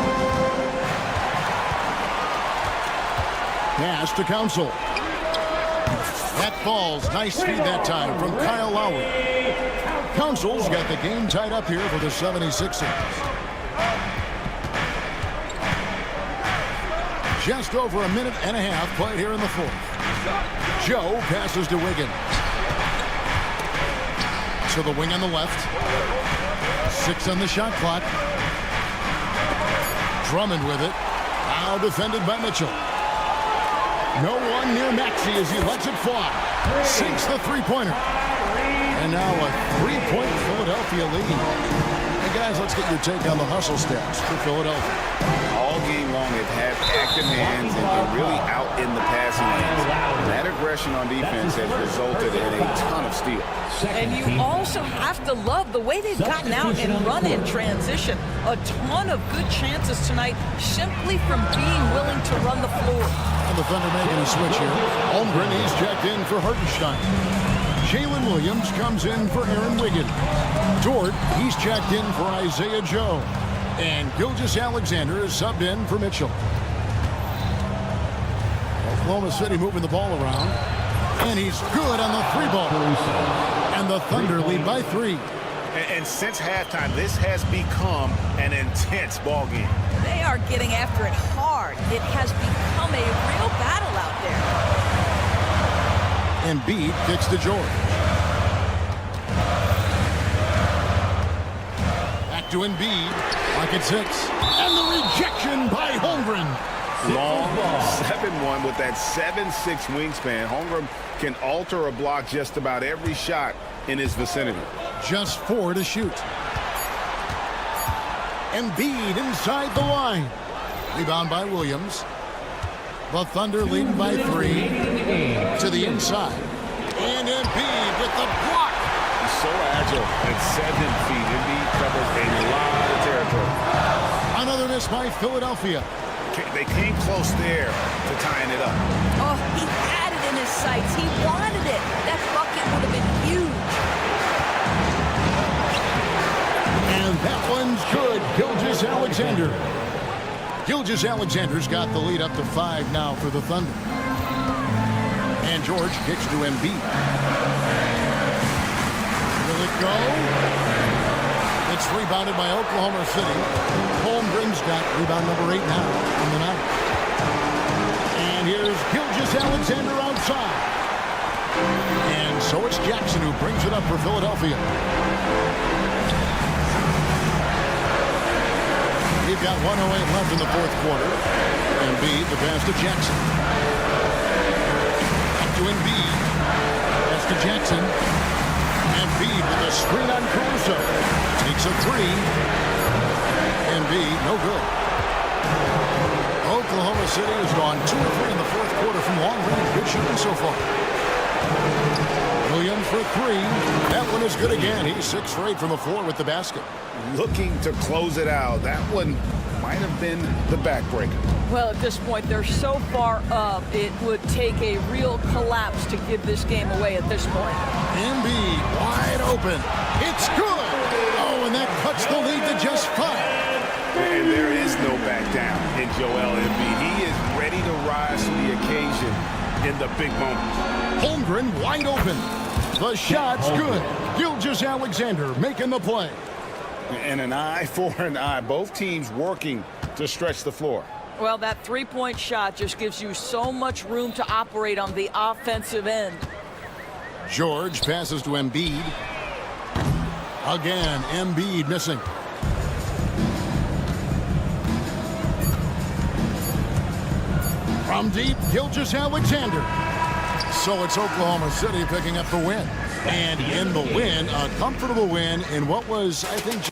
Pass to Council. That falls. Nice feed that time from Kyle Lowry. Council's got the game tied up here for the 76ers. Just over a minute and a half played here in the fourth. Joe passes to Wiggins. To the wing on the left. 6 on the shot clock. Drummond with it. Now defended by Mitchell. No one near Maxey as he lets it fly. Sinks the three-pointer. And now a 3-point Philadelphia lead. Hey guys, let's get your take on the hustle stats for Philadelphia. All game long, they've had active hands and they're really out in the passing lanes. That aggression on defense has resulted in a ton of steals. And you also have to love the way they've gotten out and run in transition. A ton of good chances tonight simply from being willing to run the floor. And the Thunder making a switch here. Holmgren, he's checked in for Hartenstein. Jalen Williams comes in for Aaron Wiggins. Dort, he's checked in for Isaiah Joe. And Gilgeous-Alexander is subbed in for Mitchell. Oklahoma City moving the ball around. And he's good on the three ball. And the Thunder lead by 3. And since halftime, this has become an intense ball game. They are getting after it hard. It has become a real battle out there. Embiid kicks to George. Back to Embiid. Pocket 6. And the rejection by Holmgren. Long 7-1 with that 7'6" wingspan. Holmgren can alter a block just about every shot in his vicinity. Just 4 to shoot. Embiid inside the line. Rebound by Williams. The Thunder leading by 3 to the inside. And Embiid with the block. He's so agile at 7 feet. Embiid covers a lot of territory. Another miss by Philadelphia. They came close there to tying it up. Oh, he had it in his sights. He wanted it. That bucket would have been huge. And that one's good. Gilgeous-Alexander. Gilgeous-Alexander's got the lead up to 5 now for the Thunder. And George kicks to Embiid. Will it go? It's rebounded by Oklahoma City. Holmgren's got rebound number 8 now on the night. And here's Gilgeous-Alexander outside. And so it's Jackson who brings it up for Philadelphia. We've got 1:08 left in the fourth quarter. Embiid, the pass to Jackson. Back to Embiid. Pass to Jackson. Embiid with a screen on Caruso. Takes a 3. Embiid, no good. Oklahoma City has gone 2 of 3 in the fourth quarter from long range. Good shooting so far. Williams for 3. That one is good again. He's 6 for 8 from the floor with the basket. Looking to close it out. That one might have been the backbreaker. Well, at this point, they're so far up, it would take a real collapse to give this game away at this point. Embiid wide open. It's good. Oh, and that cuts the lead to just 5. And there is no back down in Joel Embiid. He is ready to rise to the occasion in the big moments. Holmgren wide open. The shot's good. Gilgeous-Alexander making the play. And an eye for an eye. Both teams working to stretch the floor. Well, that three-point shot just gives you so much room to operate on the offensive end. George passes to Embiid. Again, Embiid missing. From deep, Gilgeous-Alexander. So it's Oklahoma City picking up the win. And in the win, a comfortable win in what was, I think...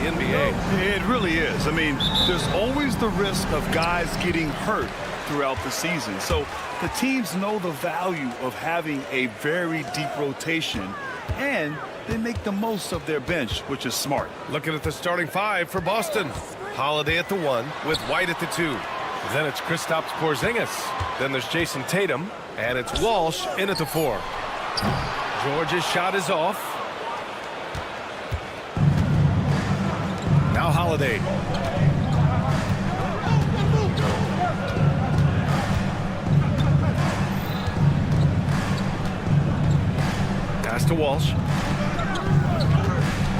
the NBA. It really is. I mean, there's always the risk of guys getting hurt throughout the season. So the teams know the value of having a very deep rotation, and they make the most of their bench, which is smart. Looking at the starting five for Boston. Holiday at the 1 with White at the 2. Then it's Kristaps Porzingis. Then there's Jason Tatum. And it's Walsh in at the 4. George's shot is off. Now Holiday. Pass to Walsh.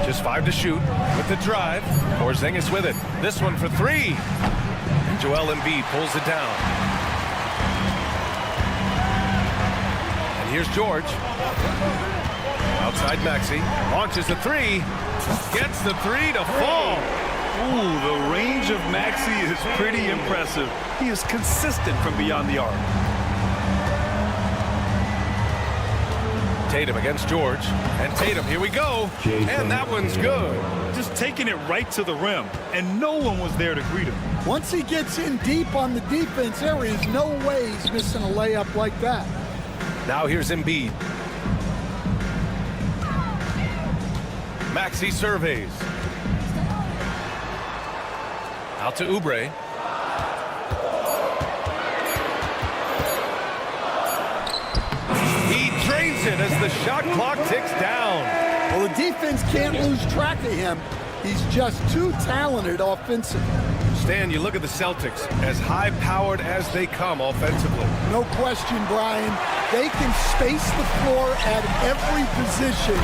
Just 5 to shoot with the drive. Porzingis with it. This one for 3. And Joel Embiid pulls it down. And here's George. Outside Maxey. Launches the 3. Gets the 3 to fall. Ooh, the range of Maxey is pretty impressive. He is consistent from beyond the arc. Tatum against George. And Tatum, here we go. And that one's good. Just taking it right to the rim, and no one was there to greet him. Once he gets in deep on the defense, there is no way he's missing a layup like that. Now here's Embiid. Maxey surveys. Out to Oubre. He drains it as the shot clock ticks down. Well, the defense can't lose track of him. He's just too talented offensively. Stan, you look at the Celtics, as high-powered as they come offensively. No question, Brian. They can space the floor at every position,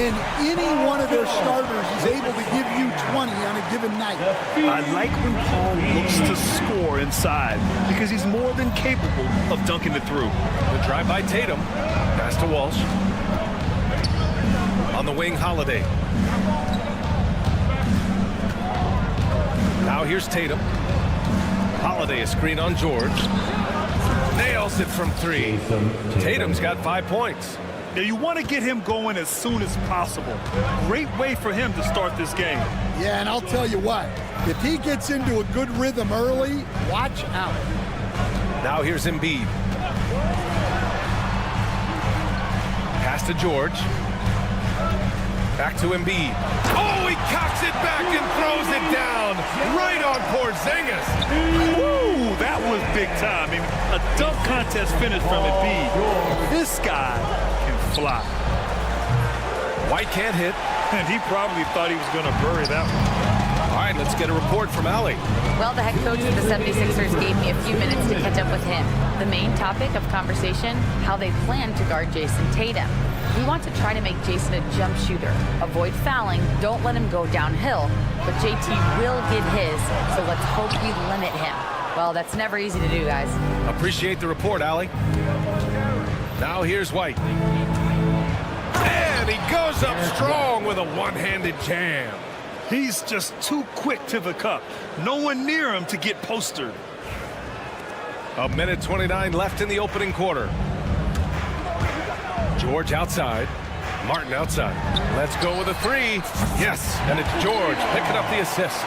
and any one of their starters is able to give you 20 on a given night. I like when Paul looks to score inside because he's more than capable of dunking it through. The drive by Tatum. Pass to Walsh. On the wing, Holiday. Now here's Tatum. Holiday, a screen on George. Nails it from 3. Tatum's got 5 points. Now you want to get him going as soon as possible. Great way for him to start this game. Yeah, and I'll tell you what. If he gets into a good rhythm early, watch out. Now here's Embiid. Pass to George. Back to Embiid. Oh, he cocks it back and throws it down. Right on Porzingis. Woo, that was big time. I mean, a dunk contest finish from Embiid. This guy can fly. White can't hit. And he probably thought he was going to bury that one. All right, let's get a report from Allie. Well, the head coach of the 76ers gave me a few minutes to catch up with him. The main topic of conversation, how they plan to guard Jason Tatum. We want to try to make Jason a jump shooter. Avoid fouling, don't let him go downhill. But JT will get his, so let's hope we limit him. Well, that's never easy to do, guys. Appreciate the report, Allie. Now here's White. And he goes up strong with a one-handed jam. He's just too quick to the cup. No one near him to get postered. 1:29 left in the opening quarter. George outside. Martin outside. Let's go with a 3. Yes, and it's George picking up the assist.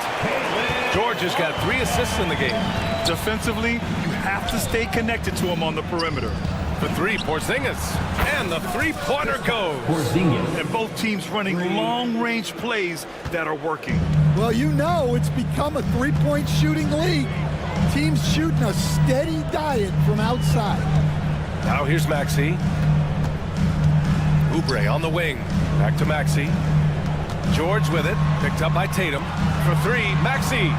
George has got 3 assists in the game. Defensively, you have to stay connected to him on the perimeter. The 3, Porzingis. And the three-pointer goes. And both teams running long-range plays that are working. Well, you know it's become a three-point shooting league. Teams shooting a steady diet from outside. Now here's Maxey. Oubre on the wing. Back to Maxey. George with it. Picked up by Tatum. For 3, Maxey.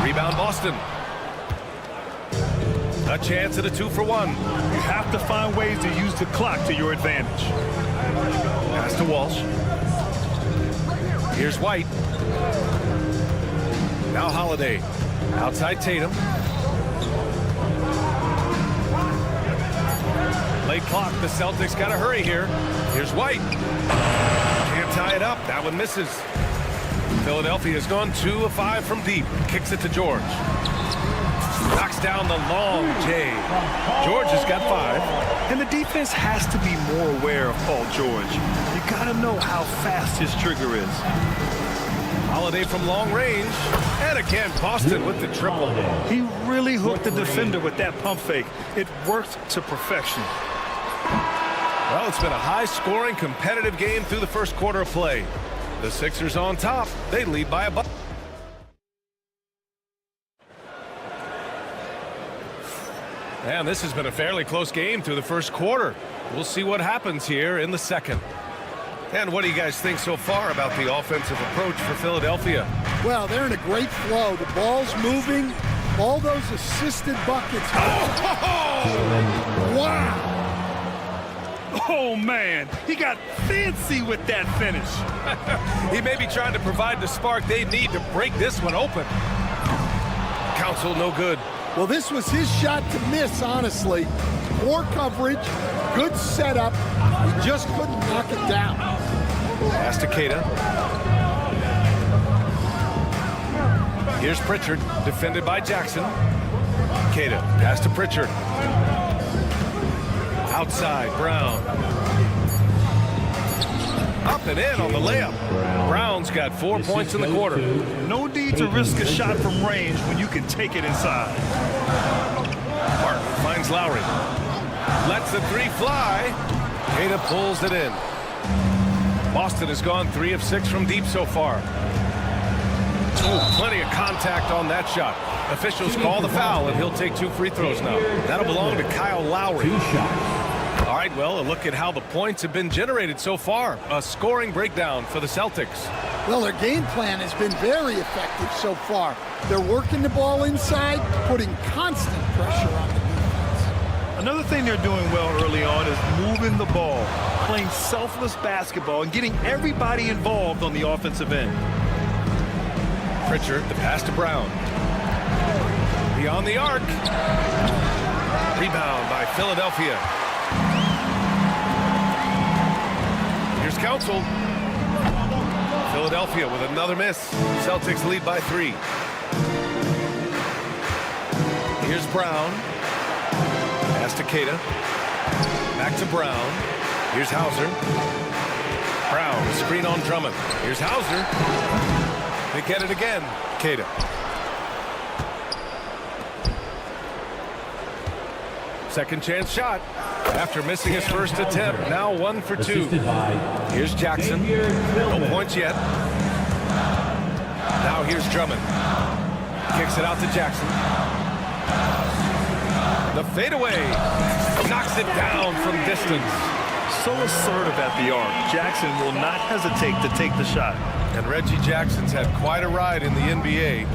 Rebound Boston. A chance at a 2-for-1. You have to find ways to use the clock to your advantage. Pass to Walsh. Here's White. Now Holiday. Outside Tatum. Late clock. The Celtics got to hurry here. Here's White. Can't tie it up. That one misses. Philadelphia has gone 2 of 5 from deep. Kicks it to George. Knocks down the long J. George has got 5. And the defense has to be more aware of Paul George. You got to know how fast his trigger is. Holiday from long range. And again, Boston with the triple. He really hooked the defender with that pump fake. It worked to perfection. Well, it's been a high-scoring, competitive game through the first quarter of play. The Sixers on top. They lead by a bucket. And this has been a fairly close game through the first quarter. We'll see what happens here in the second. And what do you guys think so far about the offensive approach for Philadelphia? Well, they're in a great flow. The ball's moving. All those assisted buckets. Wow. Oh, man. He got fancy with that finish. He may be trying to provide the spark they need to break this one open. Counsel, no good. Well, this was his shot to miss, honestly. Poor coverage, good setup. He just couldn't knock it down. Pass to Queta. Here's Pritchard, defended by Jackson. Queta, pass to Pritchard. Outside, Brown. Up and in on the layup. Brown's got 4 points in the quarter. No need to risk a shot from range when you can take it inside. Martin finds Lowry. Lets the three fly. Queta pulls it in. Boston has gone 3 of 6 from deep so far. Oh, plenty of contact on that shot. Officials call the foul, and he'll take 2 free throws now. That'll belong to Kyle Lowry. All right, well, a look at how the points have been generated so far. A scoring breakdown for the Celtics. Well, their game plan has been very effective so far. They're working the ball inside, putting constant pressure on the defense. Another thing they're doing well early on is moving the ball, playing selfless basketball, and getting everybody involved on the offensive end. Pritchard, the pass to Brown. Beyond the arc. Rebound by Philadelphia. Here's Counsel. Philadelphia with another miss. Celtics lead by 3. Here's Brown. Pass to Queta. Back to Brown. Here's Hauser. Brown, screen on Drummond. Here's Hauser. They get it again. Queta. Second chance shot. After missing his first attempt, now 1 for 2. Here's Jackson. No points yet. Now here's Drummond. Kicks it out to Jackson. The fadeaway. Knocks it down from distance. So assertive at the arc. Jackson will not hesitate to take the shot. And Reggie Jackson's had quite a ride in the NBA.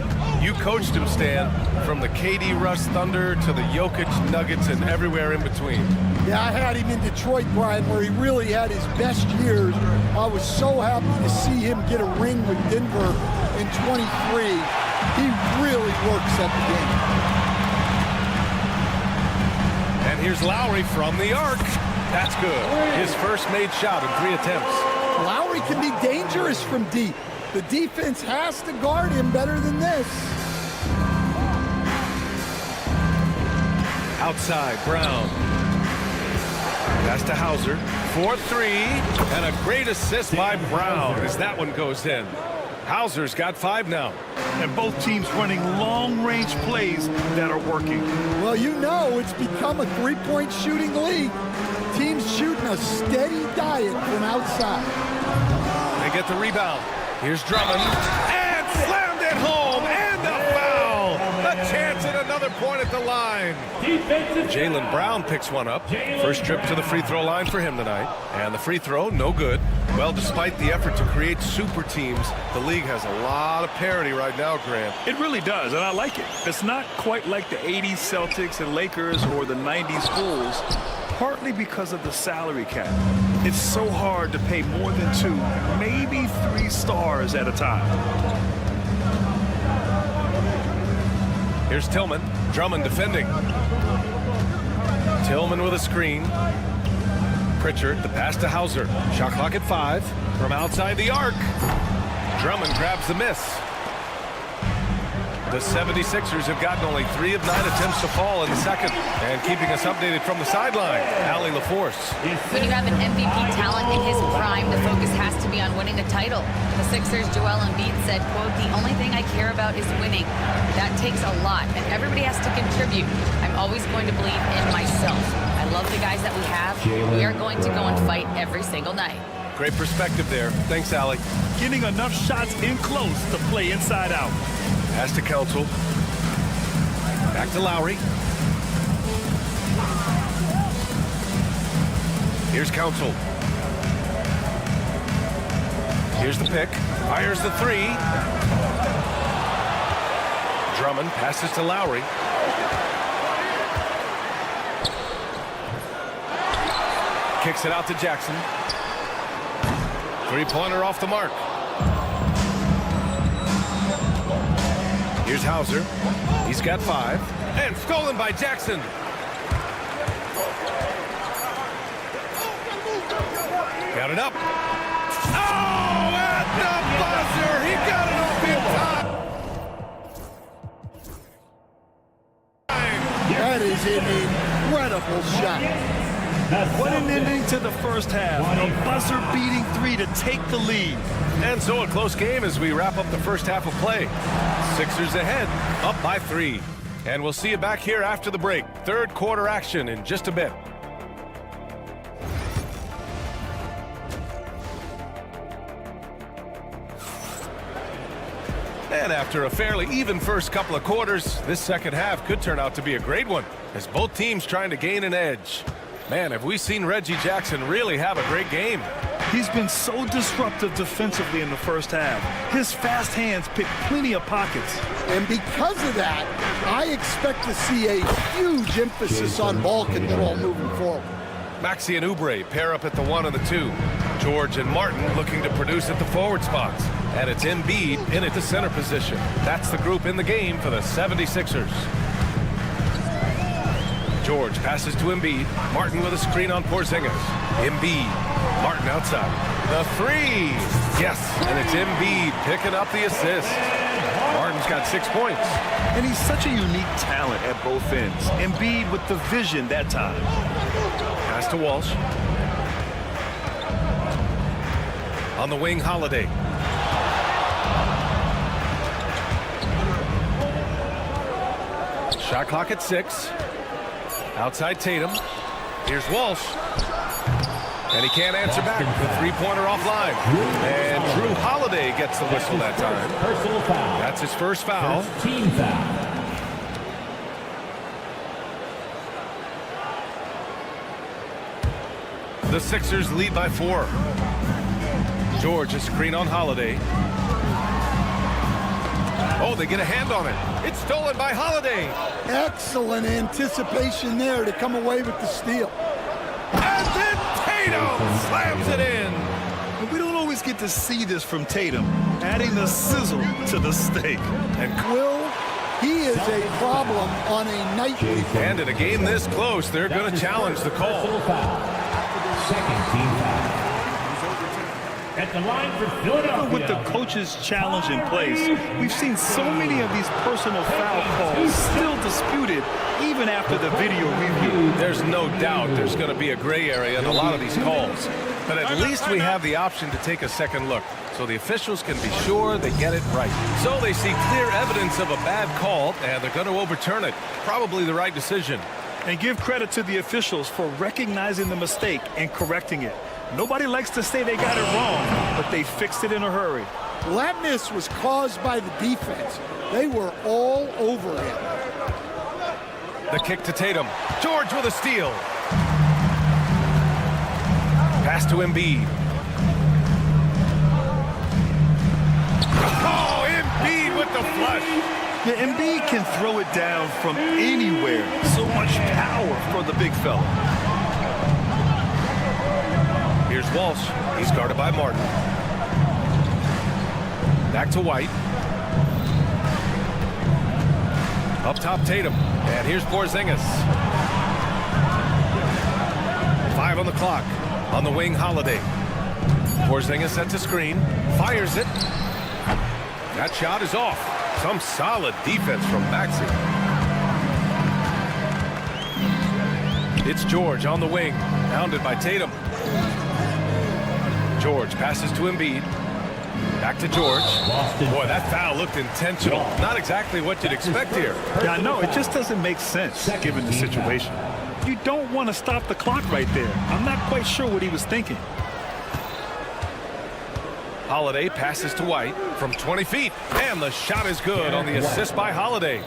You coached him, Stan, from the KD Rush Thunder to the Jokic Nuggets and everywhere in between. Yeah, I had him in Detroit, Brian, where he really had his best years. I was so happy to see him get a ring with Denver in 23. He really works at the game. And here's Lowry from the arc. That's good. His first made shot in 3 attempts. Lowry can be dangerous from deep. The defense has to guard him better than this. Outside, Brown. Pass to Hauser. 4-3. And a great assist by Brown as that one goes in. Hauser's got 5 now. And both teams running long-range plays that are working. Well, you know it's become a three-point shooting league. Teams shooting a steady diet from outside. They get the rebound. Here's Drummond. And slammed it home. And a foul. A chance at another point at the line. Jaylen Brown picks one up. First trip to the free throw line for him tonight. And the free throw, no good. Well, despite the effort to create super teams, the league has a lot of parity right now, Grant. It really does, and I like it. It's not quite like the 80s Celtics and Lakers or the 90s Bulls, partly because of the salary cap. It's so hard to pay more than 2, maybe 3 stars at a time. Here's Tillman. Drummond defending. Tillman with a screen. Pritchard, the pass to Hauser. Shot clock at 5. From outside the arc. Drummond grabs the miss. The 76ers have gotten only 3 of 9 attempts to fall in the second. And keeping us updated from the sideline, Allie LaForce. When you have an MVP talent in his prime, the focus has to be on winning a title. The Sixers' Joel Embiid said, quote, "The only thing I care about is winning. That takes a lot, and everybody has to contribute. I'm always going to believe in myself. I love the guys that we have. We are going to go and fight every single night." Great perspective there. Thanks, Allie. Getting enough shots in close to play inside out. Pass to Council. Back to Lowry. Here's Council. Here's the pick. Fires the 3. Drummond passes to Lowry. Kicks it out to Jackson. 3-pointer off the mark. Here's Hauser. He's got 5. And stolen by Jackson. Got it up. Oh, at the buzzer. He got it off in time. That is an incredible shot. What an ending to the first half. A buzzer-beating 3 to take the lead. And so a close game as we wrap up the first half of play. Sixers ahead, up by 3. And we'll see you back here after the break. Third quarter action in just a bit. And after a fairly even first couple of quarters, this second half could turn out to be a great one as both teams trying to gain an edge. Man, have we seen Reggie Jackson really have a great game. He's been so disruptive defensively in the first half. His fast hands pick plenty of pockets. And because of that, I expect to see a huge emphasis on ball control moving forward. Maxey and Oubre pair up at the 1 and the 2. George and Martin looking to produce at the forward spots. And it's Embiid in at the center position. That's the group in the game for the 76ers. George passes to Embiid. Martin with a screen on Porzingis. Embiid. Martin outside. The 3. Yes, and it's Embiid picking up the assist. Martin's got 6 points. And he's such a unique talent at both ends. Embiid with the vision that time. Pass to Walsh. On the wing, Holiday. Shot clock at 6. Outside Tatum. Here's Walsh. And he can't answer back. The 3-pointer offline. And Drew Holiday gets the whistle that time. That's his first foul. Team foul. The Sixers lead by 4. George, a screen on Holiday. Oh, they get a hand on it. It's stolen by Holiday. Excellent anticipation there to come away with the steal. And then Tatum slams it in. We don't always get to see this from Tatum, adding the sizzle to the steak. And He is a problem on a nightly. And in a game this close, they're going to challenge the call. Second team foul. At the line for Philadelphia. With the coach's challenge in place, we've seen so many of these personal foul calls still disputed even after the video review. There's no doubt there's going to be a gray area in a lot of these calls. But at least we have the option to take a second look, so the officials can be sure they get it right. So they see clear evidence of a bad call, and they're going to overturn it. Probably the right decision. And give credit to the officials for recognizing the mistake and correcting it. Nobody likes to say they got it wrong, but they fixed it in a hurry. Well, that miss was caused by the defense. They were all over him. The kick to Tatum. George with a steal. Pass to Embiid. Oh, Embiid with the flush. Yeah, Embiid can throw it down from anywhere. So much power for the big fella. Here's Walsh. He's guarded by Martin. Back to White. Up top, Tatum. And here's Porzingis. 5 on the clock. On the wing, Holiday. Porzingis sets a screen. Fires it. That shot is off. Some solid defense from Maxey. It's George on the wing, pounded by Tatum. George passes to Embiid. Back to George. Boy, that foul looked intentional. Not exactly what you'd expect here. Yeah, I know. It just doesn't make sense given the situation. You don't want to stop the clock right there. I'm not quite sure what he was thinking. Holiday passes to White from 20 feet. And the shot is good on the assist by Holiday.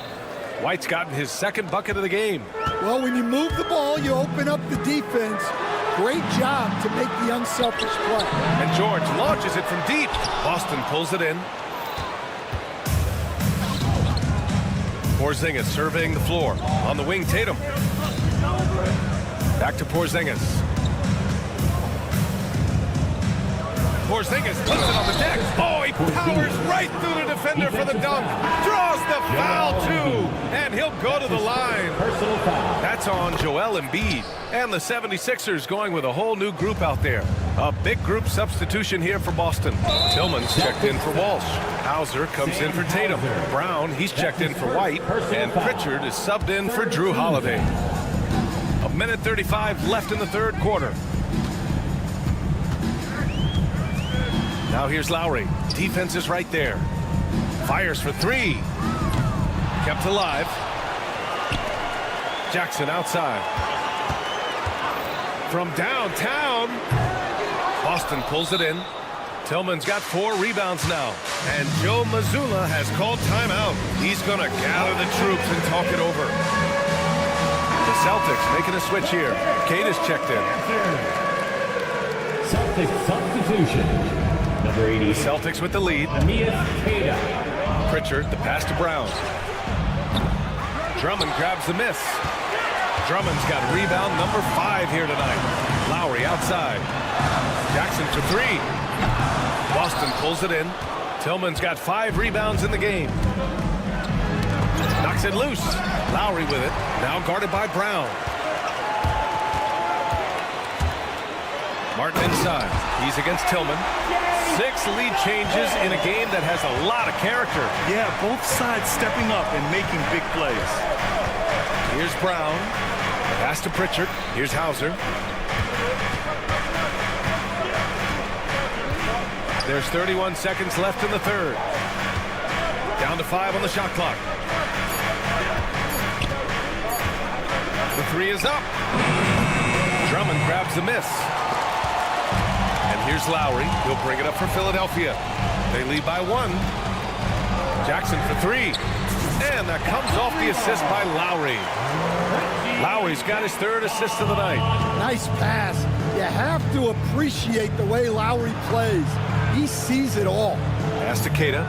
White's gotten his second bucket of the game. Well, when you move the ball, you open up the defense. Great job to make the unselfish play. And George launches it from deep. Boston pulls it in. Porzingis surveying the floor. On the wing, Tatum. Back to Porzingis. Porzingis puts it on the deck. Oh, he powers right through the defender for the dunk. Draws the foul, too. And he'll go to the line. That's on Joel Embiid. And the 76ers going with a whole new group out there. A big group substitution here for Boston. Tillman's checked in for Walsh. Hauser comes in for Tatum. Brown, he's checked in for White. And Pritchard is subbed in for Drew Holiday. 1:35 left in the third quarter. Now here's Lowry. Defense is right there. Fires for three. Kept alive. Jackson outside. From downtown. Boston pulls it in. Tillman's got 4 rebounds now. And Joe Mazzulla has called timeout. He's going to gather the troops and talk it over. The Celtics making a switch here. Kate is checked in. Celtics substitution. Number 80. Celtics with the lead. Pritchard, the pass to Brown. Drummond grabs the miss. Drummond's got rebound number 5 here tonight. Lowry outside. Jackson for 3. Boston pulls it in. Tillman's got 5 rebounds in the game. Knocks it loose. Lowry with it. Now guarded by Brown. Martin inside. He's against Tillman. 6 lead changes in a game that has a lot of character. Yeah, both sides stepping up and making big plays. Here's Brown. Pass to Pritchard. Here's Hauser. There's 31 seconds left in the third. Down to 5 on the shot clock. The 3 is up. Drummond grabs the miss. And here's Lowry. He'll bring it up for Philadelphia. They lead by 1. Jackson for 3. And that comes off the assist by Lowry. Lowry's got his 3rd assist of the night. Nice pass. You have to appreciate the way Lowry plays. He sees it all. Pass to Keita.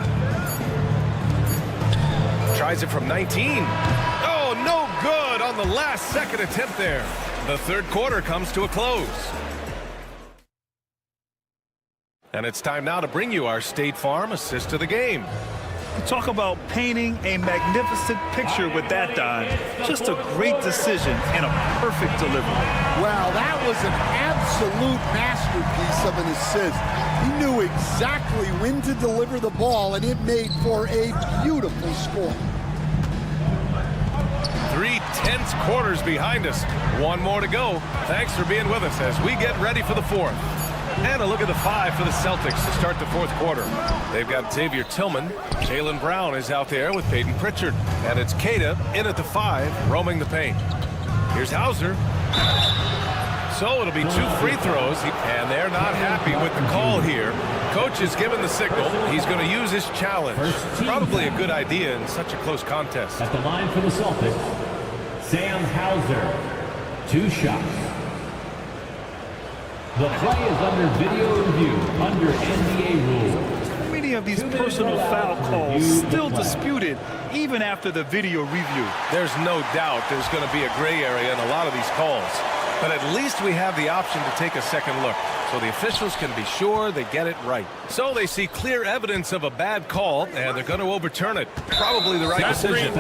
Tries it from 19. Oh, no good on the last second attempt there. The third quarter comes to a close. And it's time now to bring you our State Farm assist of the game. Talk about painting a magnificent picture with that dive. Just a great decision and a perfect delivery. Wow, that was an absolute masterpiece of an assist. He knew exactly when to deliver the ball, and it made for a beautiful score. 3 tense quarters behind us. 1 more to go. Thanks for being with us as we get ready for the 4th. And a look at the 5 for the Celtics to start the 4th quarter. They've got Xavier Tillman. Jaylen Brown is out there with Peyton Pritchard. And it's Keita in at the 5, roaming the paint. Here's Hauser. So it'll be 2 free throws. And they're not happy with the call here. Coach has given the signal. He's going to use his challenge. Probably a good idea in such a close contest. At the line for the Celtics, Sam Hauser. 2 shots. The play is under video review, under NBA rules. How many of these personal foul calls still disputed even after the video review? There's no doubt there's going to be a gray area in a lot of these calls. But at least we have the option to take a second look, so the officials can be sure they get it right. So they see clear evidence of a bad call, and they're going to overturn it. Probably the right decision.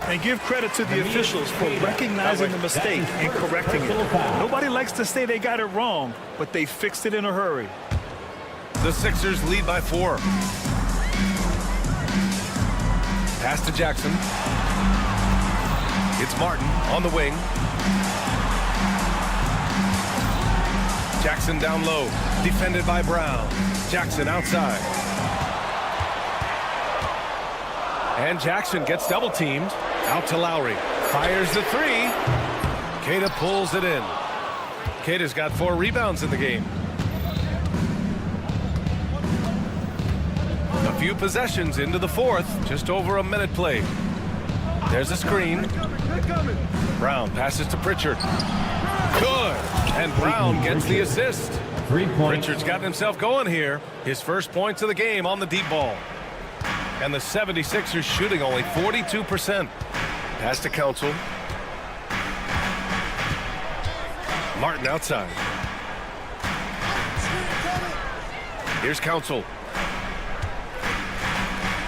And give credit to the officials for recognizing the mistake and correcting it. Nobody likes to say they got it wrong, but they fixed it in a hurry. The Sixers lead by 4. Pass to Jackson. It's Martin on the wing. Jackson down low. Defended by Brown. Jackson outside. And Jackson gets double teamed. Out to Lowry. Fires the three. Queta pulls it in. Queta's got 4 rebounds in the game. A few possessions into the fourth. Just over a minute played. There's a screen. Brown passes to Pritchard. Good. And Brown gets the assist. Pritchard's gotten himself going here. His first points of the game on the deep ball. And the 76ers shooting only 42%. Pass to Council. Martin outside. Here's Council.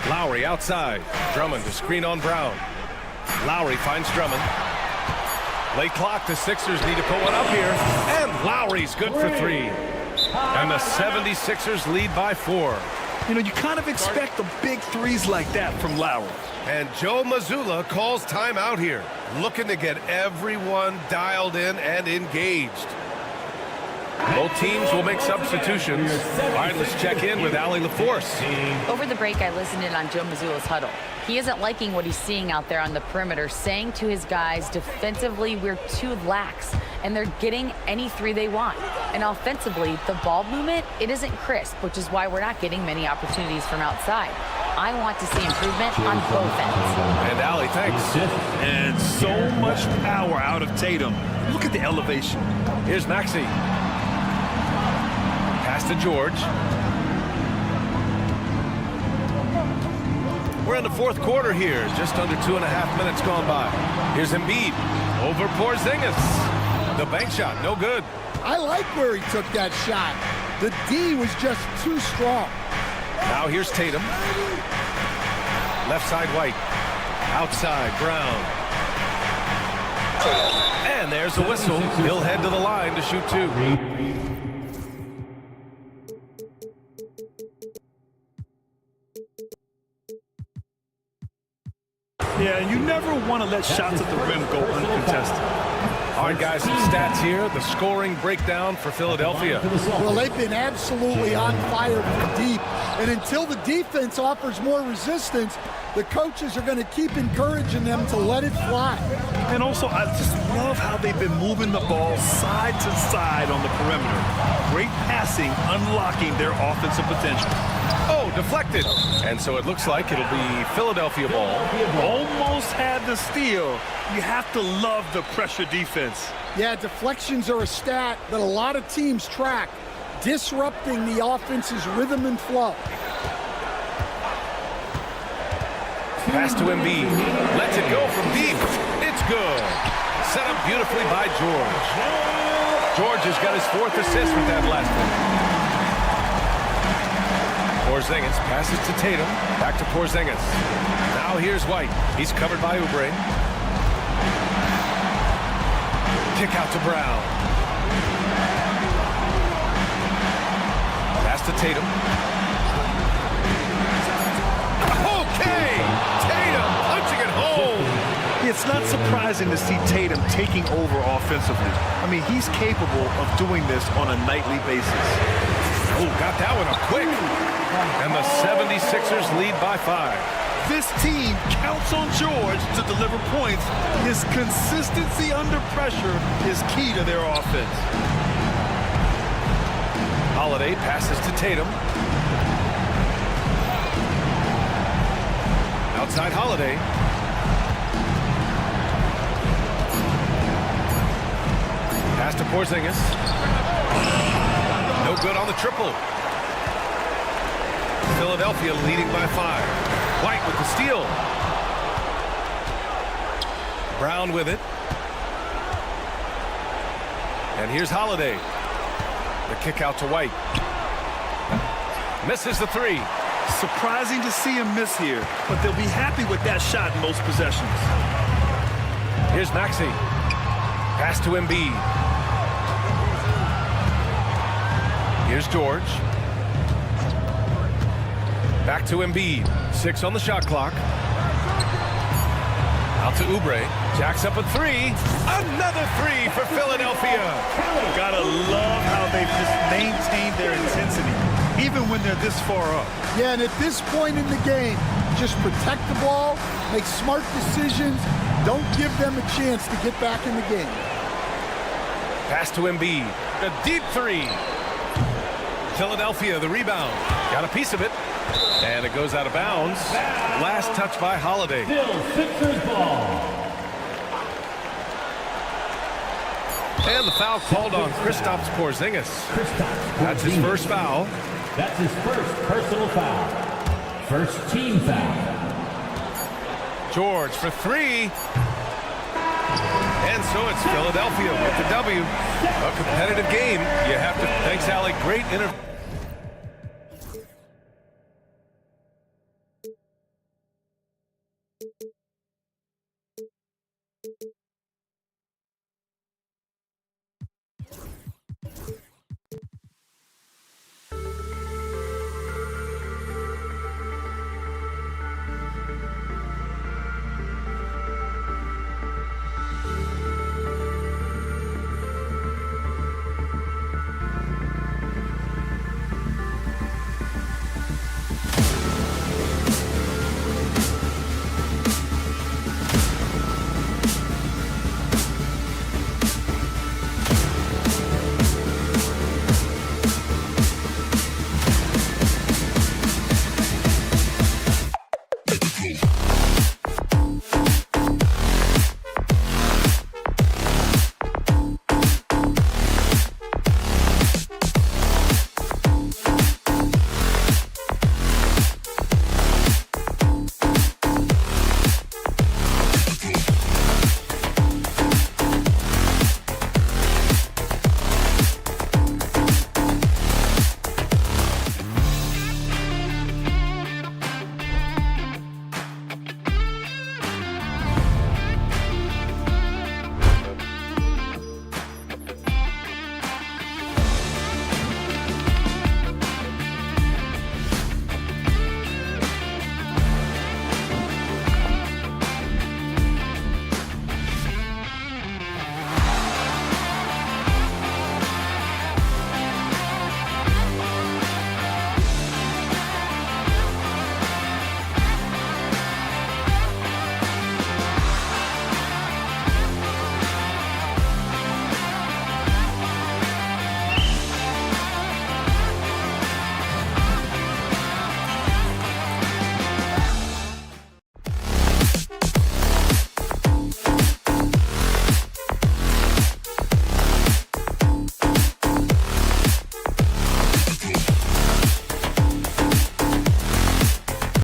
Lowry outside. Drummond to screen on Brown. Lowry finds Drummond. Late clock, the Sixers need to put one up here. And Lowry's good for 3. And the 76ers lead by 4. You know, you kind of expect the big threes like that from Lowry. And Joe Mazzulla calls timeout here, looking to get everyone dialed in and engaged. Both teams will make substitutions. All right, let's check in with Allie LaForce. Over the break, I listened in on Joe Mazzulla's huddle. He isn't liking what he's seeing out there on the perimeter, saying to his guys, defensively, we're too lax, and they're getting any 3 they want. And offensively, the ball movement, it isn't crisp, which is why we're not getting many opportunities from outside. I want to see improvement on both ends. And Allie, thanks. And so much power out of Tatum. Look at the elevation. Here's Maxey. Pass to George. We're in the fourth quarter here. Just under 2.5 minutes gone by. Here's Embiid. Over Porzingis. The bank shot, no good. I like where he took that shot. The D was just too strong. Now here's Tatum. Left side White. Outside Brown. And there's the whistle. He'll head to the line to shoot 2. Yeah, and you never want to let shots at the rim go uncontested. All right, guys, some stats here. The scoring breakdown for Philadelphia. Well, they've been absolutely on fire from deep. And until the defense offers more resistance, the coaches are going to keep encouraging them to let it fly. And also, I just love how they've been moving the ball side to side on the perimeter. Great passing, unlocking their offensive potential. Oh, deflected. And so it looks like it'll be Philadelphia ball. Almost had the steal. You have to love the pressure defense. Yeah, deflections are a stat that a lot of teams track, disrupting the offense's rhythm and flow. Pass to Embiid. Lets it go from deep. It's good. Set up beautifully by George. George has got his 4th assist with that last one. Porzingis passes to Tatum. Back to Porzingis. Now here's White. He's covered by Oubre. Kick out to Brown. Pass to Tatum. Okay! Tatum punching it home. It's not surprising to see Tatum taking over offensively. I mean, he's capable of doing this on a nightly basis. Oh, got that one up quick. And the 76ers lead by 5. This team counts on George to deliver points. His consistency under pressure is key to their offense. Holiday passes to Tatum. Outside Holiday. Pass to Porzingis. No good on the triple. Philadelphia leading by 5. White with the steal. Brown with it. And here's Holiday. The kick out to White. Misses the 3. Surprising to see him miss here, but they'll be happy with that shot in most possessions. Here's Maxey. Pass to Embiid. Here's George. Back to Embiid. 6 on the shot clock. Out to Oubre. Jacks up a three. Another three for Philadelphia. Gotta love how they've just maintained their intensity, even when they're this far up. Yeah, and at this point in the game, just protect the ball, make smart decisions, don't give them a chance to get back in the game. Pass to Embiid. A deep three. Philadelphia, the rebound. Got a piece of it. And it goes out of bounds. Last touch by Holiday. Still Sixers ball. And the foul called on Kristaps Porzingis. That's his first foul. That's his first personal foul. First team foul. George for three. And so it's Philadelphia with the W. A competitive game. You have to. Thanks, Allie. Great interview.